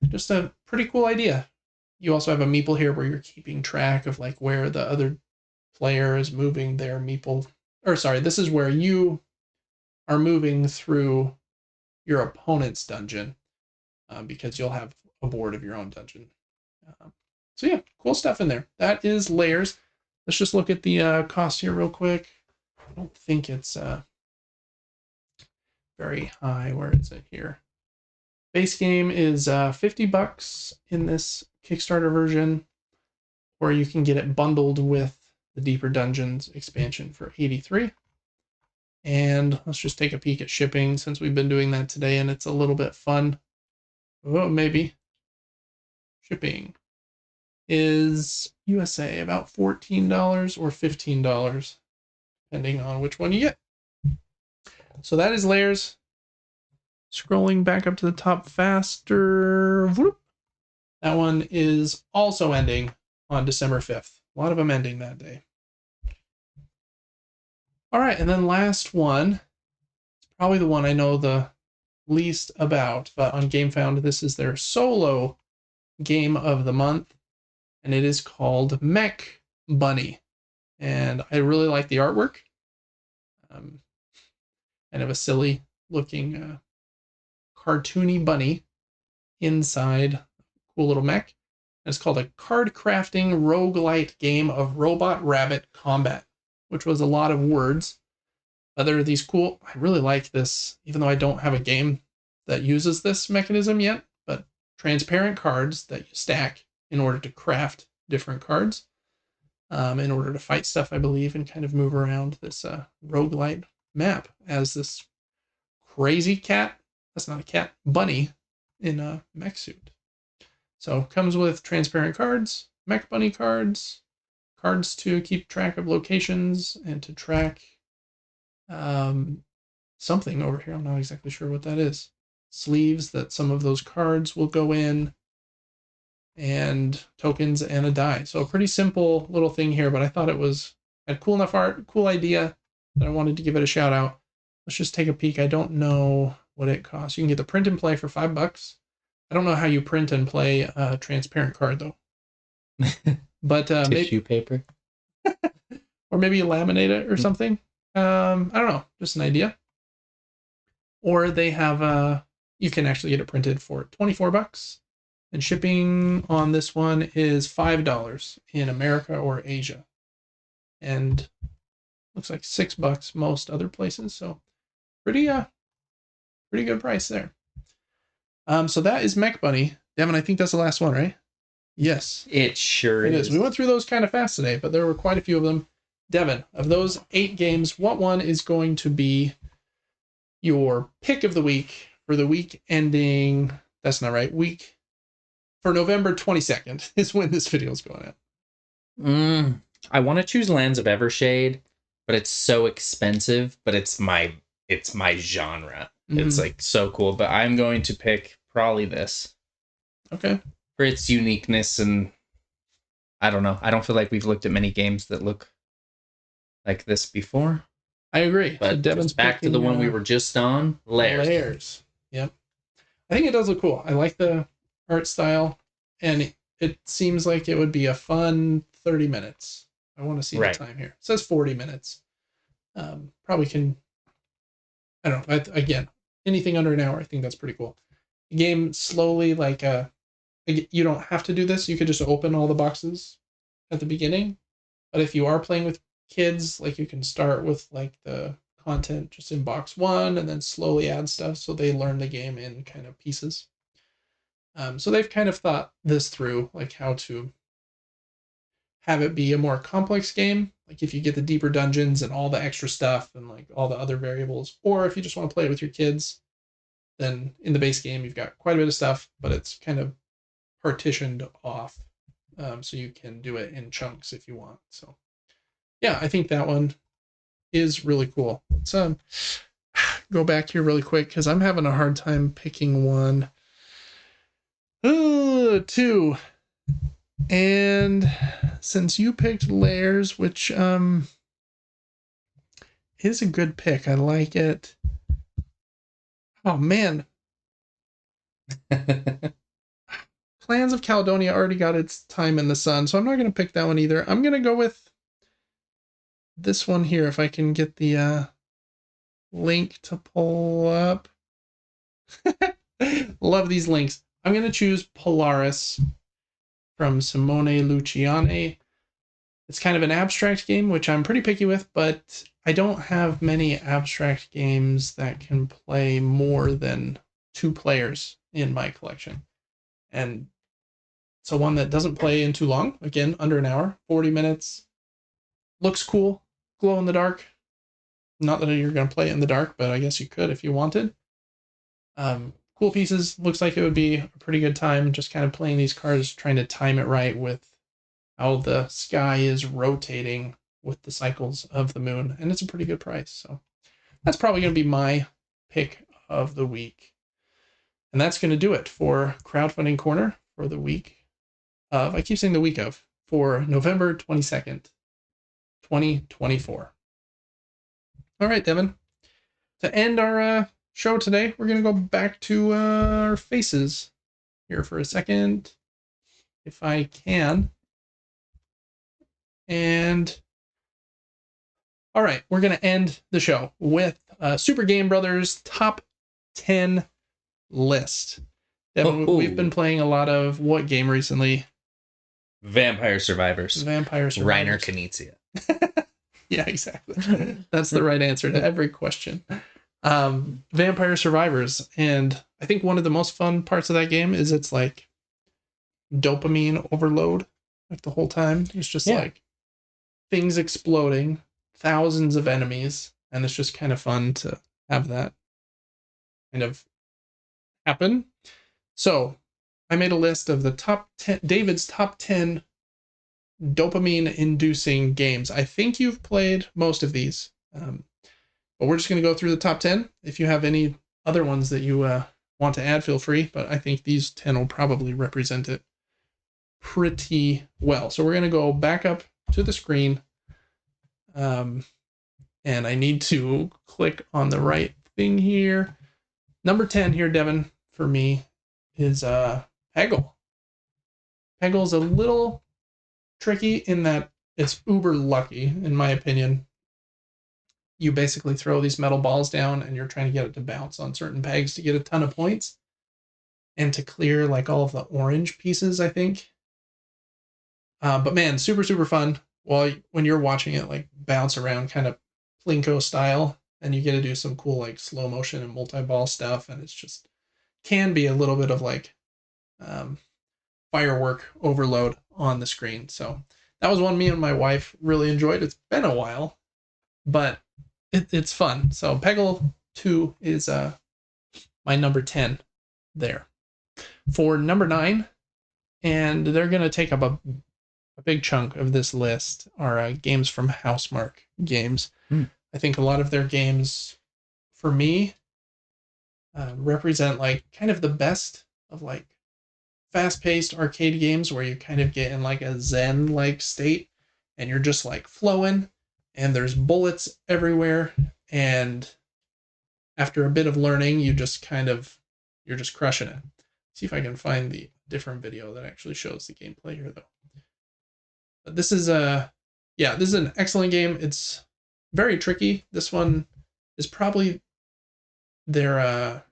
just a pretty cool idea. You also have a meeple here where you're keeping track of like where the other player is moving their meeple. Or sorry, this is where you are moving through your opponent's dungeon, because you'll have a board of your own dungeon. So yeah, cool stuff in there. That is Layers. Let's just look at the cost here real quick. I don't think it's very high. Where is it here? Base game is $50 in this Kickstarter version, or you can get it bundled with the Deeper Dungeons expansion for $83. And let's just take a peek at shipping, since we've been doing that today and it's a little bit fun. Oh, maybe. Shipping is USA about $14 or $15, depending on which one you get. So that is Layers. Scrolling back up to the top faster. Whoop. That one is also ending on December 5th. A lot of them ending that day. All right, and then last one. It's probably the one I know the least about, but on GameFound, this is their solo game of the month, and it is called Mech Bunny. And I really like the artwork. Kind of a silly looking cartoony bunny inside cool little mech. And it's called a card crafting roguelite game of robot rabbit combat, which was a lot of words. There are these cool, I really like this, even though I don't have a game that uses this mechanism yet, but transparent cards that you stack in order to craft different cards, in order to fight stuff, I believe, and kind of move around this roguelite map as this crazy cat, that's not a cat, bunny in a mech suit. So comes with transparent cards, mech bunny cards, cards to keep track of locations and to track something over here. I'm not exactly sure what that is. Sleeves that some of those cards will go in, and tokens and a die. So a pretty simple little thing here, but I thought it had cool enough art, cool idea, that I wanted to give it a shout out. Let's just take a peek. I don't know what it costs. You can get the print and play for $5. I don't know how you print and play a transparent card though. But tissue paper, or maybe you laminate it or something. I don't know, just an idea. Or they have you can actually get it printed for $24, and shipping on this one is $5 in America or Asia, and looks like $6 most other places. So pretty good price there. So that is Mech Bunny. Devin, I think that's the last one, right? Yes, it sure is. We went through those kind of fast today, but there were quite a few of them. Devin, of those 8 games, what one is going to be your pick of the week for the week ending? That's not right. Week for November 22nd is when this video is going out. I want to choose Lands of Evershade, but it's so expensive. But it's my genre. Mm-hmm. It's like so cool. But I'm going to pick probably this. Okay. For its uniqueness, and I don't know. I don't feel like we've looked at many games that look like this before. I agree. But so Devin's back to the one we were just on. Layers. Yep. I think it does look cool. I like the art style, and it seems like it would be a fun 30 minutes. I want to see the time here. It says 40 minutes. Probably can, I don't know. Again, anything under an hour, I think that's pretty cool. The game slowly, like, you don't have to do this. You could just open all the boxes at the beginning. But if you are playing with kids, like, you can start with like the content just in box one and then slowly add stuff so they learn the game in kind of pieces. So they've kind of thought this through, like how to have it be a more complex game. Like if you get the deeper dungeons and all the extra stuff and like all the other variables, or if you just want to play it with your kids, then in the base game you've got quite a bit of stuff, but it's kind of partitioned off, so you can do it in chunks if you want. So yeah, I think that one is really cool. Let's go back here really quick because I'm having a hard time picking one. Two. And since you picked Layers, which is a good pick, I like it. Oh man. Plans of Caledonia already got its time in the sun, so I'm not going to pick that one either. I'm going to go with this one here if I can get the link to pull up. Love these links. I'm going to choose Polaris from Simone Luciani. It's kind of an abstract game, which I'm pretty picky with, but I don't have many abstract games that can play more than 2 players in my collection. And so one that doesn't play in too long, again, under an hour, 40 minutes. Looks cool, glow in the dark. Not that you're going to play it in the dark, but I guess you could if you wanted. Cool pieces. Looks like it would be a pretty good time just kind of playing these cards, trying to time it right with how the sky is rotating with the cycles of the moon. And it's a pretty good price. So that's probably going to be my pick of the week. And that's going to do it for Crowdfunding Corner for the week of, I keep saying the week of, for November 22nd, 2024. All right, Devin. To end our show today, we're going to go back to our faces here for a second, if I can. And all right, we're going to end the show with Super Game Brothers top 10 list. Devin, we've been playing a lot of what game recently? Vampire Survivors. Vampire Survivors. Reiner Knizia. Yeah, exactly. That's the right answer to every question. Vampire Survivors. And I think one of the most fun parts of that game is it's like dopamine overload. Like the whole time. It's just like things exploding, thousands of enemies. And it's just kind of fun to have that kind of happen. So I made a list of the top 10, David's top 10 dopamine-inducing games. I think you've played most of these, but we're just going to go through the top 10. If you have any other ones that you want to add, feel free, but I think these 10 will probably represent it pretty well. So we're going to go back up to the screen, and I need to click on the right thing here. Number 10 here, Devin, for me, is Peggle. Peggle's a little tricky in that it's uber lucky, in my opinion. You basically throw these metal balls down and you're trying to get it to bounce on certain pegs to get a ton of points and to clear like all of the orange pieces, I think. But man, super, super fun. Well, when you're watching it like bounce around kind of Plinko style, and you get to do some cool like slow motion and multi-ball stuff, and it's just can be a little bit of like firework overload on the screen. So that was one me and my wife really enjoyed. It's been a while, but it's fun. So Peggle 2 is my number 10 there. For number 9, and they're going to take up a big chunk of this list, are games from Housemarque Games. I think a lot of their games, for me, represent like kind of the best of like fast-paced arcade games where you kind of get in like a zen-like state and you're just like flowing and there's bullets everywhere, and after a bit of learning you're just crushing it. See if I can find the different video that actually shows the gameplay here though. But this is an excellent game. It's very tricky. This one is probably their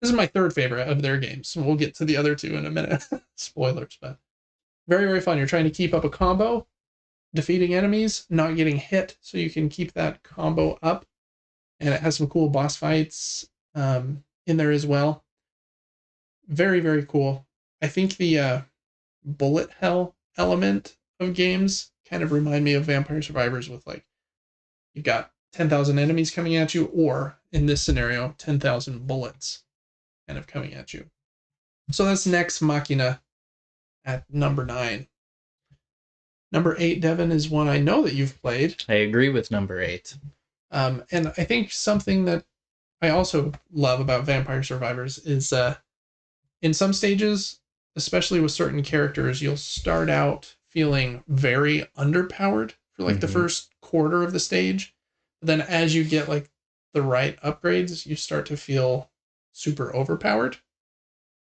This is my third favorite of their games. We'll get to the other two in a minute. Spoilers, but very, very fun. You're trying to keep up a combo, defeating enemies, not getting hit, so you can keep that combo up. And it has some cool boss fights in there as well. Very, very cool. I think the bullet hell element of games kind of remind me of Vampire Survivors with like, you've got 10,000 enemies coming at you, or in this scenario, 10,000 bullets kind of coming at you. So that's Nex Machina at number 9. Number 8, Devin, is one I know that you've played. I agree with number 8. And I think something that I also love about Vampire Survivors is in some stages, especially with certain characters, you'll start out feeling very underpowered for like the first quarter of the stage. But then as you get like the right upgrades, you start to feel super overpowered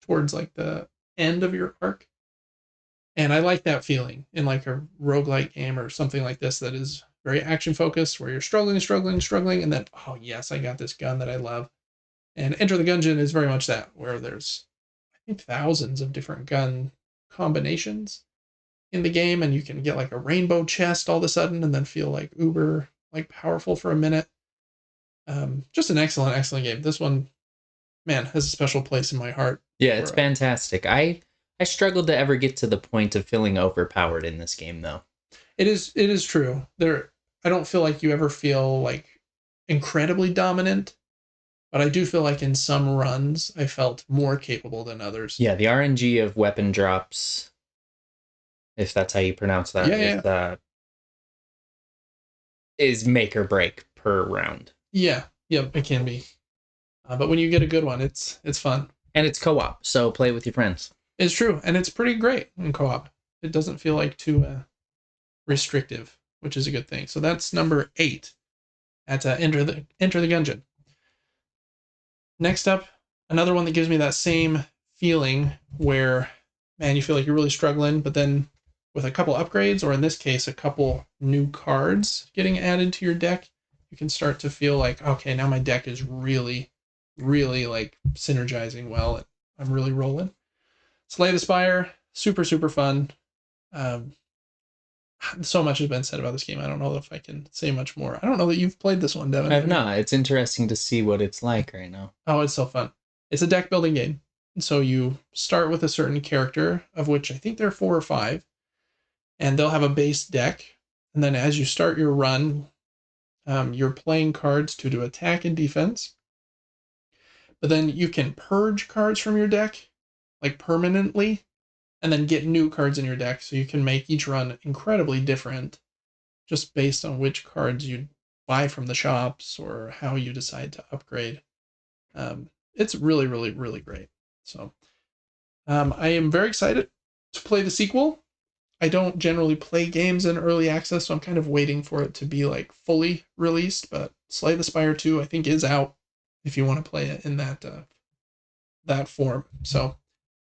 towards like the end of your arc. And I like that feeling in like a roguelike game or something like this that is very action focused, where you're struggling, and then, oh yes, I got this gun that I love. And Enter the Gungeon is very much that, where there's, I think, thousands of different gun combinations in the game, and you can get like a rainbow chest all of a sudden and then feel like uber like powerful for a minute. Just an excellent game. This one, man, has a special place in my heart. Yeah, it's fantastic. I struggled to ever get to the point of feeling overpowered in this game, though. It is true. I don't feel like you ever feel like incredibly dominant, but I do feel like in some runs I felt more capable than others. Yeah, the RNG of weapon drops, if that's how you pronounce that, is make or break per round. Yeah, it can be. But when you get a good one, it's fun. And it's co-op, so play with your friends. It's true, and it's pretty great in co-op. It doesn't feel like too restrictive, which is a good thing. So that's number 8 at Enter the Gungeon. Next up, another one that gives me that same feeling where, man, you feel like you're really struggling, but then with a couple upgrades, or in this case, a couple new cards getting added to your deck, you can start to feel like, okay, now my deck is really, really like synergizing well, and I'm really rolling. Slay the Spire, super, super fun. So much has been said about this game. I don't know if I can say much more. I don't know that you've played this one, Devin. I've not. It's interesting to see what it's like right now. Oh, it's so fun. It's a deck building game. So you start with a certain character, of which I think there are 4 or 5, and they'll have a base deck. And then as you start your run, you're playing cards to do attack and defense. But then you can purge cards from your deck, like permanently, and then get new cards in your deck, so you can make each run incredibly different just based on which cards you buy from the shops or how you decide to upgrade. It's really, really, really great. So I am very excited to play the sequel. I don't generally play games in early access, so I'm kind of waiting for it to be like fully released, but Slay the Spire 2 I think is out if you want to play it in that form. So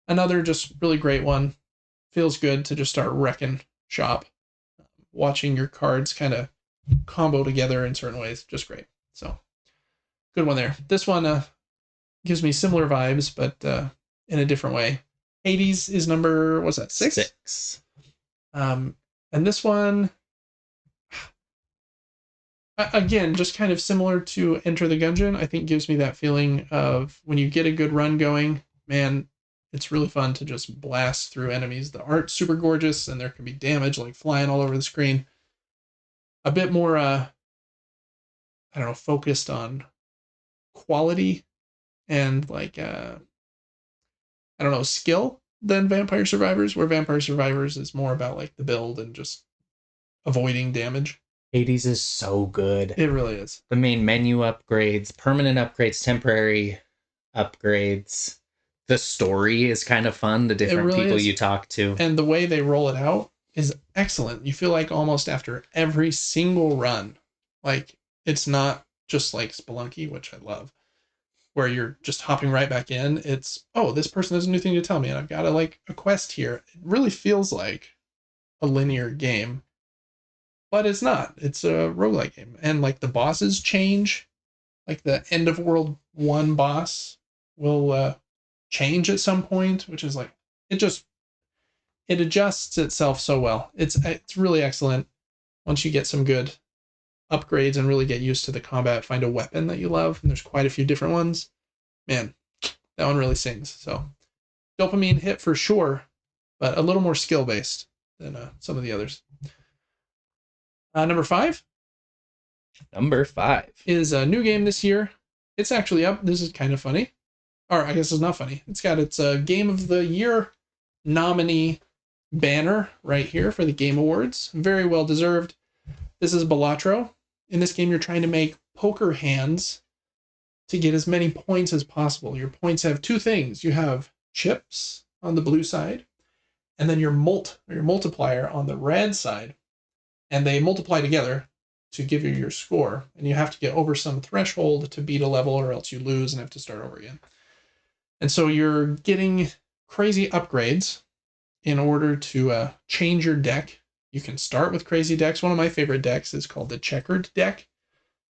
another just really great one. Feels good to just start wrecking shop. Watching your cards kind of combo together in certain ways. Just great. So, good one there. This one gives me similar vibes, but in a different way. Hades is number, what's that, 6? 6. And this one, again, just kind of similar to Enter the Gungeon, I think gives me that feeling of when you get a good run going, man, it's really fun to just blast through enemies. The art's super gorgeous, and there can be damage like flying all over the screen. A bit more, I don't know, focused on quality and like, I don't know, skill than Vampire Survivors, where Vampire Survivors is more about like the build and just avoiding damage. Hades is so good. It really is. The main menu upgrades, permanent upgrades, temporary upgrades. The story is kind of fun, the different really people you talk to. And the way they roll it out is excellent. You feel like almost after every single run, like it's not just like Spelunky, which I love, where you're just hopping right back in. It's, oh, this person has a new thing to tell me, and I've got like a quest here. It really feels like a linear game, but it's not. It's a roguelike game. And like the bosses change. Like the end of World 1 boss will change at some point, which is like it adjusts itself so well. It's really excellent once you get some good upgrades and really get used to the combat. Find a weapon that you love, and there's quite a few different ones. Man, that one really sings. So dopamine hit for sure, but a little more skill based than some of the others. Number 5. Number 5 is a new game this year. It's actually up. This is kind of funny. Or I guess it's not funny. It's got its Game of the Year nominee banner right here for the Game Awards. Very well deserved. This is Balatro. In this game, you're trying to make poker hands to get as many points as possible. Your points have 2 things. You have chips on the blue side, and then your multiplier on the red side. And they multiply together to give you your score. And you have to get over some threshold to beat a level, or else you lose and have to start over again. And so you're getting crazy upgrades in order to change your deck. You can start with crazy decks. One of my favorite decks is called the Checkered deck.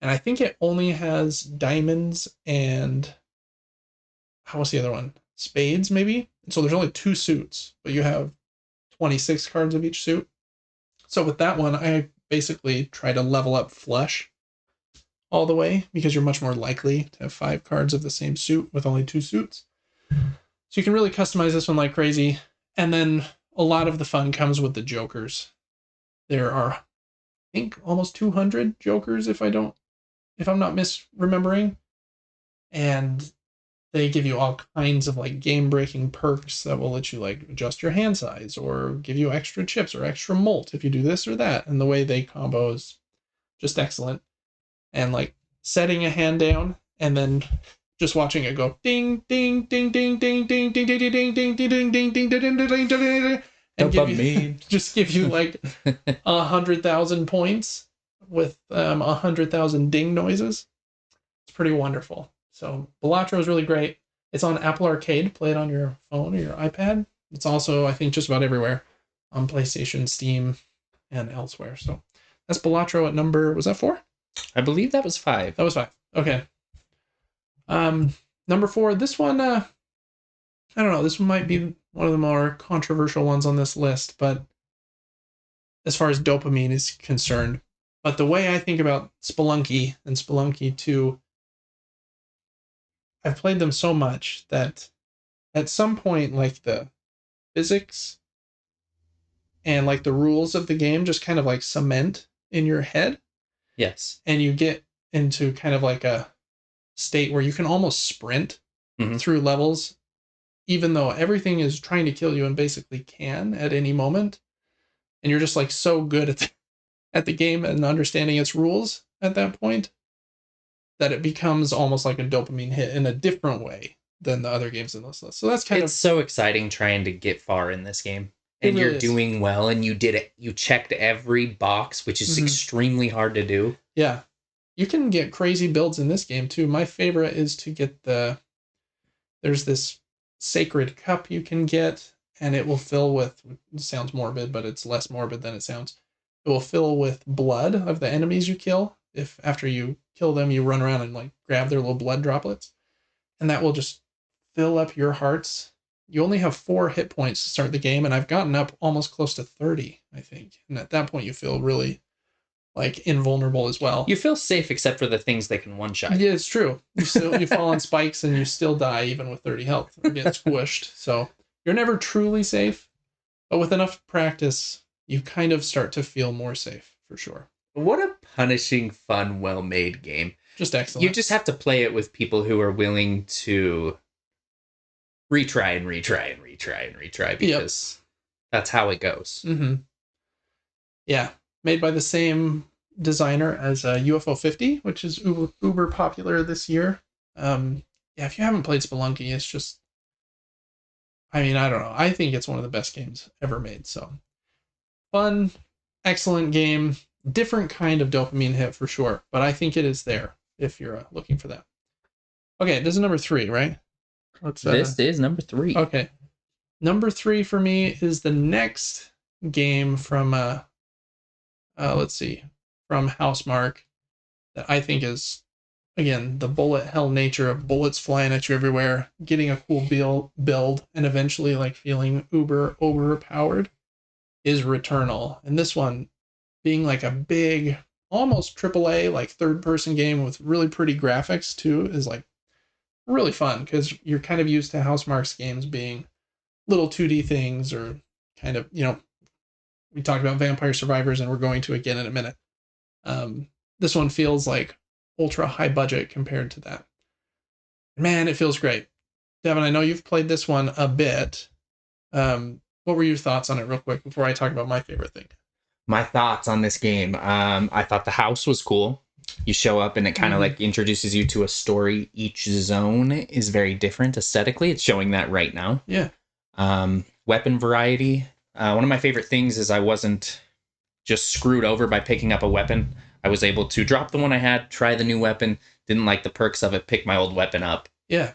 And I think it only has diamonds and, what's the other one? Spades, maybe? So there's only 2 suits, but you have 26 cards of each suit. So with that one, I basically try to level up flush all the way, because you're much more likely to have 5 cards of the same suit with only 2 suits. So you can really customize this one like crazy. And then a lot of the fun comes with the jokers. There are, I think, almost 200 jokers if I'm not misremembering. And they give you all kinds of like game-breaking perks that will let you like adjust your hand size or give you extra chips or extra mult if you do this or that. And the way they combo is just excellent. And like setting a hand down and then just watching it go ding ding ding ding ding ding ding ding ding ding ding ding ding ding ding ding ding, and give you like 100,000 points with 100,000 ding noises. It's pretty wonderful. So Balatro is really great. It's on Apple Arcade. Play it on your phone or your iPad. It's also, I think, just about everywhere on PlayStation, Steam, and elsewhere. So that's Balatro at number, was that 4? I believe that was 5. That was 5. Okay. Number 4, this one, I don't know, this one might be one of the more controversial ones on this list, but as far as dopamine is concerned. But the way I think about Spelunky and Spelunky 2, I've played them so much that at some point, like the physics and like the rules of the game just kind of like cement in your head. Yes. And you get into kind of like a state where you can almost sprint through levels, even though everything is trying to kill you and basically can at any moment. And you're just like so good at the game and understanding its rules at that point that it becomes almost like a dopamine hit in a different way than the other games in this list. So that's it's so exciting trying to get far in this game. And really you're doing well, and you did it. You checked every box, which is extremely hard to do. Yeah. You can get crazy builds in this game too. My favorite is to get there's this sacred cup you can get, and it will fill with, it sounds morbid, but it's less morbid than it sounds. It will fill with blood of the enemies you kill. If after you kill them, you run around and like grab their little blood droplets, and that will just fill up your hearts. You only have 4 hit points to start the game, and I've gotten up almost close to 30, I think. And at that point, you feel really like invulnerable as well. You feel safe except for the things that can one-shot. Yeah, it's true. You fall on spikes and you still die even with 30 health or get squished. So you're never truly safe, but with enough practice, you kind of start to feel more safe for sure. What a punishing, fun, well-made game. Just excellent. You just have to play it with people who are willing to retry and retry because that's how it goes. Mm-hmm. Yeah. Made by the same designer as UFO 50, which is uber popular this year. If you haven't played Spelunky, it's just, I mean, I don't know. I think it's one of the best games ever made. So fun, excellent game, different kind of dopamine hit for sure, but I think it is there if you're looking for that. Okay, this is number 3, right? This is number 3. Okay. Number 3 for me is the next game from let's see, from Housemarque that I think is again, the bullet hell nature of bullets flying at you everywhere, getting a cool build, and eventually like feeling uber overpowered is Returnal. And this one being like a big, almost AAA, like third person game with really pretty graphics too, is like really fun because you're kind of used to Housemarque's games being little 2D things or kind of, we talked about Vampire Survivors and we're going to again in a minute. This one feels like ultra high budget compared to that. Man, it feels great. Devin, I know you've played this one a bit. What were your thoughts on it real quick before I talk about my favorite thing? My thoughts on this game. I thought the house was cool. You show up and it kind of like introduces you to a story. Each zone is very different aesthetically. It's showing that right now. Yeah. Weapon variety. One of my favorite things is I wasn't just screwed over by picking up a weapon. I was able to drop the one I had, try the new weapon, didn't like the perks of it, pick my old weapon up. Yeah.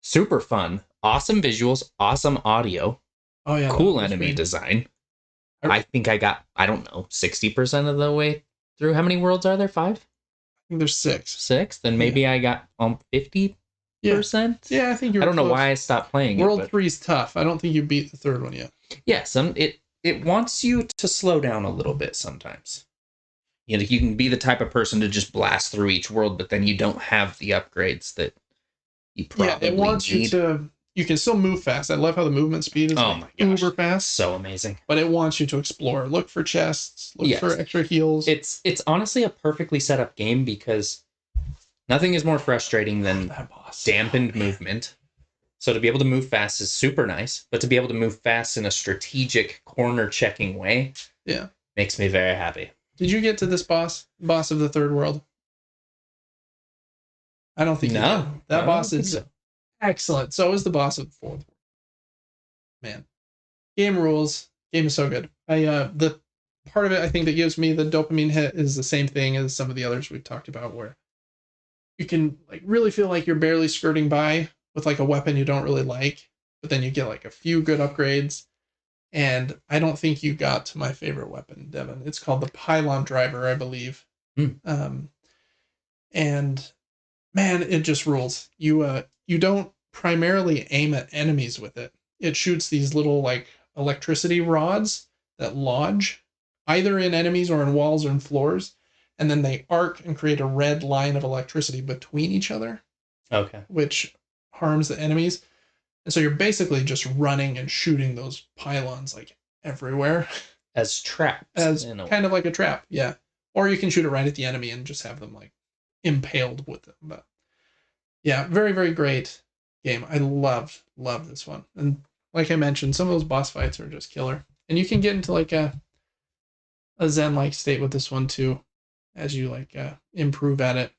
Super fun. Awesome visuals, awesome audio. Oh yeah. Cool enemy design. I think I got, I don't know, 60% of the way through. How many worlds are there? 5? I think there's 6. 6? Then maybe I got 50%. Yeah, I think you're I don't close. know why I stopped playing World it. 3's tough. I don't think you beat the third one yet. Yes, it wants you to slow down a little bit sometimes. You can be the type of person to just blast through each world, but then you don't have the upgrades that you probably it wants need. You to. You can still move fast. I love how the movement speed is my gosh, uber fast. So amazing. But it wants you to explore, look for chests, look for extra heals. It's honestly a perfectly set up game because nothing is more frustrating than dampened movement. So to be able to move fast is super nice, but to be able to move fast in a strategic corner checking way, makes me very happy. Did you get to this boss of the third world? I don't think you did. That boss is excellent. So is the boss of the fourth. Man, game rules. Game is so good. The part of it I think that gives me the dopamine hit is the same thing as some of the others we've talked about, where you can like really feel like you're barely skirting by with like a weapon you don't really like, but then you get like a few good upgrades. And I don't think you got to my favorite weapon, Devin. It's called the Pylon Driver, I believe. And man, it just rules. You don't primarily aim at enemies with it. It shoots these little like electricity rods that lodge either in enemies or in walls or in floors, and then they arc and create a red line of electricity between each other. Okay. Which harms the enemies. And so you're basically just running and shooting those pylons like everywhere. As traps. As kind of like a trap, yeah. Or you can shoot it right at the enemy and just have them like impaled with them. But yeah, very, very great game. I love this one. And like I mentioned, some of those boss fights are just killer. And you can get into like a zen-like state with this one too, as you like improve at it.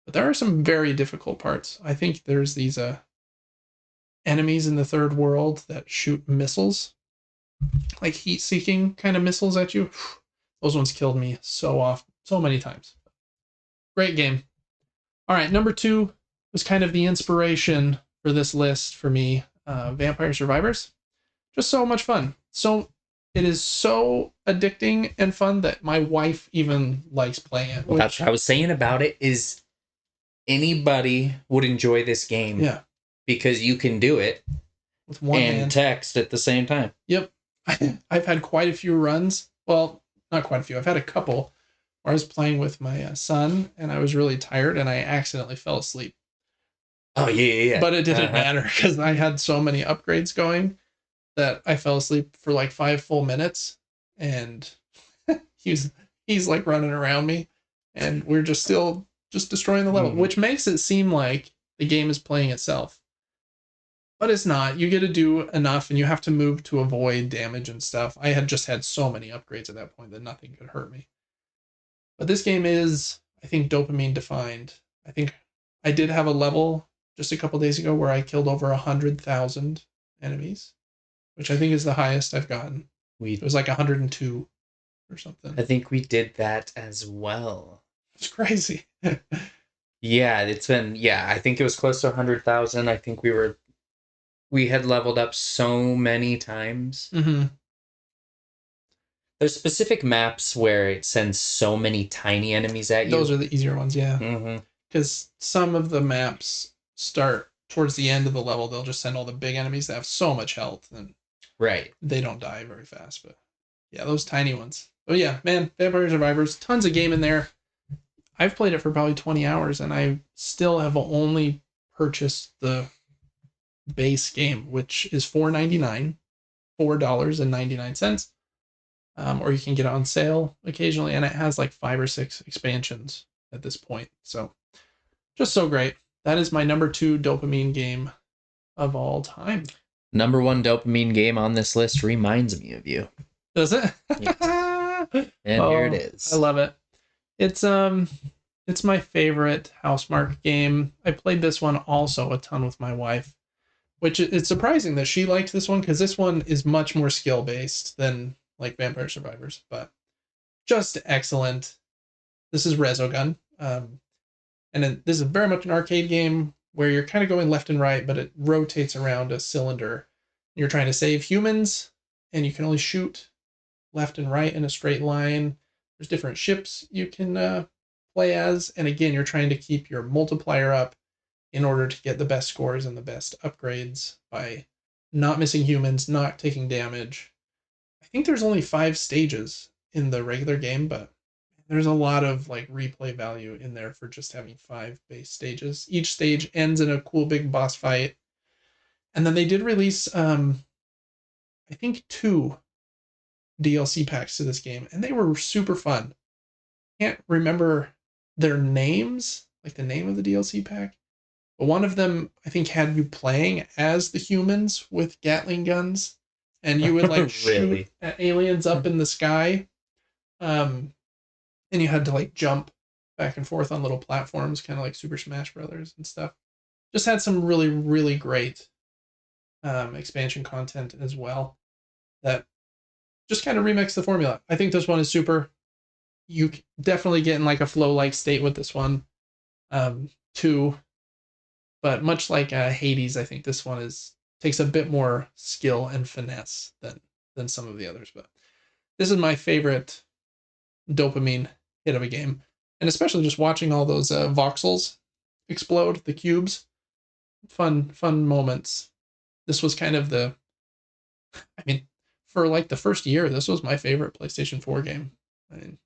But there are some very difficult parts. I think there's these enemies in the third world that shoot missiles, like heat-seeking kind of missiles at you. Those ones killed me so many times. Great game. All right, number 2 was kind of the inspiration for this list for me. Vampire Survivors. Just so much fun. So it is so addicting and fun that my wife even likes playing it. Well, that's what I was saying about it, is anybody would enjoy this game. Yeah. Because you can do it with one hand. Text at the same time. Yep. I've had quite a few runs. Well, not quite a few. I've had a couple where I was playing with my son and I was really tired and I accidentally fell asleep. Oh, yeah. But it didn't matter because I had so many upgrades going that I fell asleep for like 5 full minutes. And he's like running around me and we're just destroying the level, which makes it seem like the game is playing itself. But it's not. You get to do enough and you have to move to avoid damage and stuff. I had just had so many upgrades at that point that nothing could hurt me. But this game is, I think, dopamine defined. I think I did have a level just a couple days ago where I killed over 100,000 enemies, which I think is the highest I've gotten. It was like 102 or something. I think we did that as well. It's crazy. Yeah, I think it was close to 100,000. I think we had leveled up so many times. Mm-hmm. There's specific maps where it sends so many tiny enemies at you. Those are the easier ones, yeah. Mm-hmm. Because some of the maps start towards the end of the level. They'll just send all the big enemies that have so much health, and Right. they don't die very fast. But yeah, those tiny ones. Oh yeah, man, Vampire Survivors, tons of game in there. I've played it for probably 20 hours, and I still have only purchased the base game, which is $4.99, $4.99. Or you can get it on sale occasionally, and it has like 5 or 6 expansions at this point. So just so great. That is my number 2 dopamine game of all time. Number 1 dopamine game on this list reminds me of you. Does it? Yes. And here it is. I love it. It's my favorite Housemarque game. I played this one also a ton with my wife, which it's surprising that she liked this one because this one is much more skill based than like Vampire Survivors, but just excellent. This is Resogun, and this is very much an arcade game where you're kind of going left and right, but it rotates around a cylinder. You're trying to save humans, and you can only shoot left and right in a straight line. There's different ships you can play as, and again, you're trying to keep your multiplier up in order to get the best scores and the best upgrades by not missing humans, not taking damage. I think there's only 5 stages in the regular game, but there's a lot of like replay value in there for just having 5 base stages. Each stage ends in a cool big boss fight. And then they did release I think 2 DLC packs to this game, and they were super fun. Can't remember their names, like the name of the DLC pack. But one of them, I think, had you playing as the humans with Gatling guns, and you would like Really? shoot at aliens up in the sky. And you had to like jump back and forth on little platforms, kind of like Super Smash Brothers and stuff. Just had some really, really great expansion content as well that just kind of remix the formula. I think this one is super. You definitely get in like a flow-like state with this one, too. But much like Hades, I think this one takes a bit more skill and finesse than some of the others. But this is my favorite dopamine hit of a game, and especially just watching all those voxels explode, the cubes. Fun moments. This was kind of I mean, for like the first year, this was my favorite PlayStation 4 game. I mean,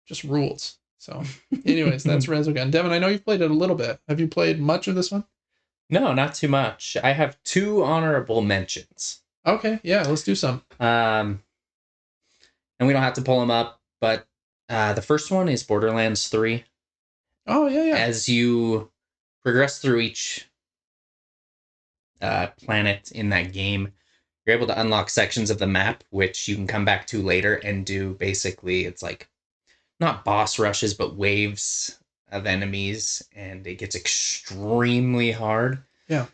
just rules. So, anyways, that's Resogun. Devin, I know you've played it a little bit. Have you played much of this one? No, not too much. I have 2 honorable mentions. Okay, yeah, let's do some. And we don't have to pull them up, but the first one is Borderlands 3. Oh, yeah. As you progress through each planet in that game, you're able to unlock sections of the map, which you can come back to later and do basically, it's like, not boss rushes, but waves of enemies, and it gets extremely hard. Yeah.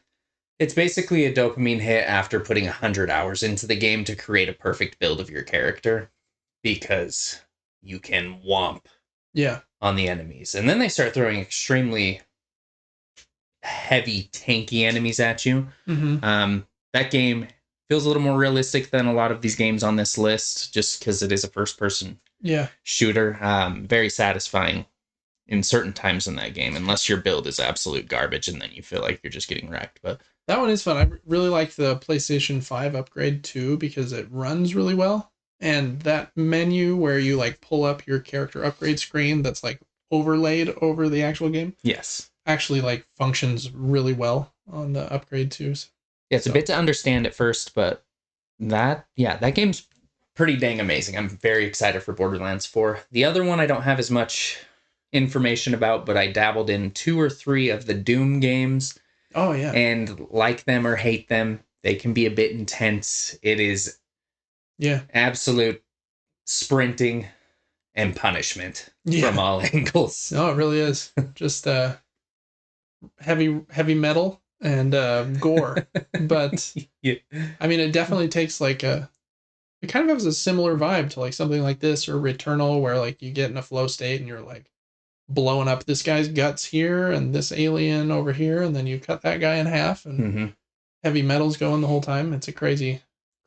It's basically a dopamine hit after putting 100 hours into the game to create a perfect build of your character, because you can womp on the enemies. And then they start throwing extremely heavy, tanky enemies at you. Mm-hmm. That game feels a little more realistic than a lot of these games on this list, just because it is a first-person shooter. Very satisfying in certain times in that game, unless your build is absolute garbage, and then you feel like you're just getting wrecked. But that one is fun. I really like the PlayStation 5 upgrade too, because it runs really well. And that menu where you like pull up your character upgrade screen that's like overlaid over the actual game. Yes. Actually like functions really well on the upgrade too. So. Yeah, it's a bit to understand at first, but that game's pretty dang amazing. I'm very excited for Borderlands 4. The other one I don't have as much information about, but I dabbled in 2 or 3 of the Doom games. Oh, yeah. And like them or hate them, they can be a bit intense. It is absolute sprinting and punishment from all angles. No, it really is. Just heavy metal and gore. But I mean, it definitely takes like it kind of has a similar vibe to like something like this or Returnal, where like you get in a flow state and you're like blowing up this guy's guts here and this alien over here, and then you cut that guy in half, and heavy metal's going the whole time. It's a crazy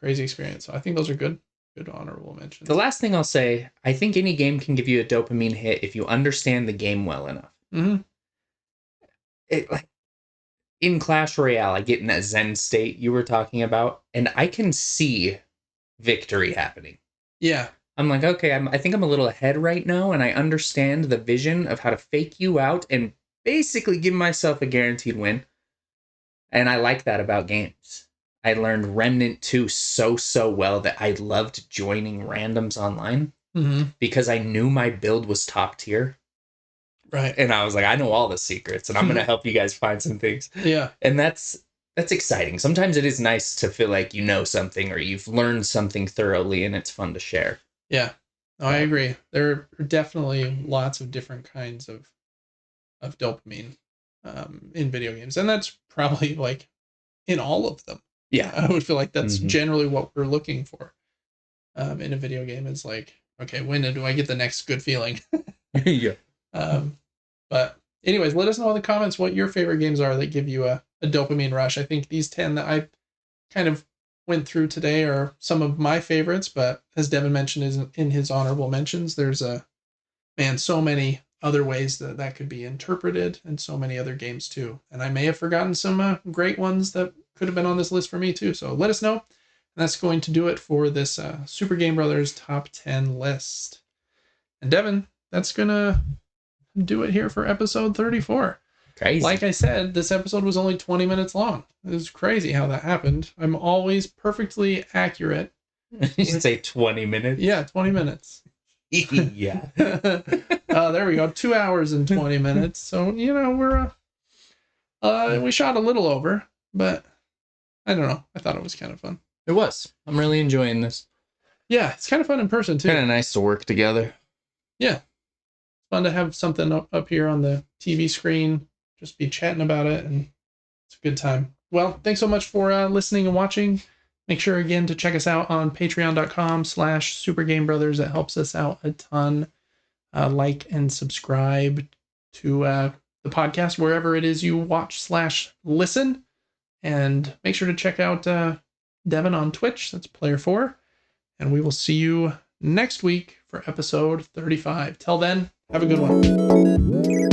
experience. So I think those are good good honorable mentions. The last thing I'll say, I think any game can give you a dopamine hit if you understand the game well enough. Mm-hmm. Like in Clash Royale, I get in that Zen state you were talking about, and I can see victory happening. Yeah. I'm like, okay, I think I'm a little ahead right now, and I understand the vision of how to fake you out and basically give myself a guaranteed win. And I like that about games. I learned Remnant 2 so well that I loved joining randoms online because I knew my build was top tier. Right. And I was like, I know all the secrets and I'm going to help you guys find some things. Yeah. And that's exciting. Sometimes it is nice to feel like you know something or you've learned something thoroughly and it's fun to share. Yeah. No, I agree. There are definitely lots of different kinds of dopamine in video games. And that's probably like in all of them. Yeah. I would feel like that's generally what we're looking for in a video game. Is like, okay, when do I get the next good feeling? Yeah. But anyways, let us know in the comments what your favorite games are that give you a dopamine rush. I think these 10 that I kind of went through today are some of my favorites, but as Devin mentioned is in his honorable mentions, there's so many other ways that could be interpreted and so many other games too. And I may have forgotten some great ones that could have been on this list for me too. So let us know. And that's going to do it for this Super Game Brothers top 10 list. And Devin, that's going to do it here for episode 34. Crazy. Like I said, this episode was only 20 minutes long. It was crazy how that happened. I'm always perfectly accurate. You should say 20 minutes. Yeah, 20 minutes. Yeah. There we go. 2 hours and 20 minutes. So, we're we shot a little over, but I don't know. I thought it was kind of fun. It was. I'm really enjoying this. Yeah, it's kind of fun in person too. Kind of nice to work together. Yeah. It's fun to have something up here on the TV screen, just be chatting about it, and it's a good time. Well, thanks so much for listening and watching. Make sure again to check us out on patreon.com/supergamebrothers. It helps us out a ton. Like and subscribe to the podcast wherever it is you watch/listen. And make sure to check out Devin on Twitch. That's Player4. And we will see you next week for episode 35. Till then, have a good one.